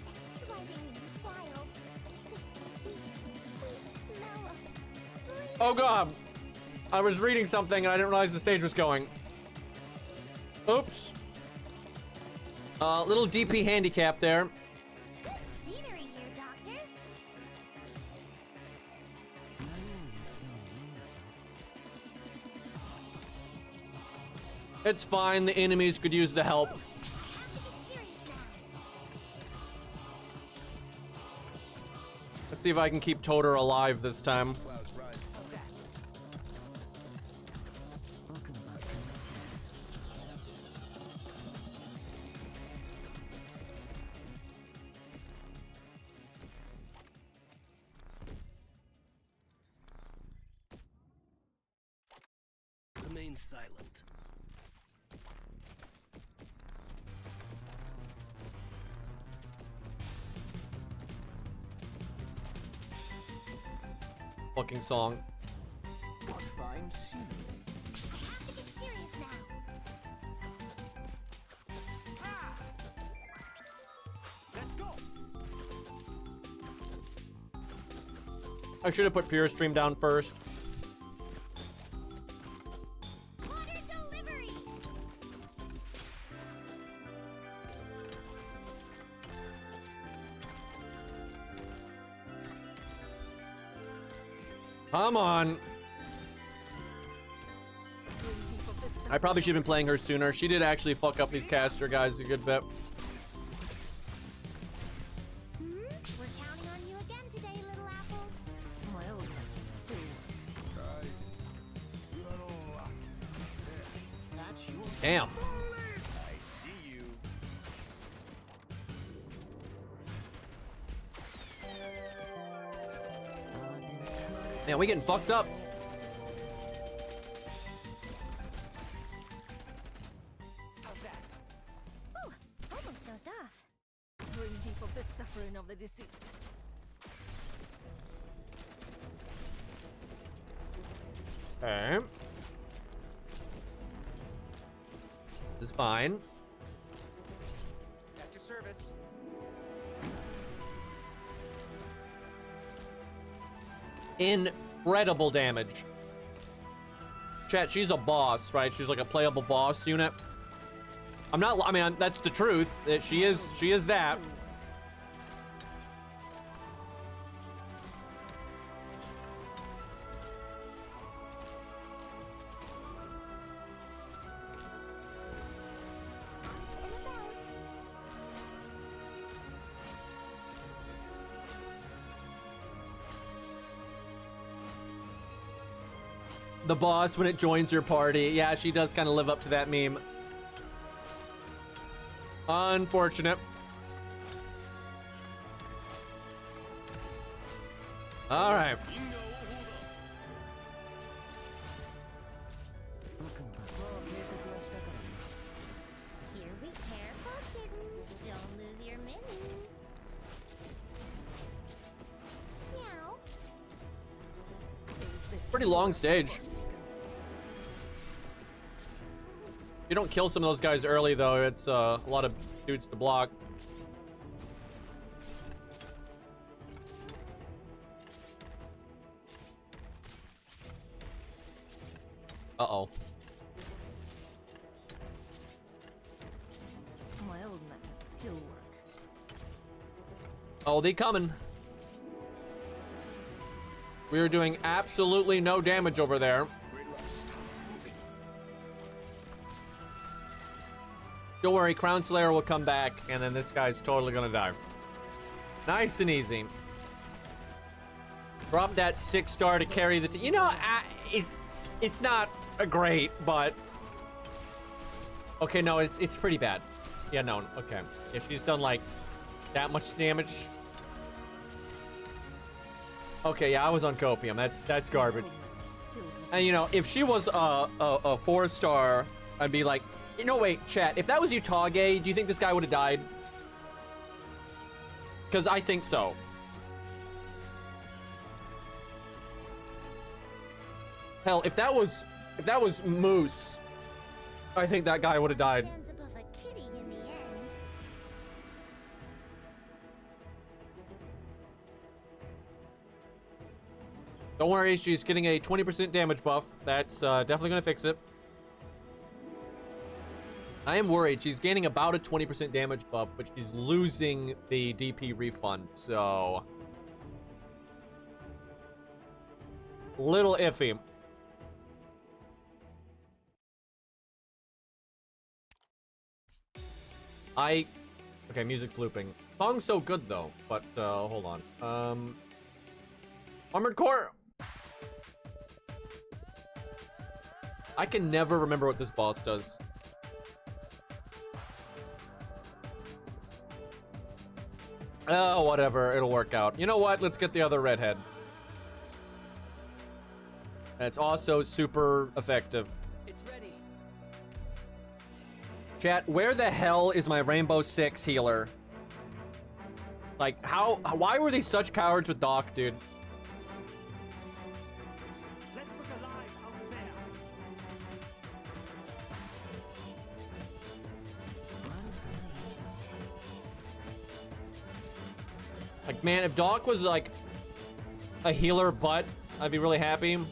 It's driving me wild. The sweet, sweet smell of freedom. Oh god! I was reading something and I didn't realize the stage was going. Oops. Little DP handicap there. Good scenery here, Doctor. It's fine. The enemies could use the help. I have to get serious now. Let's see if I can keep Toter alive this time. Remain silent. Fucking song. What fine scenery. I have to get serious now. Let's go. I should have put Pure Stream down first. Water delivery. Come on. I probably should have been playing her sooner. She did actually fuck up these caster guys a good bit. We're counting on you again today, little apple. My old That's yours. Damn. I see you. Man, we getting fucked up. How's that? Ooh, almost dozed off. Bring people the suffering of the deceased. Okay. This is fine. At your service. Incredible damage. Chat, she's a boss, right? She's like a playable boss unit. I'm not, I mean, that's the truth. That she is that. Out and about. The boss when it joins your party. Yeah, she does kind of live up to that meme. Unfortunate. All right. Here be careful, kittens. Don't lose your mittens. Meow. Pretty long stage. You don't kill some of those guys early though. It's a lot of dudes to block. Uh-oh. My old methods still work. Oh, they coming. We are doing absolutely no damage over there. Great luck. Stop moving. Don't worry, Crown Slayer will come back, and then this guy's totally gonna die. Nice and easy. Drop that 6-star to carry the you know, it's not a great, but okay, no, it's pretty bad. Yeah, no, okay. If she's done like that much damage. Okay, yeah, I was on copium. That's garbage. And you know, if she was a 4-star, I'd be like, you know, wait, chat. If that was Utage, do you think this guy would have died? Because I think so. Hell, if that was Moose, I think that guy would have died. Stands above a kitty in the end. Don't worry, she's getting a 20% damage buff. That's definitely gonna fix it. I am worried. She's gaining about a 20% damage buff, but she's losing the DP refund, so... little iffy. Okay, music's looping. Song's so good, though, but, hold on. Armored Core! I can never remember what this boss does. Oh, whatever. It'll work out. You know what? Let's get the other redhead. It's also super effective. It's ready. Chat, where the hell is my Rainbow Six healer? Like, why were they such cowards with Doc, dude? Let's look alive out there. Like, man, if Doc was, like, a healer butt, I'd be really happy.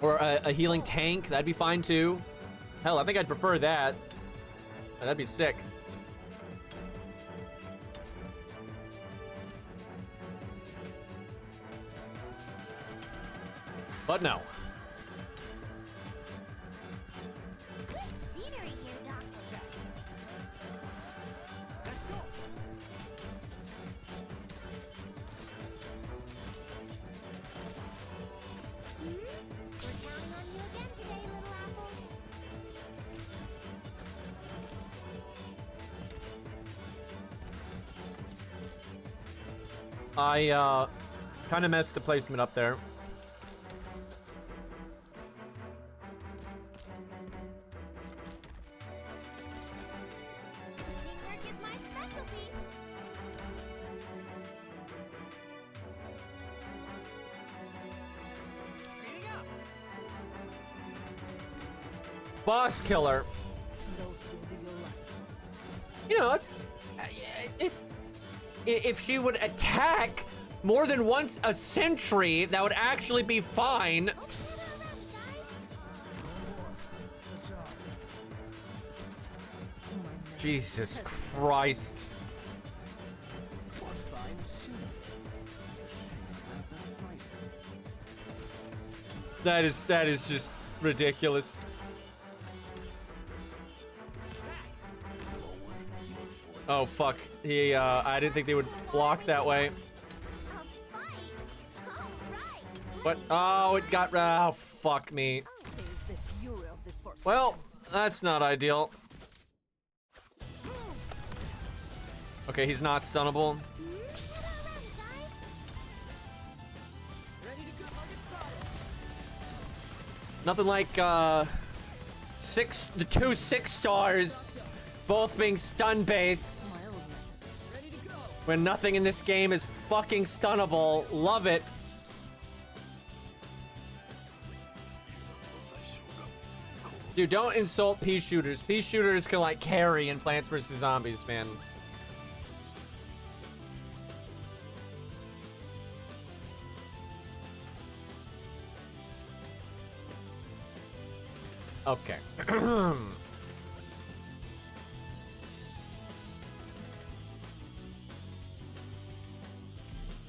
Or a healing tank, that'd be fine, too. Hell, I think I'd prefer that. That'd be sick. But no. Good scenery here, Doctor. Let's go. We're counting on you again today, little apple. I, kind of messed the placement up there. Teamwork is my specialty. Speeding up. Boss killer. Those will be your last. You know, it's... if she would attack more than once a century, that would actually be fine. Open it around, guys. Good job. Jesus Christ. What fine suit. The fighter. That is just ridiculous. Oh fuck. He I didn't think they would block that way. A fight. All right. But oh, it got oh fuck me. There's the fury of this force. Well, that's not ideal. Okay, he's not stunnable. Put it around, guys. Ready to go. Target spotted. Nothing like the 2 6-stars both being stun based. My own methods. Ready to go. When nothing in this game is fucking stunnable. Love it. Dude, don't insult pea shooters. Pea shooters can like carry in Plants vs. Zombies, man. Okay.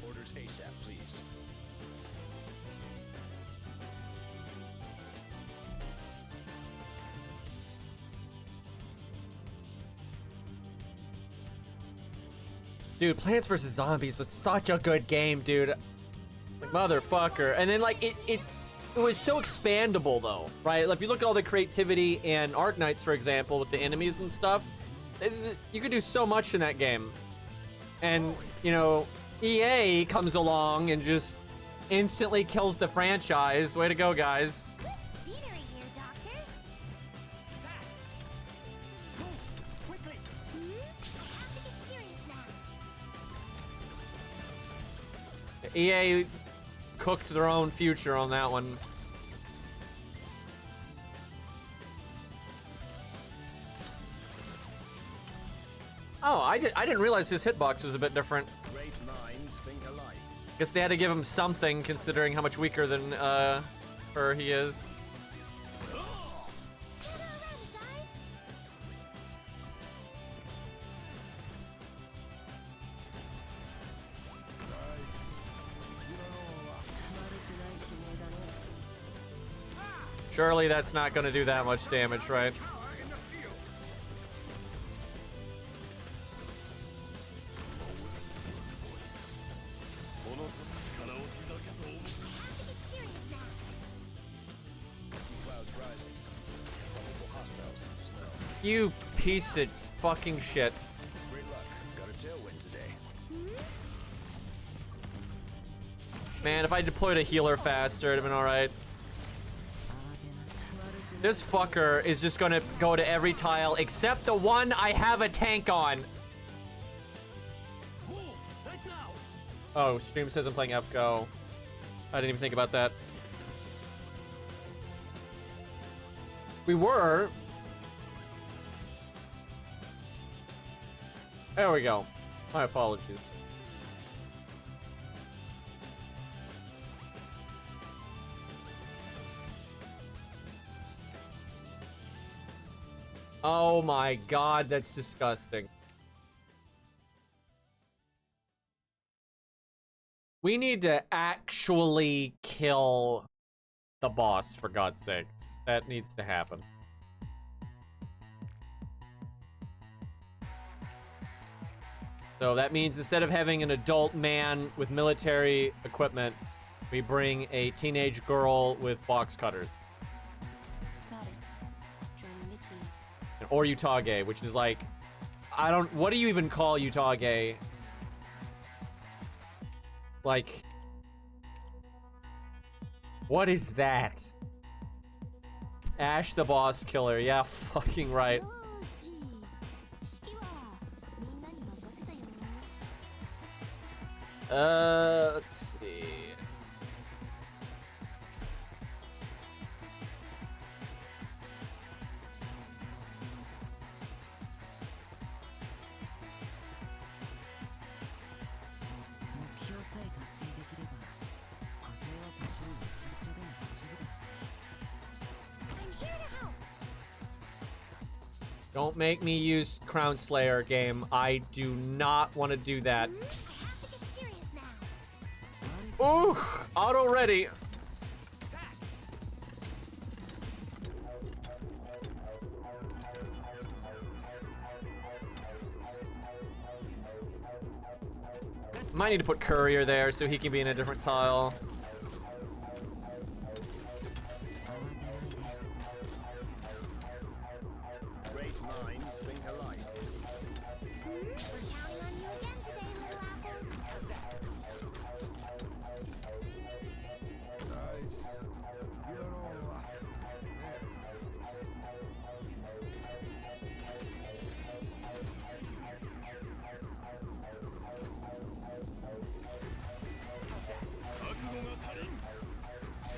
Orders ASAP, please. Dude, Plants vs. Zombies was such a good game, dude. Like, motherfucker. And then, like, it was so expandable, though, right? Like, if you look at all the creativity in Arknights, for example, with the enemies and stuff, you could do so much in that game. And, you know, EA comes along and just instantly kills the franchise. Way to go, guys. Good scenery here, Doctor. Move quickly. I have to get serious now. EA cooked their own future on that one. Oh, I didn't realize his hitbox was a bit different. Great minds think alike. Guess they had to give him something, considering how much weaker than her he is. Put it Surely that's not gonna do that much damage, right? You piece of fucking shit. Great luck. Got a tailwind today. Man, if I deployed a healer faster, it'd have been alright. This fucker is just gonna go to every tile except the one I have a tank on. Oh, stream says I'm playing FGO. I didn't even think about that. We were. There we go. My apologies. Oh my god, that's disgusting. We need to actually kill the boss, for God's sakes. That needs to happen. So that means instead of having an adult man with military equipment, we bring a teenage girl with box cutters. Got it. Joining the team. Or Utage, which is like, I don't, what do you even call Utage? Like, what is that? Ash the boss killer. Yeah, fucking right. Let's see. Don't make me use Crown Slayer game. I do not want to do that. Ooh, auto ready. Might need to put Courier there so he can be in a different tile. Great minds think alike. We're counting on you again today, little apple. Guys, you're all lucky.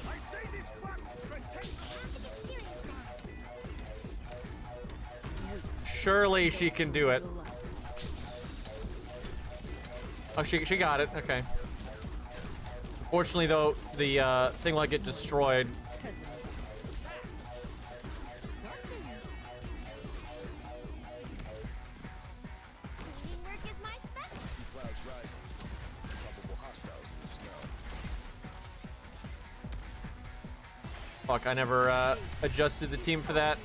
I say this once, protect. Surely she can do it. Oh, she got it. Okay. Fortunately, though, the thing will get destroyed. Teamwork is my specialty. See clouds rising. Probable hostiles in the snow. Fuck, I never adjusted the team for that.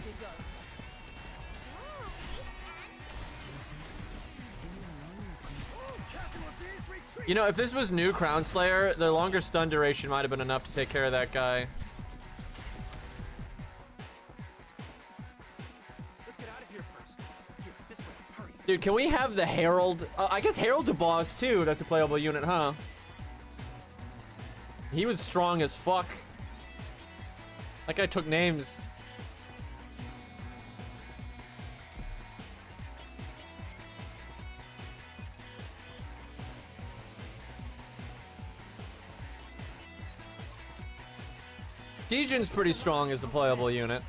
You know, if this was new Crown Slayer, the longer stun duration might have been enough to take care of that guy. Let's get out of here first. Here, this way. Hurry. Dude, can we have the Herald? I guess Herald to boss too. That's a playable unit, huh? He was strong as fuck. That guy took names. Dejin's pretty strong as a playable unit.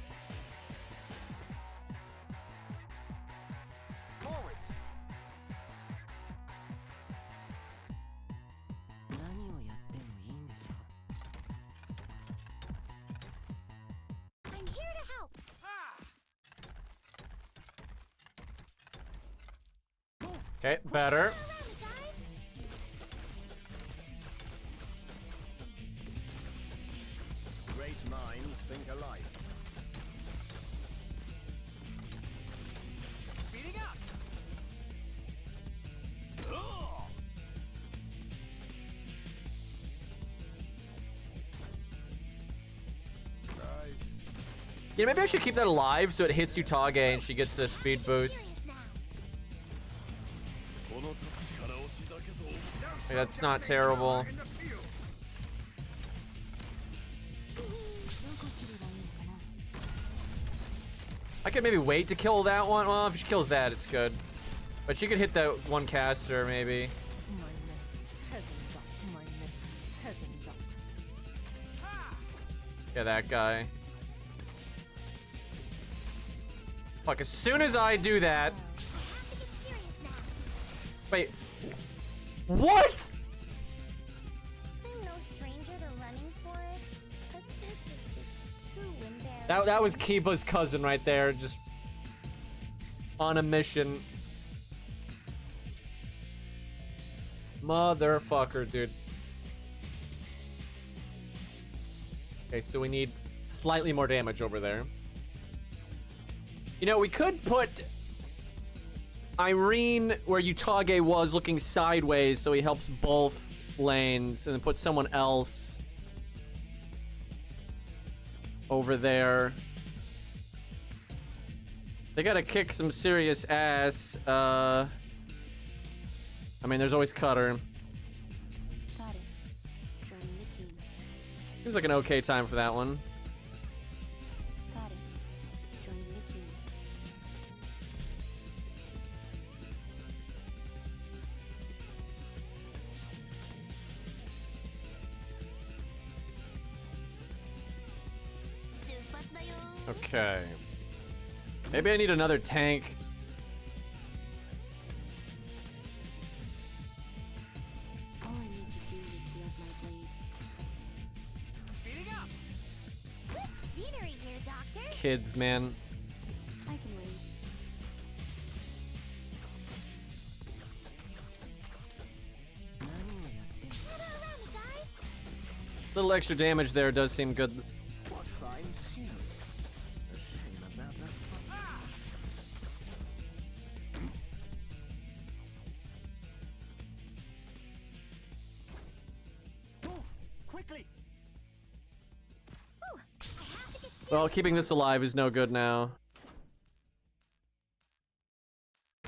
Forwards. I'm here to help. Okay, better. Ready, guys? Great minds think alike. Yeah, maybe I should keep that alive so it hits Utage and she gets the speed boost. Yeah, that's not terrible. I could maybe wait to kill that one. Well, if she kills that, it's good. But she could hit that one caster, maybe. Yeah, that guy. Fuck, as soon as I do that... Wait. What? I'm no stranger to running for it, but this is just too embarrassing. That was Kiba's cousin right there, just on a mission. Motherfucker, dude. Okay, so we need slightly more damage over there. You know, we could put Irene where Utage was, looking sideways, so he helps both lanes, and then put someone else over there. They gotta kick some serious ass. I mean, there's always Cutter. Got it. Joining the team. Seems like an okay time for that one. Got it. Joining the team. Okay. Maybe I need another tank. All I need to do is wield my blade. Speeding up! Quick scenery here, Doctor. Kids, man. I can wait. Gather around me, guys. Little extra damage there does seem good. What fine scenery. A shame about that. Move! Quickly! Ooh, I have to get Well, keeping this alive is no good now.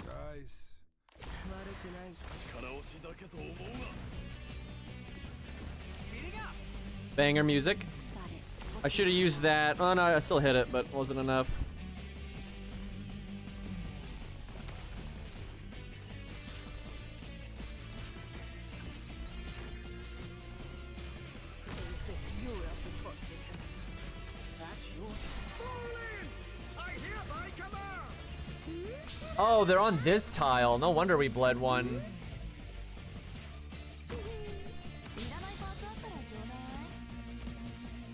Guys. Speeding up! Banger music. Got it. I should have used that. Oh no, I still hit it, but wasn't enough. Is the fury of the Forsaken. That's yours. I hereby command! Oh, they're on this tile. No wonder we bled one.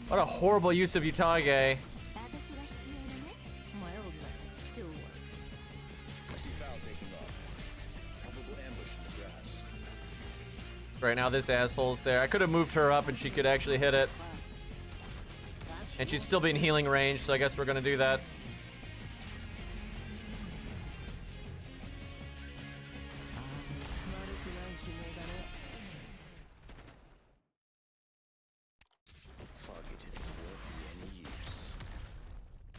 What a horrible use of Utage. My old methods still work. I see foul taking off. Probable ambush in the grass. Right now, this asshole's there. I could have moved her up and she could actually hit it. And she'd still be in healing range, so I guess we're gonna do that. Targeted won't be any use.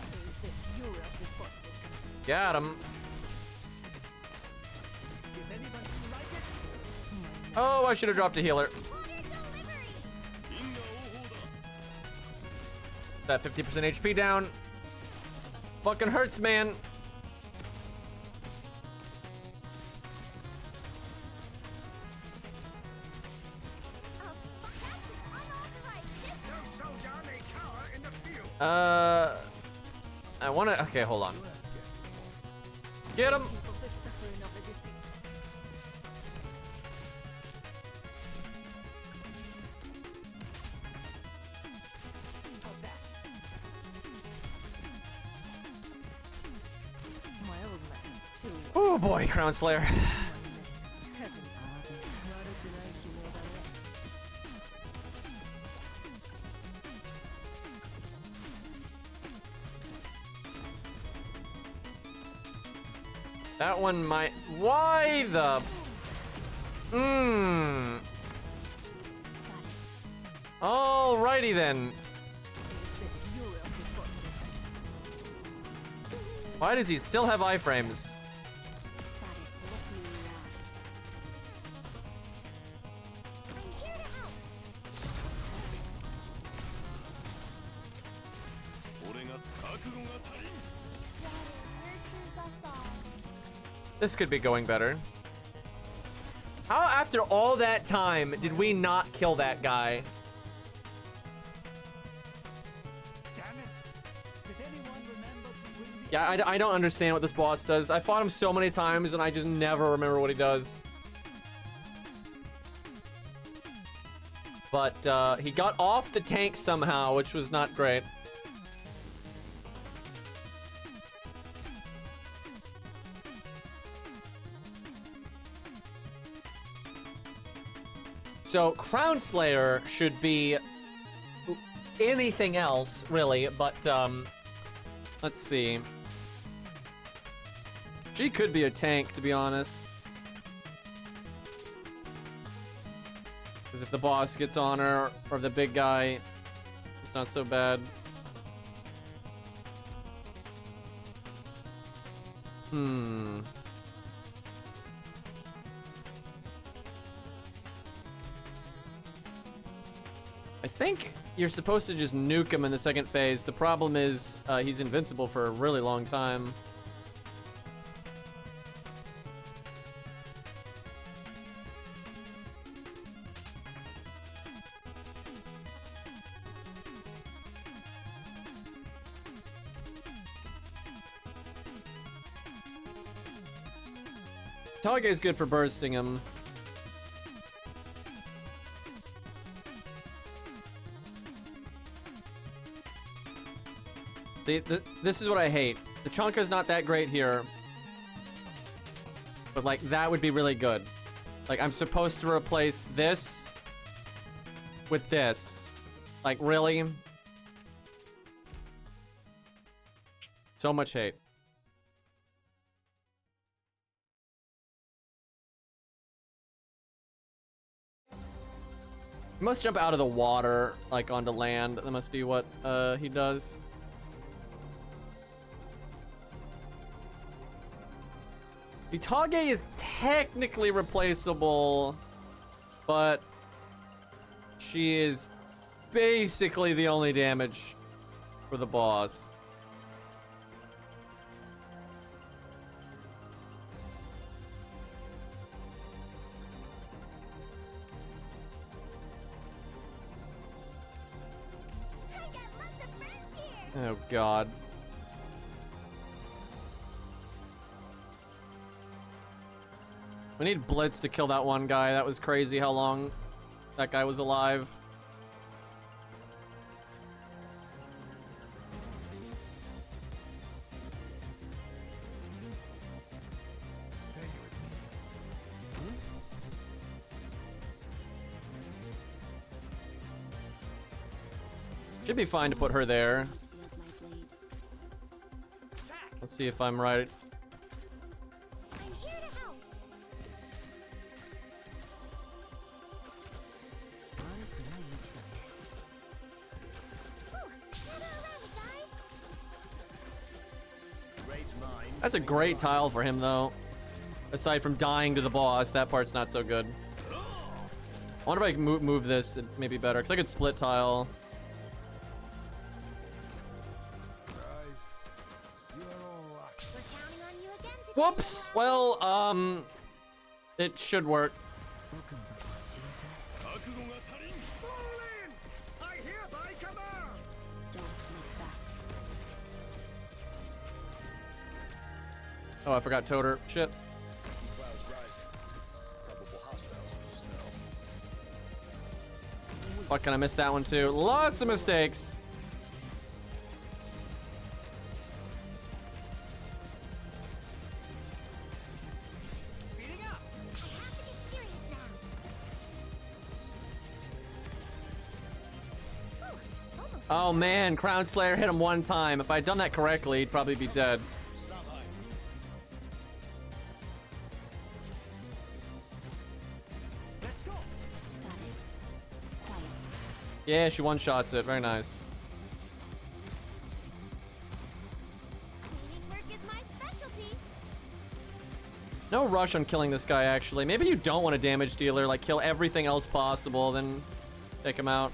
Is the fury of the Forsaken. Got him. Is anyone who like it? Oh, I should have dropped a healer. That 50% HP down. Fucking hurts, man. No soldier may cower in the field. I wanna. Okay, hold on. Get him. Of the suffering of the deceased. Of that. My old methods still work. Oh boy, Crown Slayer. That one might. Why the? Alrighty then. Why does he still have iframes? This could be going better. How, after all that time, did we not kill that guy? Damn it! Did anyone remember to bring the Yeah, I don't understand what this boss does. I fought him so many times and I just never remember what he does. But he got off the tank somehow, which was not great. So, Crown Slayer should be anything else, really, but, let's see. She could be a tank, to be honest. Because if the boss gets on her, or the big guy, it's not so bad. I think you're supposed to just nuke him in the second phase. The problem is he's invincible for a really long time. Tage is good for bursting him. See, this is what I hate. The Chonka's not that great here. But, like, that would be really good. Like, I'm supposed to replace this with this. Like, really? So much hate. He must jump out of the water, like, onto land. That must be what he does. Tage is technically replaceable, but she is basically the only damage for the boss. I got lots of friends here. Oh god. We need Blitz to kill that one guy. That was crazy how long that guy was alive. Should be fine to put her there. Let's see if I'm right. I'm here to help. That's a great tile for him, though. Aside from dying to the boss, that part's not so good. I wonder if I can move this. It may be better, because I could split tile. We're counting on you again to Whoops! Well, it should work. I hereby command! Oh, I forgot Toter. Shit. I see clouds rising. Probable hostiles in the snow. Fuck, can I miss that one too? Lots of mistakes. Speeding up! I have to get serious now. Whew, almost. Oh man, Crown Slayer hit him one time. If I had done that correctly, he'd probably be dead. Stop hiding. Let's go! Yeah, she one-shots it. Very nice. Cleaning work is my No rush on killing this guy, actually. Maybe you don't want a damage dealer, like kill everything else possible, then take him out.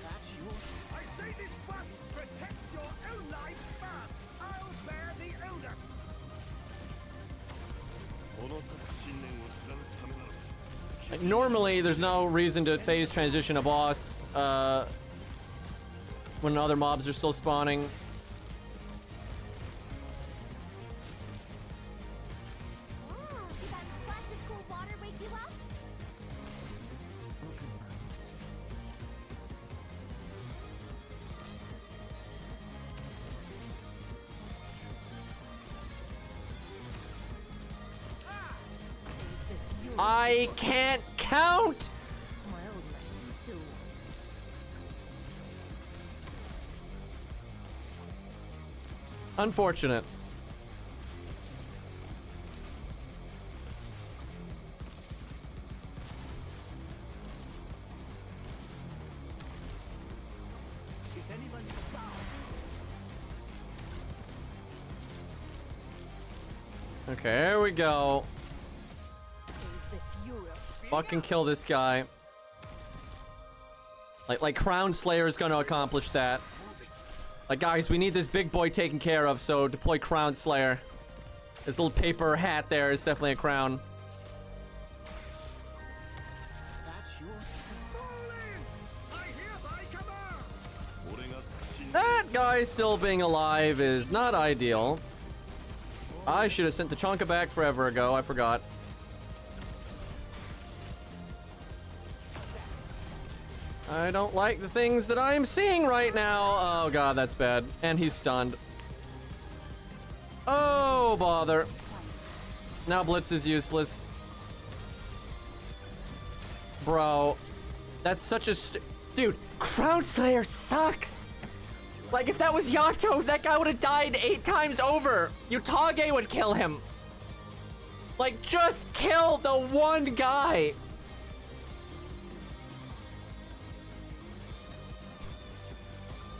That's yours. I say this once. Protect your own life first. I'll bear the onus. Like, normally, there's no reason to phase transition a boss when other mobs are still spawning. Did that splash of cool water wake you up? I can't count! My old man still. Unfortunate. If anyone Okay, here we go. Is the fury of Fucking kill this guy. Like Crown Slayer is gonna accomplish that. Like, guys, we need this big boy taken care of, so deploy Crown Slayer. This little paper hat there is definitely a crown. That's yours. Fall in. I hereby command. That guy still being alive is not ideal. I should have sent Tachanka back forever ago. I forgot. I don't like the things that I'm seeing right now. Oh god, that's bad. And he's stunned. Oh, bother. Now Blitz is useless. Bro. That's such a dude, Crown Slayer sucks! Like, if that was Yato, that guy would have died 8 times over. Utage would kill him. Like, just kill the one guy.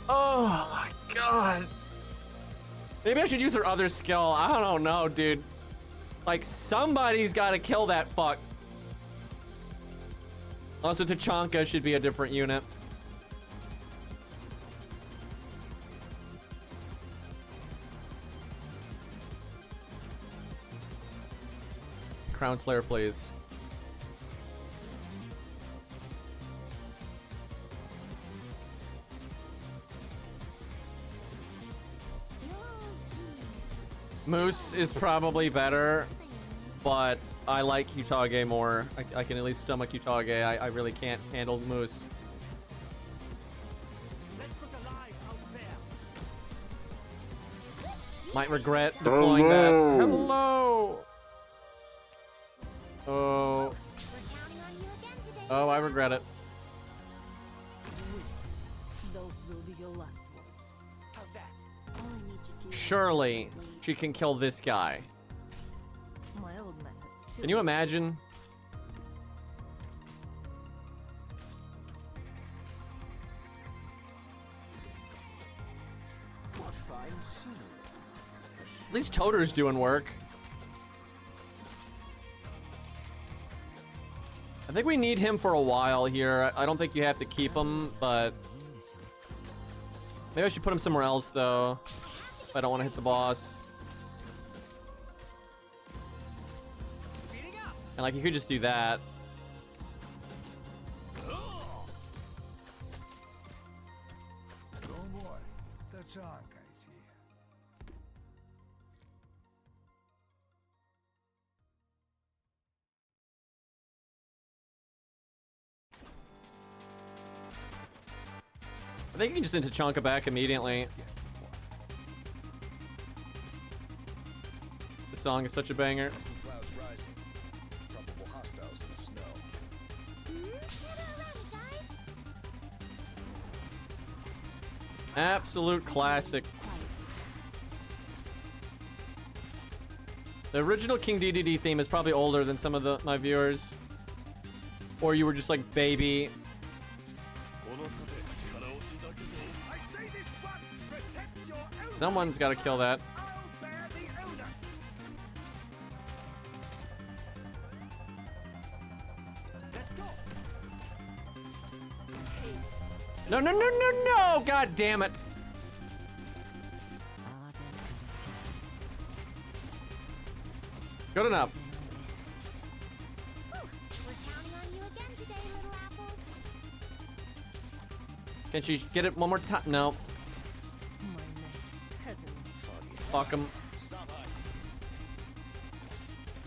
Oh my god. Maybe I should use her other skill. I don't know, dude. Like, somebody's got to kill that fuck. Also, Tachanka should be a different unit. Crown Slayer, please. Moose is probably better, but I like Utage more. I can at least stomach Utage. I really can't handle Moose. let's look alive out there. Might regret deploying that. Hello! Oh. We're counting on you again today. Oh, I regret it. those will be your last words. How's that? All I need you to do Surely she can kill this guy. My old man still. Can you imagine? What fine scenery. At least Toter's doing work. I think we need him for a while here. I don't think you have to keep him, but maybe I should put him somewhere else though. If I don't want to hit the boss. Speeding up. And like, you could just do that. Don't worry, the Arknights here. I think you can just into Chonka back immediately. The song is such a banger. Some clouds rising. Probable hostiles in the snow. Absolute classic. The original King DDD theme is probably older than some of my viewers. Or you were just like, baby. I say this once. Protect your own Someone's got to kill that. I'll bear the onus. No, no, no, no, no! God damn it. Good enough. We're counting on you again today, little apple. Can she get it one more time? No. My neck hasn't. Fuck him. Stop hiding.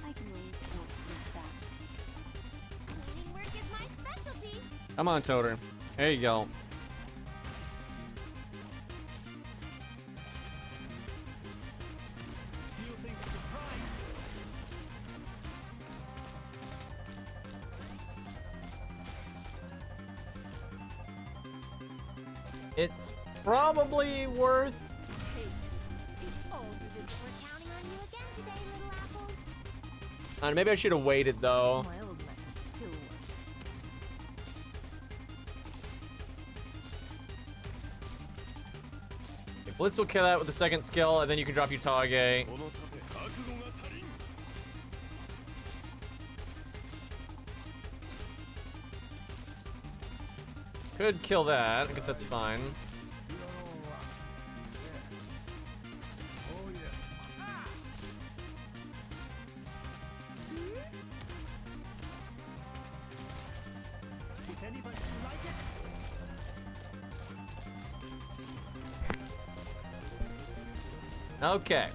I can leave. Don't look back. Cleaning work is my specialty. Come on, Toter. There you go. Do you think it's a prize? It's probably worth... Hate is all you deserve. We're counting on you again today, little apple. Maybe I should have waited, though. My old man still works. Blitz will kill that with the second skill, and then you can drop Utage. Could kill that. I guess that's fine. Oh, yes. Did anybody like it? Okay.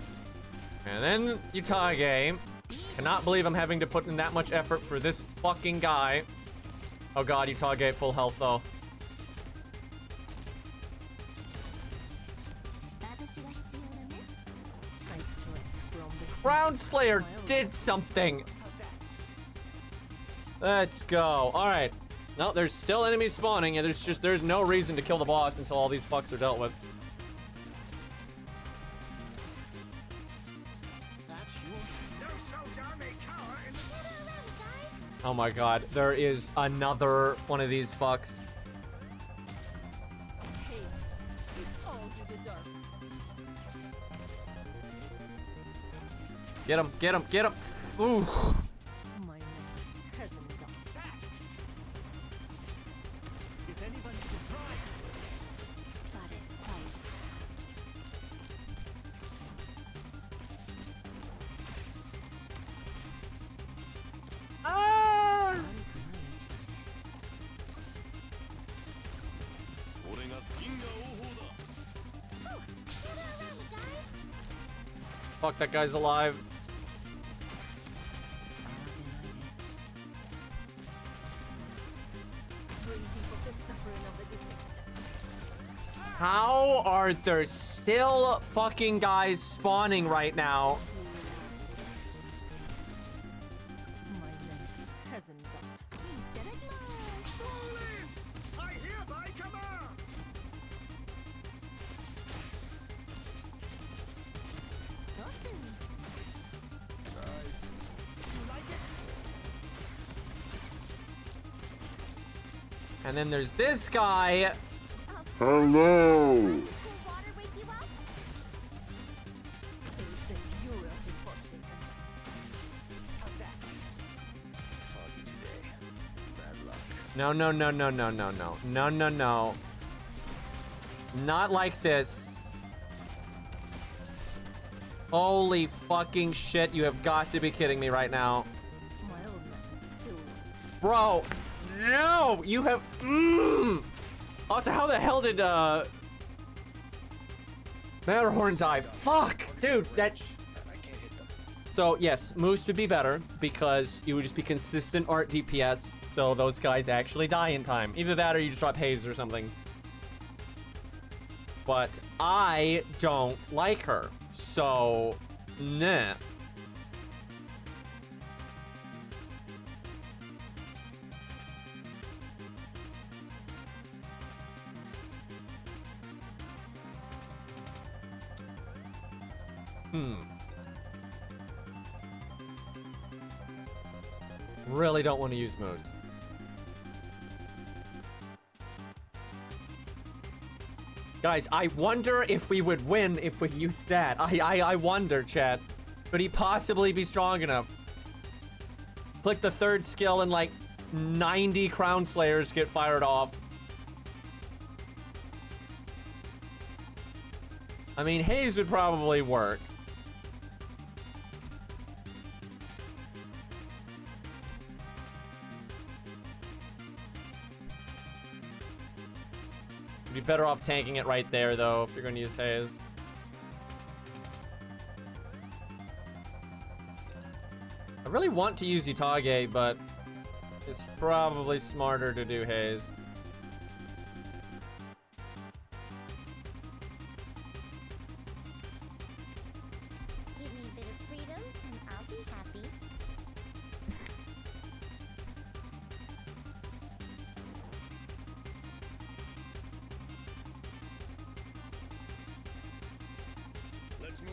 And then Utage. Cannot believe I'm having to put in that much effort for this fucking guy. Oh god, Utage full health though. I fled from the Crown Slayer did something. Let's go. Alright. No, there's still enemies spawning, and there's no reason to kill the boss until all these fucks are dealt with. That's yours. No soldier may cower in the Oh my god, there is another one of these fucks. hate is all you deserve. Get him, get him, get him. Ooh. My neck hasn't gone. If anybody's surprised, Got it right. Fuck, that guy's alive. Bring people to suffering of the deceased. How are there still fucking guys spawning right now? My neck hasn't gone. Fall in! I hereby command! you like it? And then there's this guy. Cool water wake you up? It is the fury of the Forsaken. How's that? Foggy today. Bad luck. No, no, no, no, no, no, no. No, no, no. Not like this. Holy fucking shit, you have got to be kidding me right now. My old man still works. Bro, no! You have... Also, how the hell did, Matterhorn die? Fuck! Dude, that... I can't hit them. So, yes, Moose would be better because you would just be consistent art DPS, so those guys actually die in time. Either that or you just drop Haze or something. But I don't like her, so... Nah. Really don't want to use Moose. Guys, I wonder if we would win if we used that. I wonder, chat. Could he possibly be strong enough? Click the third skill and like 90 Crown Slayers get fired off. I mean, haze would probably work. You'd be better off tanking it right there, though, if you're going to use haze. I really want to use Utage, but it's probably smarter to do haze. Give me a bit of freedom, and I'll be happy. Let's move.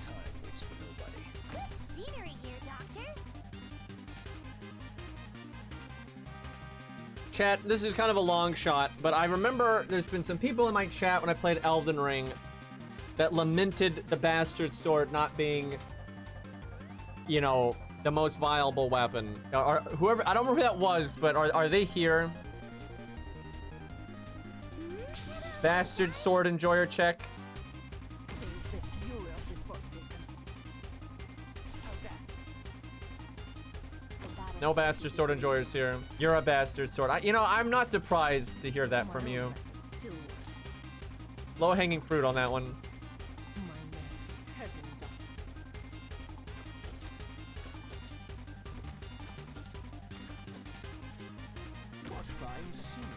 Time waits for nobody. Good scenery here, Doctor. Chat, this is kind of a long shot, but I remember there's been some people in my chat when I played Elden Ring that lamented the bastard sword not being, you know, the most viable weapon. Whoever, I don't remember who that was, but are they here? Bastard sword enjoyer check. Is the fury of the Forsaken. How's that? The battle No bastard sword enjoyers here. You're a bastard sword. You know, I'm not surprised to hear that from you. still works. Low-hanging fruit on that one. My name hasn't done. What fine scenery.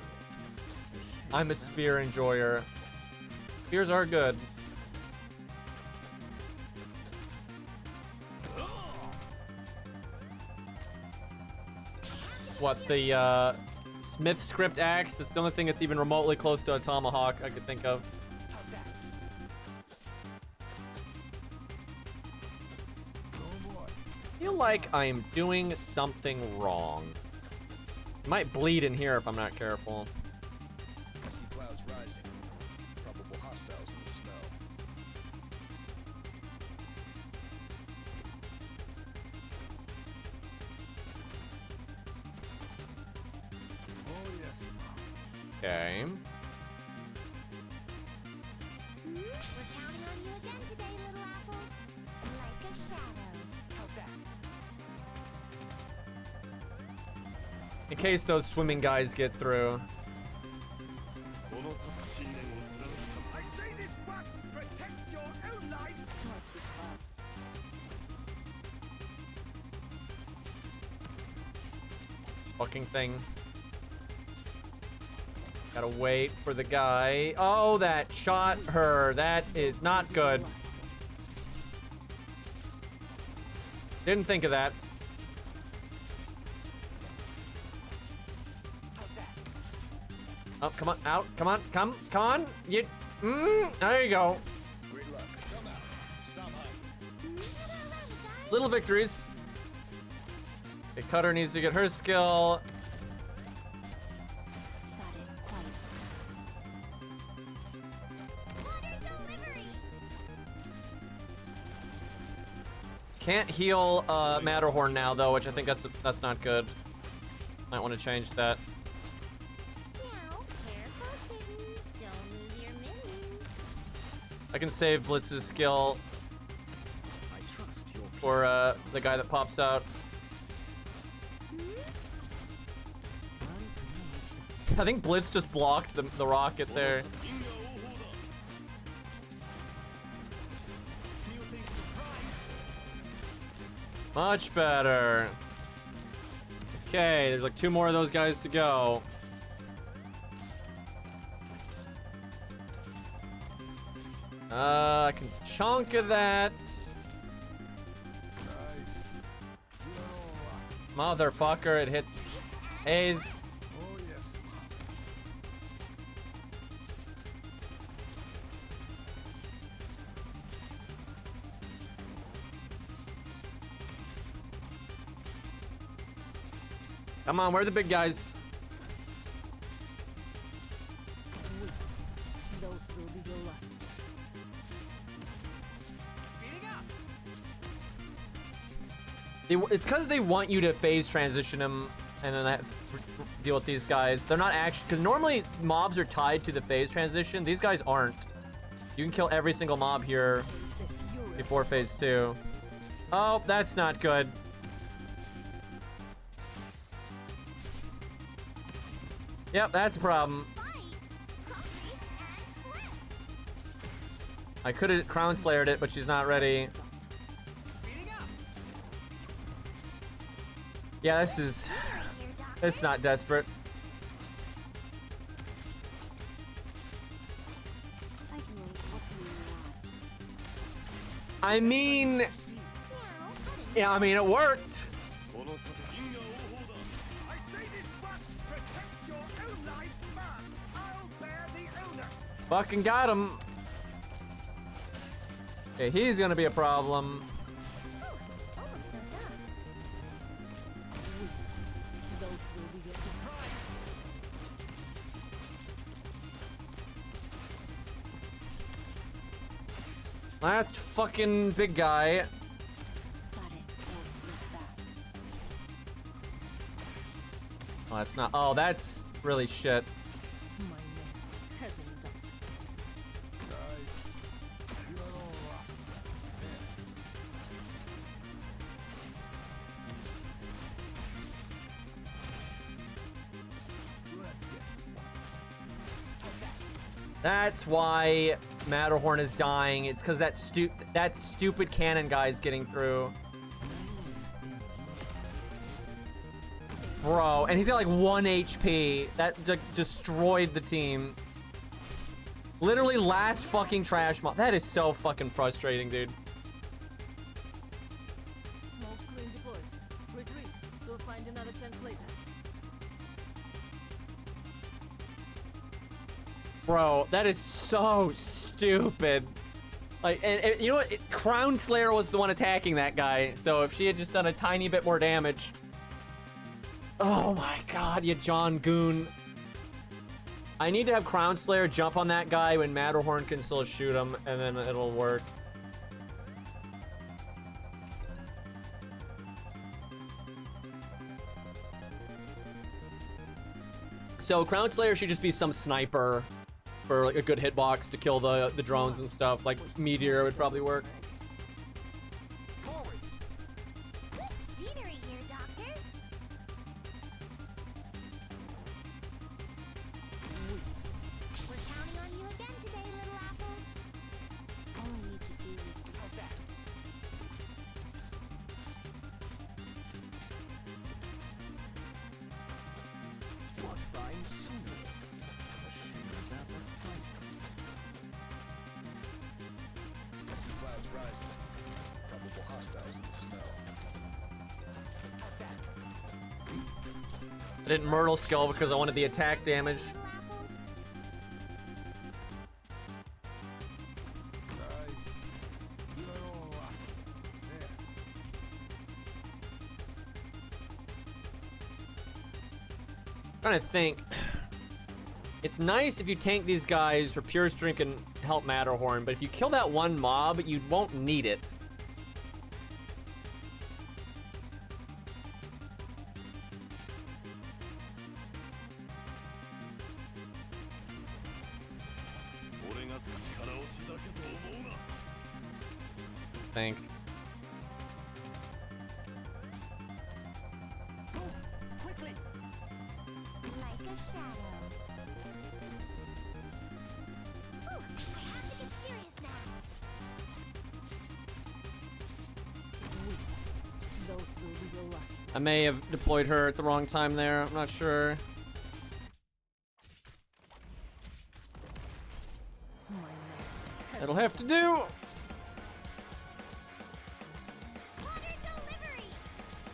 I'm a spear enjoyer. Spears are good. What, the Smith script axe? It's the only thing that's even remotely close to a tomahawk I could think of. How's that? Oh boy. I feel like I am doing something wrong. Might bleed in here if I'm not careful. I see clouds rising. Probable hostiles in the snow. Oh yes. Okay. We're counting on you again today, little apple. Like a shadow. How's that? In case those swimming guys get through. I say this once, protect your own life. This fucking thing. Gotta wait for the guy. Oh, that shot her. That is not good. Didn't think of that. How's that? Oh, come on, out. Come on, come on. You, there you go. Great luck. Come out. Stop hiding. Little victories. Okay, Cutter needs to get her skill. Got it quite. Water delivery. Can't heal Matterhorn now though, which I think that's not good. Might want to change that. Meow. Careful, kittens. Don't lose your mittens. I can save Blitz's skill I trust your for the guy that pops out. I think Blitz just blocked the rocket there. Much better. Okay, there's like 2 more of those guys to go. I can chunk of that. Motherfucker, it hits Haze. Oh yes. Come on, where are the big guys? Those will be your last. Speeding up. It's because they want you to phase transition them and then deal with these guys. They're not actually, because normally mobs are tied to the phase transition. These guys aren't. You can kill every single mob here before phase 2. Oh, that's not good. Yep, that's a problem. I could have Crown Slayered it, but she's not ready. Yeah, this is... It's not desperate. I mean... Yeah, I mean, it worked. I say this once, protect your own lives first. I'll bear the illness. Fucking got him. Okay, he's gonna be a problem. Last fucking big guy. Oh, that's not. Oh, that's really shit. That's why Matterhorn is dying. It's because that stupid cannon guy is getting through. Bro, and he's got like 1 HP. That destroyed the team. Literally last fucking trash mob. That is so fucking frustrating, dude. Smoke screen deployed. Retreat. We'll find another chance later. Bro, that is so stupid. Like, and you know what? Crown Slayer was the one attacking that guy. So if she had just done a tiny bit more damage. Oh my god, you John Goon. I need to have Crown Slayer jump on that guy when Matterhorn can still shoot him, and then it'll work. So Crown Slayer should just be some sniper for like a good hitbox to kill the drones and stuff. Like Meteor would probably work. Scenery here, Doctor. We're counting on you again today, little apple. All I need to do is protect that. What fine scenery. A shame about the fight. I see clouds rising. Probable hostiles in the snow. I didn't Myrtle Skull because I wanted the attack damage. Little apple. Trying to think. It's nice if you tank these guys for Pure Strength and help Matterhorn, but if you kill that one mob, you won't need it. Think. Quickly. Like a shadow. Ooh, I have to get serious now. Those will be your last. I may have deployed her at the wrong time there. I'm not sure. It'll have to do. Water delivery.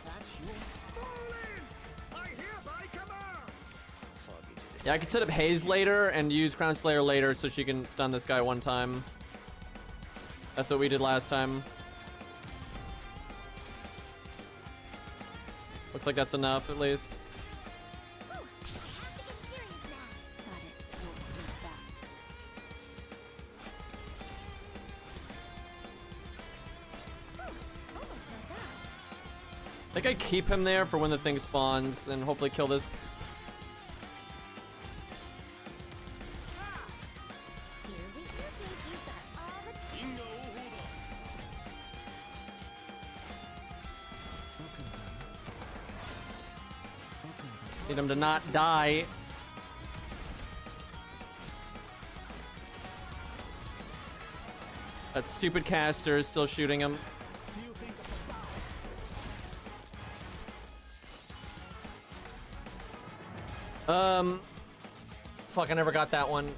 That's yours. Fall in. I hereby command. Foggy today. Yeah, I could set up Haze later and use Crown Slayer later so she can stun this guy one time. That's what we did last time. Looks like that's enough, at least. Ooh, I have to get serious now. Got it. Won't look back. Ooh, almost knows that. I think I keep him there for when the thing spawns and hopefully kill this. Here we go, you guys. Need him to not die. That stupid caster is still shooting him. Do you think of the power? Fuck, I never got that one.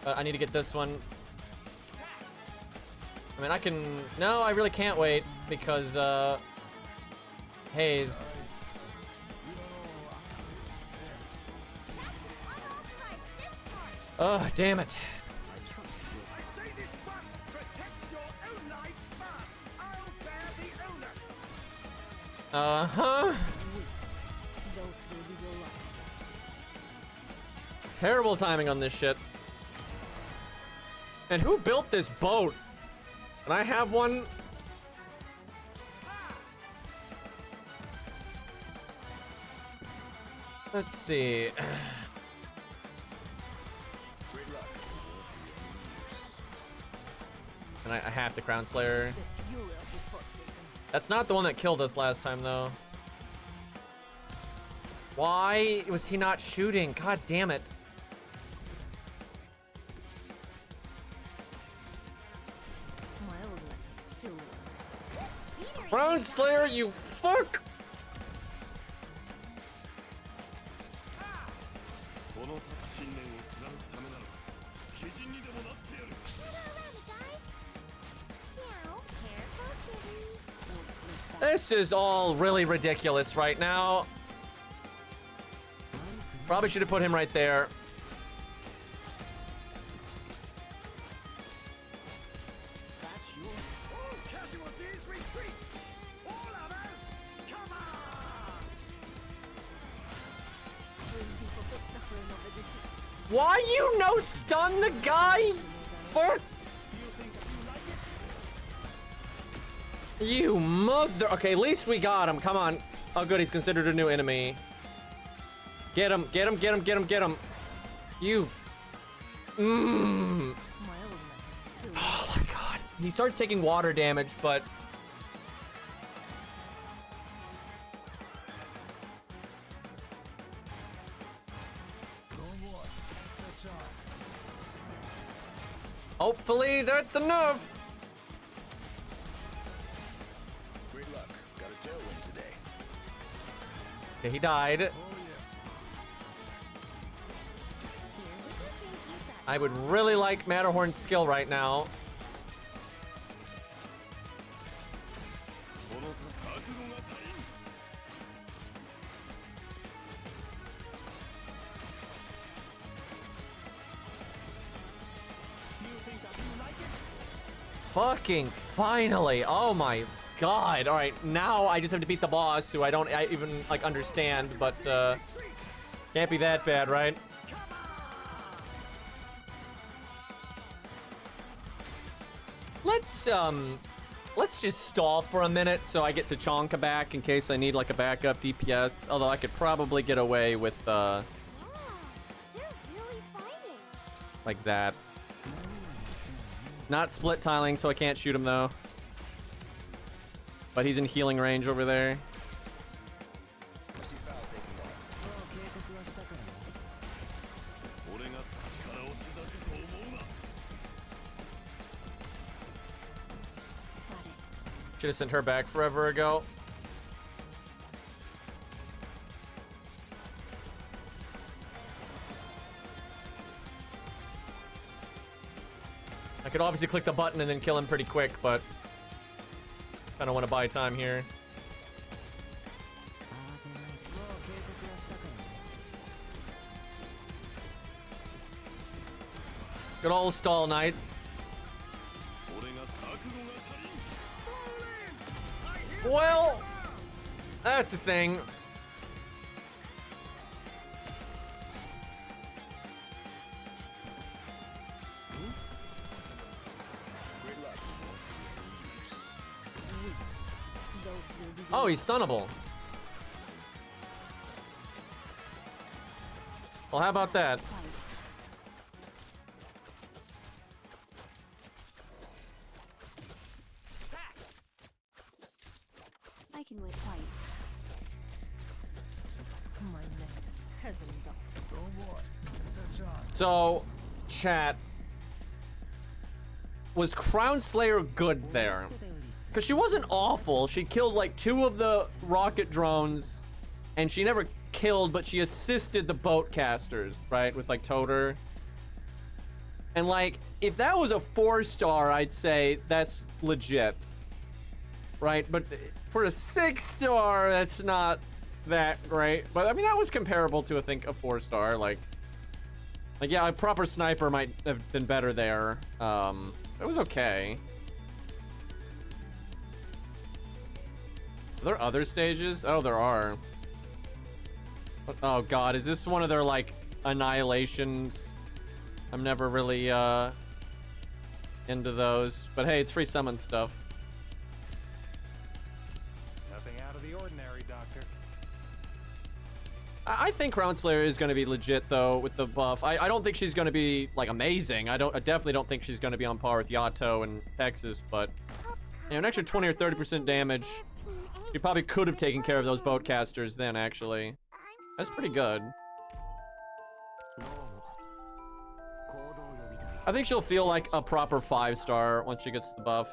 I need to get this one. I mean, I can... No, I really can't wait because, Haze. Oh, damn it. I trust you. I say this once. Protect your own lives first. I'll bear the onus. Uh-huh. Those will be your last. Terrible timing on this shit. And who built this boat? Can I have one? Let's see. Great luck. Won't be any use. And I have to Crown Slayer. The fury of the Forsaken. That's not the one that killed us last time, though. Why was he not shooting? God damn it. My old life still warm. Crown Slayer, you fuck! この信念を貫くためなら鬼人にでもなってやる。 This is all really ridiculous right now. Probably should have put him right there. That's yours. All casualties retreat. All others, come on. Bring people the suffering of the deceased. Why you no stun the guy? Fuck you, mother. Okay, at least we got him. Come on. Oh, good. He's considered a new enemy. Get him. Get him. Get him. Get him. Get him. You. My old life still warm. Oh my god. He starts taking water damage, but hopefully that's enough. Great luck. Got a tailwind today. Okay, he died. Oh, yes. I would really like Matterhorn's skill right now. この覚悟が足りん。 Do you think that you like it? Fucking finally. Oh my god. All right, now I just have to beat the boss, who I don't even like understand, but can't be that bad, right? Let's just stall for a minute so I get to Chonka back in case I need like a backup DPS. Although I could probably get away with They're really fighting. like that. Not split tiling, so I can't shoot him though. But he's in healing range over there. I see foul taking off. 俺が力をしだくと思うな。 Should have sent her back forever ago. I could obviously click the button and then kill him pretty quick, but kind of want to buy time here. Good old stall knights. 俺が覚悟が足りん。 Well, that's the thing. Great luck. Won't be any use. Those will be Oh, he's stunnable. Well, how about that? I can wait quiet. present, Doctor. Oh boy. Good job. So, chat. Was Crown Slayer good there? Because she wasn't awful. She killed like 2 of the rocket drones. And she never killed, but she assisted the boat casters, right? With like Toter. And like, if that was a 4-star, I'd say that's legit. Right? But for a 6-star, that's not that great. But I mean, that was comparable to, I think, a 4-star. Like, yeah, a proper sniper might have been better there. It was okay. Are there other stages? Oh, there are. Oh god, is this one of their like annihilations? I'm never really into those. But hey, it's free summon stuff. Nothing out of the ordinary, Doctor. I think Crown Slayer is going to be legit though with the buff. I don't think she's going to be like amazing. I definitely don't think she's going to be on par with Yato and Texas, but you know, an extra 20 or 30% damage. She probably could have taken care of those boat casters then actually. That's pretty good. I think she'll feel like a proper 5-star once she gets the buff.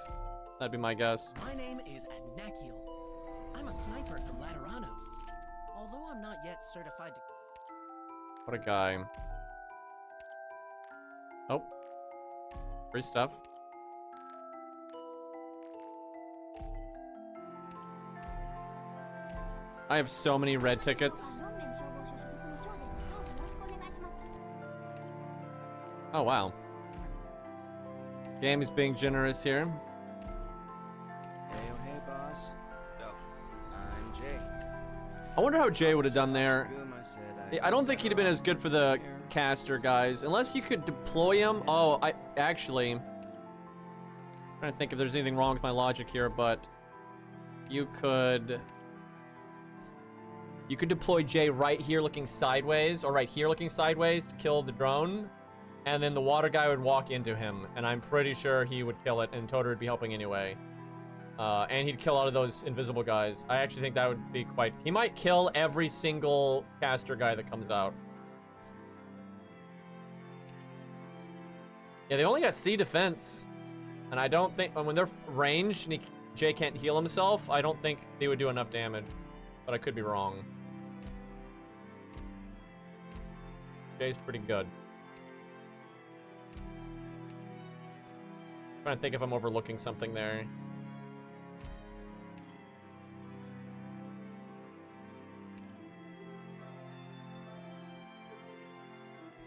That'd be my guess. My name is Adnakiel. I'm a sniper from Laterano. Although I'm not yet certified to... What a guy. Oh. Free stuff. I have so many red tickets. Oh, wow. Game is being generous here. Hey, oh, hey, boss. Oh, I'm Jay. I wonder how Jay would have done there. I don't think he'd have been as good for the caster guys. Unless you could deploy him. Oh, I'm trying to think if there's anything wrong with my logic here, but you could deploy Jay right here looking sideways, or right here looking sideways to kill the drone, and then the water guy would walk into him, and I'm pretty sure he would kill it, and Toter would be helping anyway. And he'd kill out of those invisible guys. I actually think that would be quite... He might kill every single caster guy that comes out. Yeah, they only got C defense. And I don't think... When they're ranged and Jay can't heal himself, I don't think they would do enough damage. But I could be wrong. Jay's pretty good. Trying to think if I'm overlooking something there.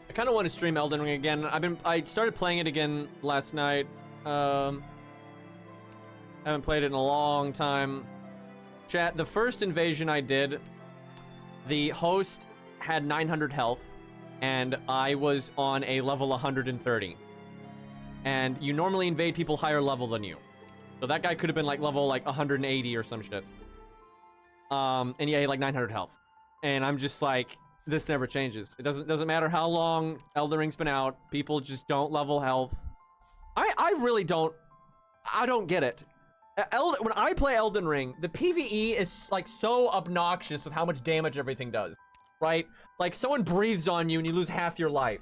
I kind of want to stream Elden Ring again. I started playing it again last night. Haven't played it in a long time. Chat, the first invasion I did, the host had 900 health, and I was on a level 130. And you normally invade people higher level than you. So that guy could have been like level like 180 or some shit. And yeah, he had like 900 health. And I'm just like, this never changes. It doesn't matter how long Elden Ring's been out. People just don't level health. I really don't. I don't get it. When I play Elden Ring, the PvE is like so obnoxious with how much damage everything does, right? Like someone breathes on you and you lose half your life.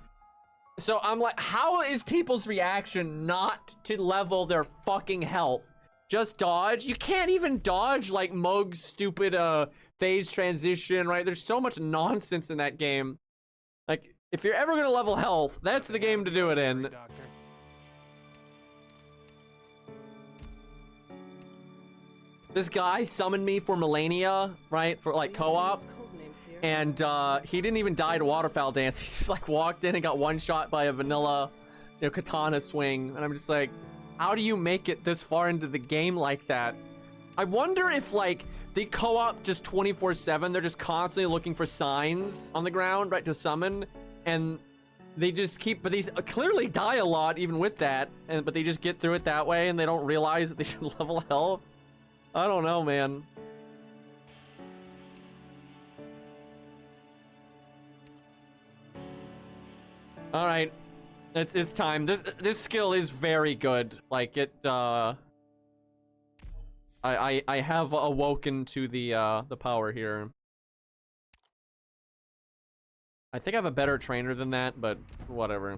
So I'm like, how is people's reaction not to level their fucking health? Just dodge? You can't even dodge like Mog's stupid phase transition, right? There's so much nonsense in that game. Like, if you're ever gonna level health, that's the game to do it in. This guy summoned me for Melania, right? For like co-op. And he didn't even die to waterfowl dance. He just like walked in and got one shot by a vanilla, you know, katana swing. And I'm just like, how do you make it this far into the game like that? I wonder if like they co-op just 24/7. They're just constantly looking for signs on the ground, right, to summon. And they just keep, but these clearly die a lot even with that. But they just get through it that way and they don't realize that they should level health. I don't know, man. All right, it's time. This skill is very good. Like it, I have awoken to the power here. I think I have a better trainer than that, but whatever.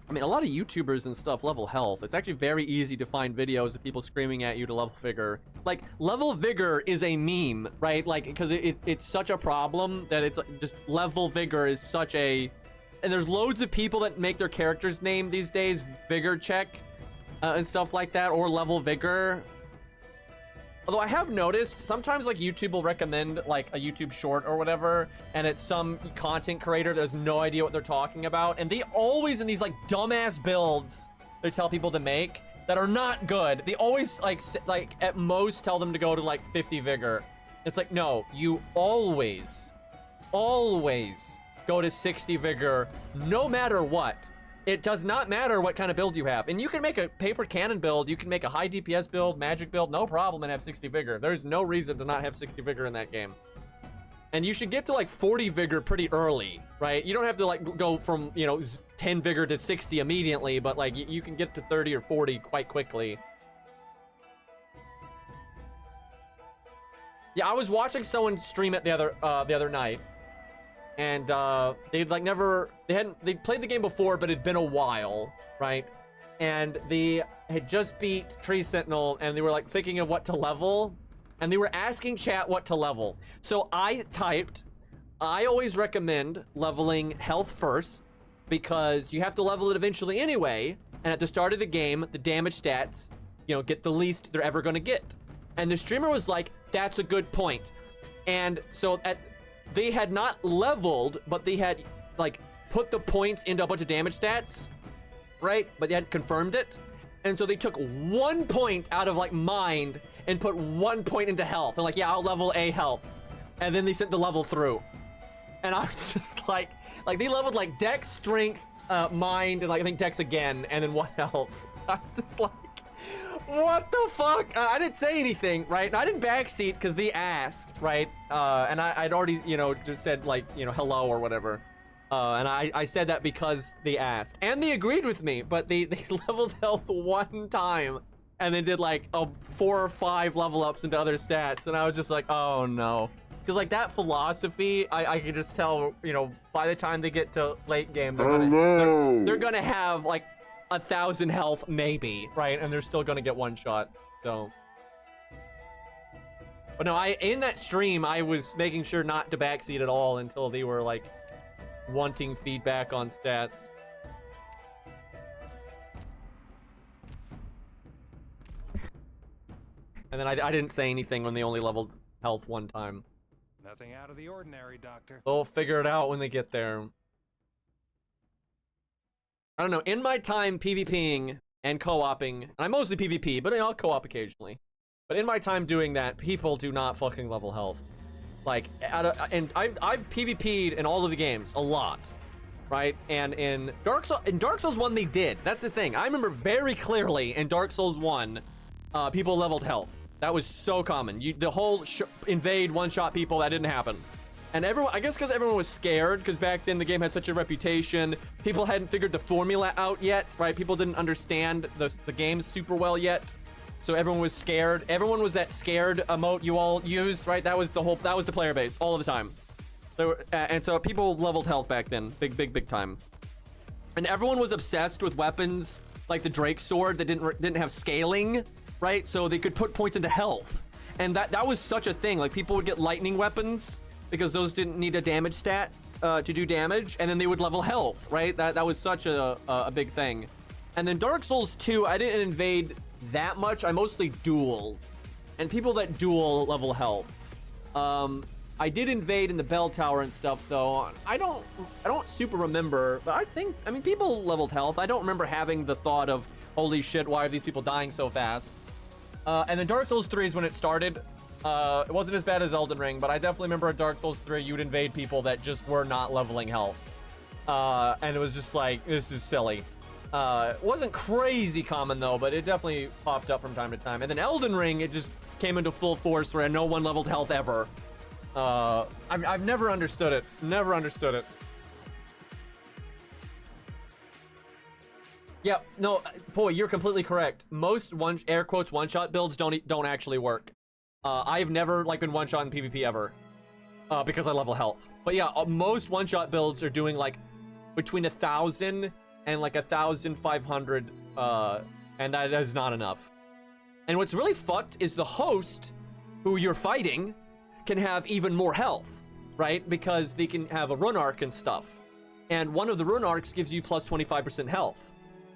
I mean, a lot of YouTubers and stuff level health. It's actually very easy to find videos of people screaming at you to level vigor. Like, level vigor is a meme, right? Like, because it's such a problem that it's just level vigor is such a... And there's loads of people that make their characters' name these days Vigor Check and stuff like that, or level vigor. Although I have noticed sometimes like YouTube will recommend like a YouTube short or whatever, and it's some content creator that has no idea what they're talking about, and they always in these like dumbass builds they tell people to make that are not good. They always like at most tell them to go to like 50 vigor. It's like, no, you always go to 60 vigor no matter what. It does not matter what kind of build you have. And you can make a paper cannon build, you can make a high DPS build, magic build, no problem, and have 60 vigor. There's no reason to not have 60 vigor in that game. And you should get to like 40 vigor pretty early, right? You don't have to like go from, you know, 10 vigor to 60 immediately, but like you can get to 30 or 40 quite quickly. Yeah, I was watching someone stream it the other night. And they'd played the game before, but it'd been a while, right? And they had just beat Tree Sentinel, and they were like thinking of what to level, and they were asking chat what to level. So I typed, I always recommend leveling health first, because you have to level it eventually anyway, and at the start of the game, the damage stats, you know, get the least they're ever gonna get. And the streamer was like, that's a good point. And so they had not leveled, but they had like put the points into a bunch of damage stats, right? But they had confirmed it. And so they took 1 point out of like mind and put 1 point into health. And like, yeah, I'll level A health. And then they sent the level through. And I was just like they leveled like dex, strength, mind, and like I think dex again, and then 1 health. I was just like, what the fuck? I didn't say anything, right? And I didn't backseat because they asked, right? And I'd already, you know, just said like, you know, hello or whatever. And I said that because they asked. And they agreed with me, but they leveled health 1 time. And they did like 4 or 5 level ups into other stats. And I was just like, oh no. Because like that philosophy, I could just tell, you know, by the time they get to late game, they're gonna have like 1,000 health maybe, right? And they're still gonna get 1 shot. So, but no, in that stream I was making sure not to backseat at all until they were like wanting feedback on stats. And then I didn't say anything when they only leveled health 1 time. Nothing out of the ordinary, Doctor. They'll figure it out when they get there. I don't know, in my time PvPing and co-oping, and I mostly PvP, but I'll co-op occasionally. But in my time doing that, people do not fucking level health. Like, and I've PvP'd in all of the games, a lot, right? And in Dark Souls 1, they did. That's the thing. I remember very clearly in Dark Souls 1, people leveled health. That was so common. The whole invade, one-shot people, that didn't happen. And everyone, I guess because everyone was scared, because back then the game had such a reputation. People hadn't figured the formula out yet, right? People didn't understand the game super well yet. So everyone was scared. Everyone was that scared emote you all use, right? That was the player base all of the time. And so people leveled health back then, big time. And everyone was obsessed with weapons like the Drake sword that didn't have scaling, right? So they could put points into health. And that was such a thing. Like people would get lightning weapons because those didn't need a damage stat to do damage, and then they would level health, right? That was such a big thing. And then Dark Souls 2, I didn't invade that much. I mostly duel, and people that duel level health. I did invade in the bell tower and stuff though. I don't super remember, but I mean people leveled health. I don't remember having the thought of, holy shit, why are these people dying so fast? And then Dark Souls 3 is when it started. It wasn't as bad as Elden Ring, but I definitely remember at Dark Souls 3, you'd invade people that just were not leveling health. And it was just like, this is silly. It wasn't crazy common though, but it definitely popped up from time to time. And then Elden Ring, it just came into full force where no one leveled health ever. I've never understood it. Never understood it. Yep, no, boy, you're completely correct. Most air quotes one-shot builds don't actually work. I've never like been one-shot in PvP ever, because I level health. But yeah, most one-shot builds are doing like between 1,000 and like 1,500, and that is not enough. And what's really fucked is the host who you're fighting can have even more health, right? Because they can have a rune arc and stuff. And one of the rune arcs gives you plus 25% health,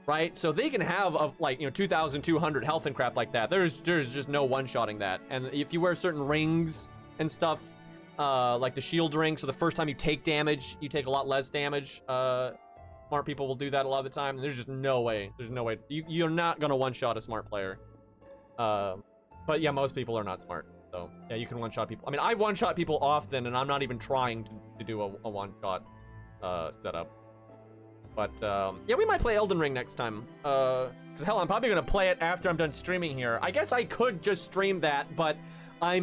right? So they can have like, you know, 2,200 health and crap like that. There's just no one-shotting that. And if you wear certain rings and stuff, like the shield ring, so the first time you take damage, you take a lot less damage. Smart people will do that a lot of the time. There's just no way. There's no way. You're not gonna one-shot a smart player. But yeah, most people are not smart. So yeah, you can one-shot people. I mean, I one-shot people often, and I'm not even trying to do a one-shot setup. But yeah, we might play Elden Ring next time. Because hell, I'm probably gonna play it after I'm done streaming here. I guess I could just stream that, but I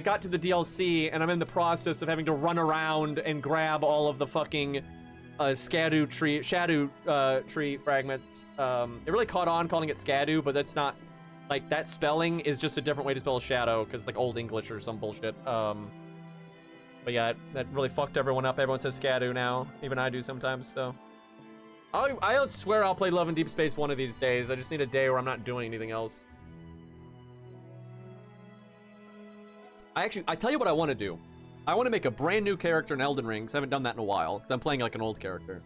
got to the DLC, and I'm in the process of having to run around and grab all of the fucking shadow tree fragments. It really caught on calling it Skadu, but that's not, like, that spelling is just a different way to spell shadow, because it's like Old English or some bullshit. But yeah, that really fucked everyone up. Everyone says Skadu now. Even I do sometimes, so. I swear I'll play Love and Deep Space one of these days. I just need a day where I'm not doing anything else. I tell you what I want to do. I want to make a brand new character in Elden Ring, because I haven't done that in a while, because I'm playing like an old character.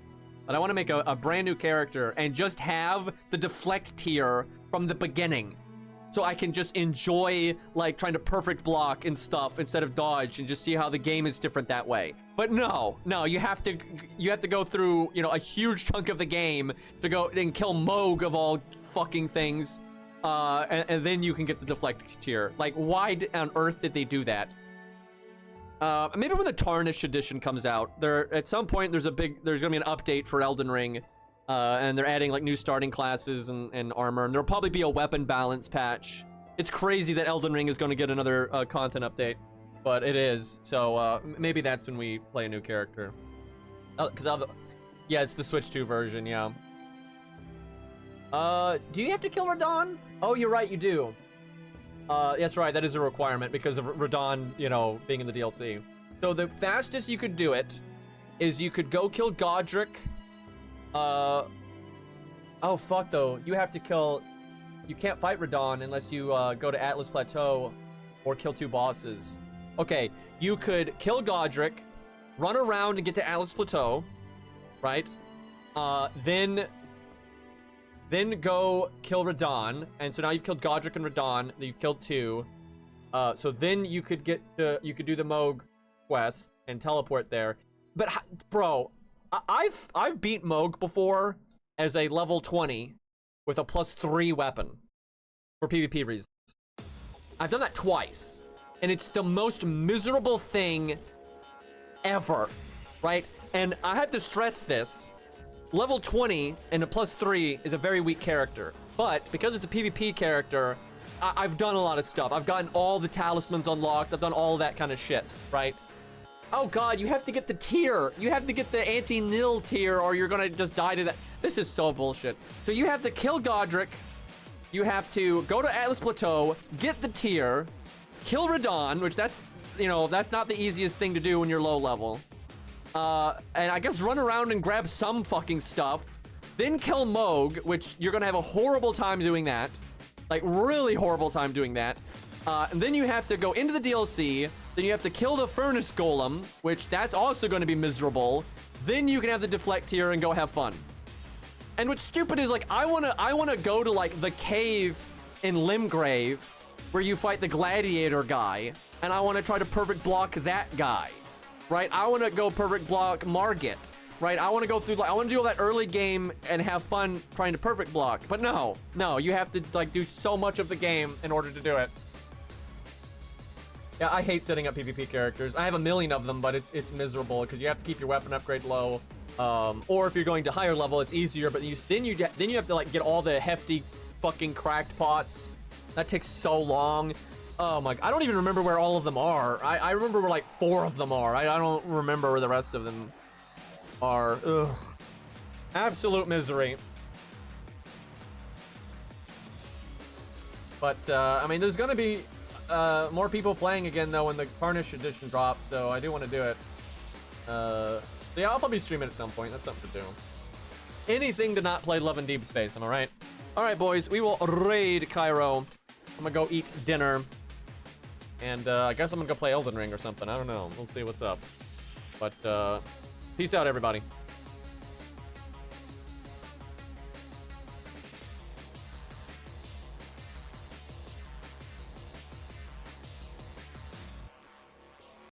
But I want to make a brand new character and just have the deflect tier from the beginning. So I can just enjoy, like, trying to perfect block and stuff instead of dodge, and just see how the game is different that way. But no, you have to go through, you know, a huge chunk of the game to go and kill Moog of all fucking things. And then you can get the deflect tier. Like, why on earth did they do that? Maybe when the Tarnished edition comes out, at some point there's gonna be an update for Elden Ring, and they're adding like new starting classes and armor, and there'll probably be a weapon balance patch. It's crazy that Elden Ring is going to get another content update, but it is. So maybe that's when we play a new character. Yeah, it's the Switch 2 version. Yeah. Do you have to kill Radahn? Oh, you're right, you do. That's right, that is a requirement because of Radahn, you know, being in the DLC. So the fastest you could do it is you could go kill Godric. Oh, fuck, though. You have to kill... You can't fight Radahn unless you go to Atlas Plateau or kill 2 bosses. Okay, you could kill Godric, run around and get to Atlas Plateau, right? Then go kill Radahn, and so now you've killed Godric and Radahn. You've killed 2. So then you could do the Moog quest and teleport there. But bro, I've beat Moog before as a level 20 with a +3 weapon for PvP reasons. I've done that twice, and it's the most miserable thing ever, right? And I have to stress this. Level 20 and a +3 is a very weak character, but because it's a PvP character, I've done a lot of stuff. I've gotten all the talismans unlocked. I've done all that kind of shit, right? Oh god, you have to get the tier. You have to get the anti-nil tier, or you're gonna just die to that. This is so bullshit. So you have to kill Godric. You have to go to Atlas Plateau, get the tier, kill Radahn, which that's not the easiest thing to do when you're low level. And I guess run around and grab some fucking stuff, then kill Moog, which you're gonna have a horrible time doing that, like really horrible time doing that. And then you have to go into the DLC, then you have to kill the Furnace Golem, which that's also gonna be miserable. Then you can have the deflect tier and go have fun. And what's stupid is, like, I wanna go to like the cave in Limgrave where you fight the gladiator guy, and I wanna try to perfect block that guy. Right, I want to go perfect block Margit. Right, I want to go through, like, I want to do all that early game and have fun trying to perfect block. But no, you have to like do so much of the game in order to do it. Yeah, I hate setting up PvP characters. I have a million of them, but it's miserable because you have to keep your weapon upgrade low. Or if you're going to higher level, it's easier. But then you have to like get all the hefty fucking cracked pots. That takes so long. Oh my, I don't even remember where all of them are. I remember where like 4 of them are. I don't remember where the rest of them are. Ugh. Absolute misery. But, I mean, there's gonna be... more people playing again though when the Carnish edition drops, so I do want to do it. So yeah, I'll probably stream it at some point. That's something to do. Anything to not play Love and Deep Space, am I right? All right, boys, we will raid Cairo. I'm gonna go eat dinner. And I guess I'm gonna go play Elden Ring or something. I don't know. We'll see what's up. But peace out, everybody.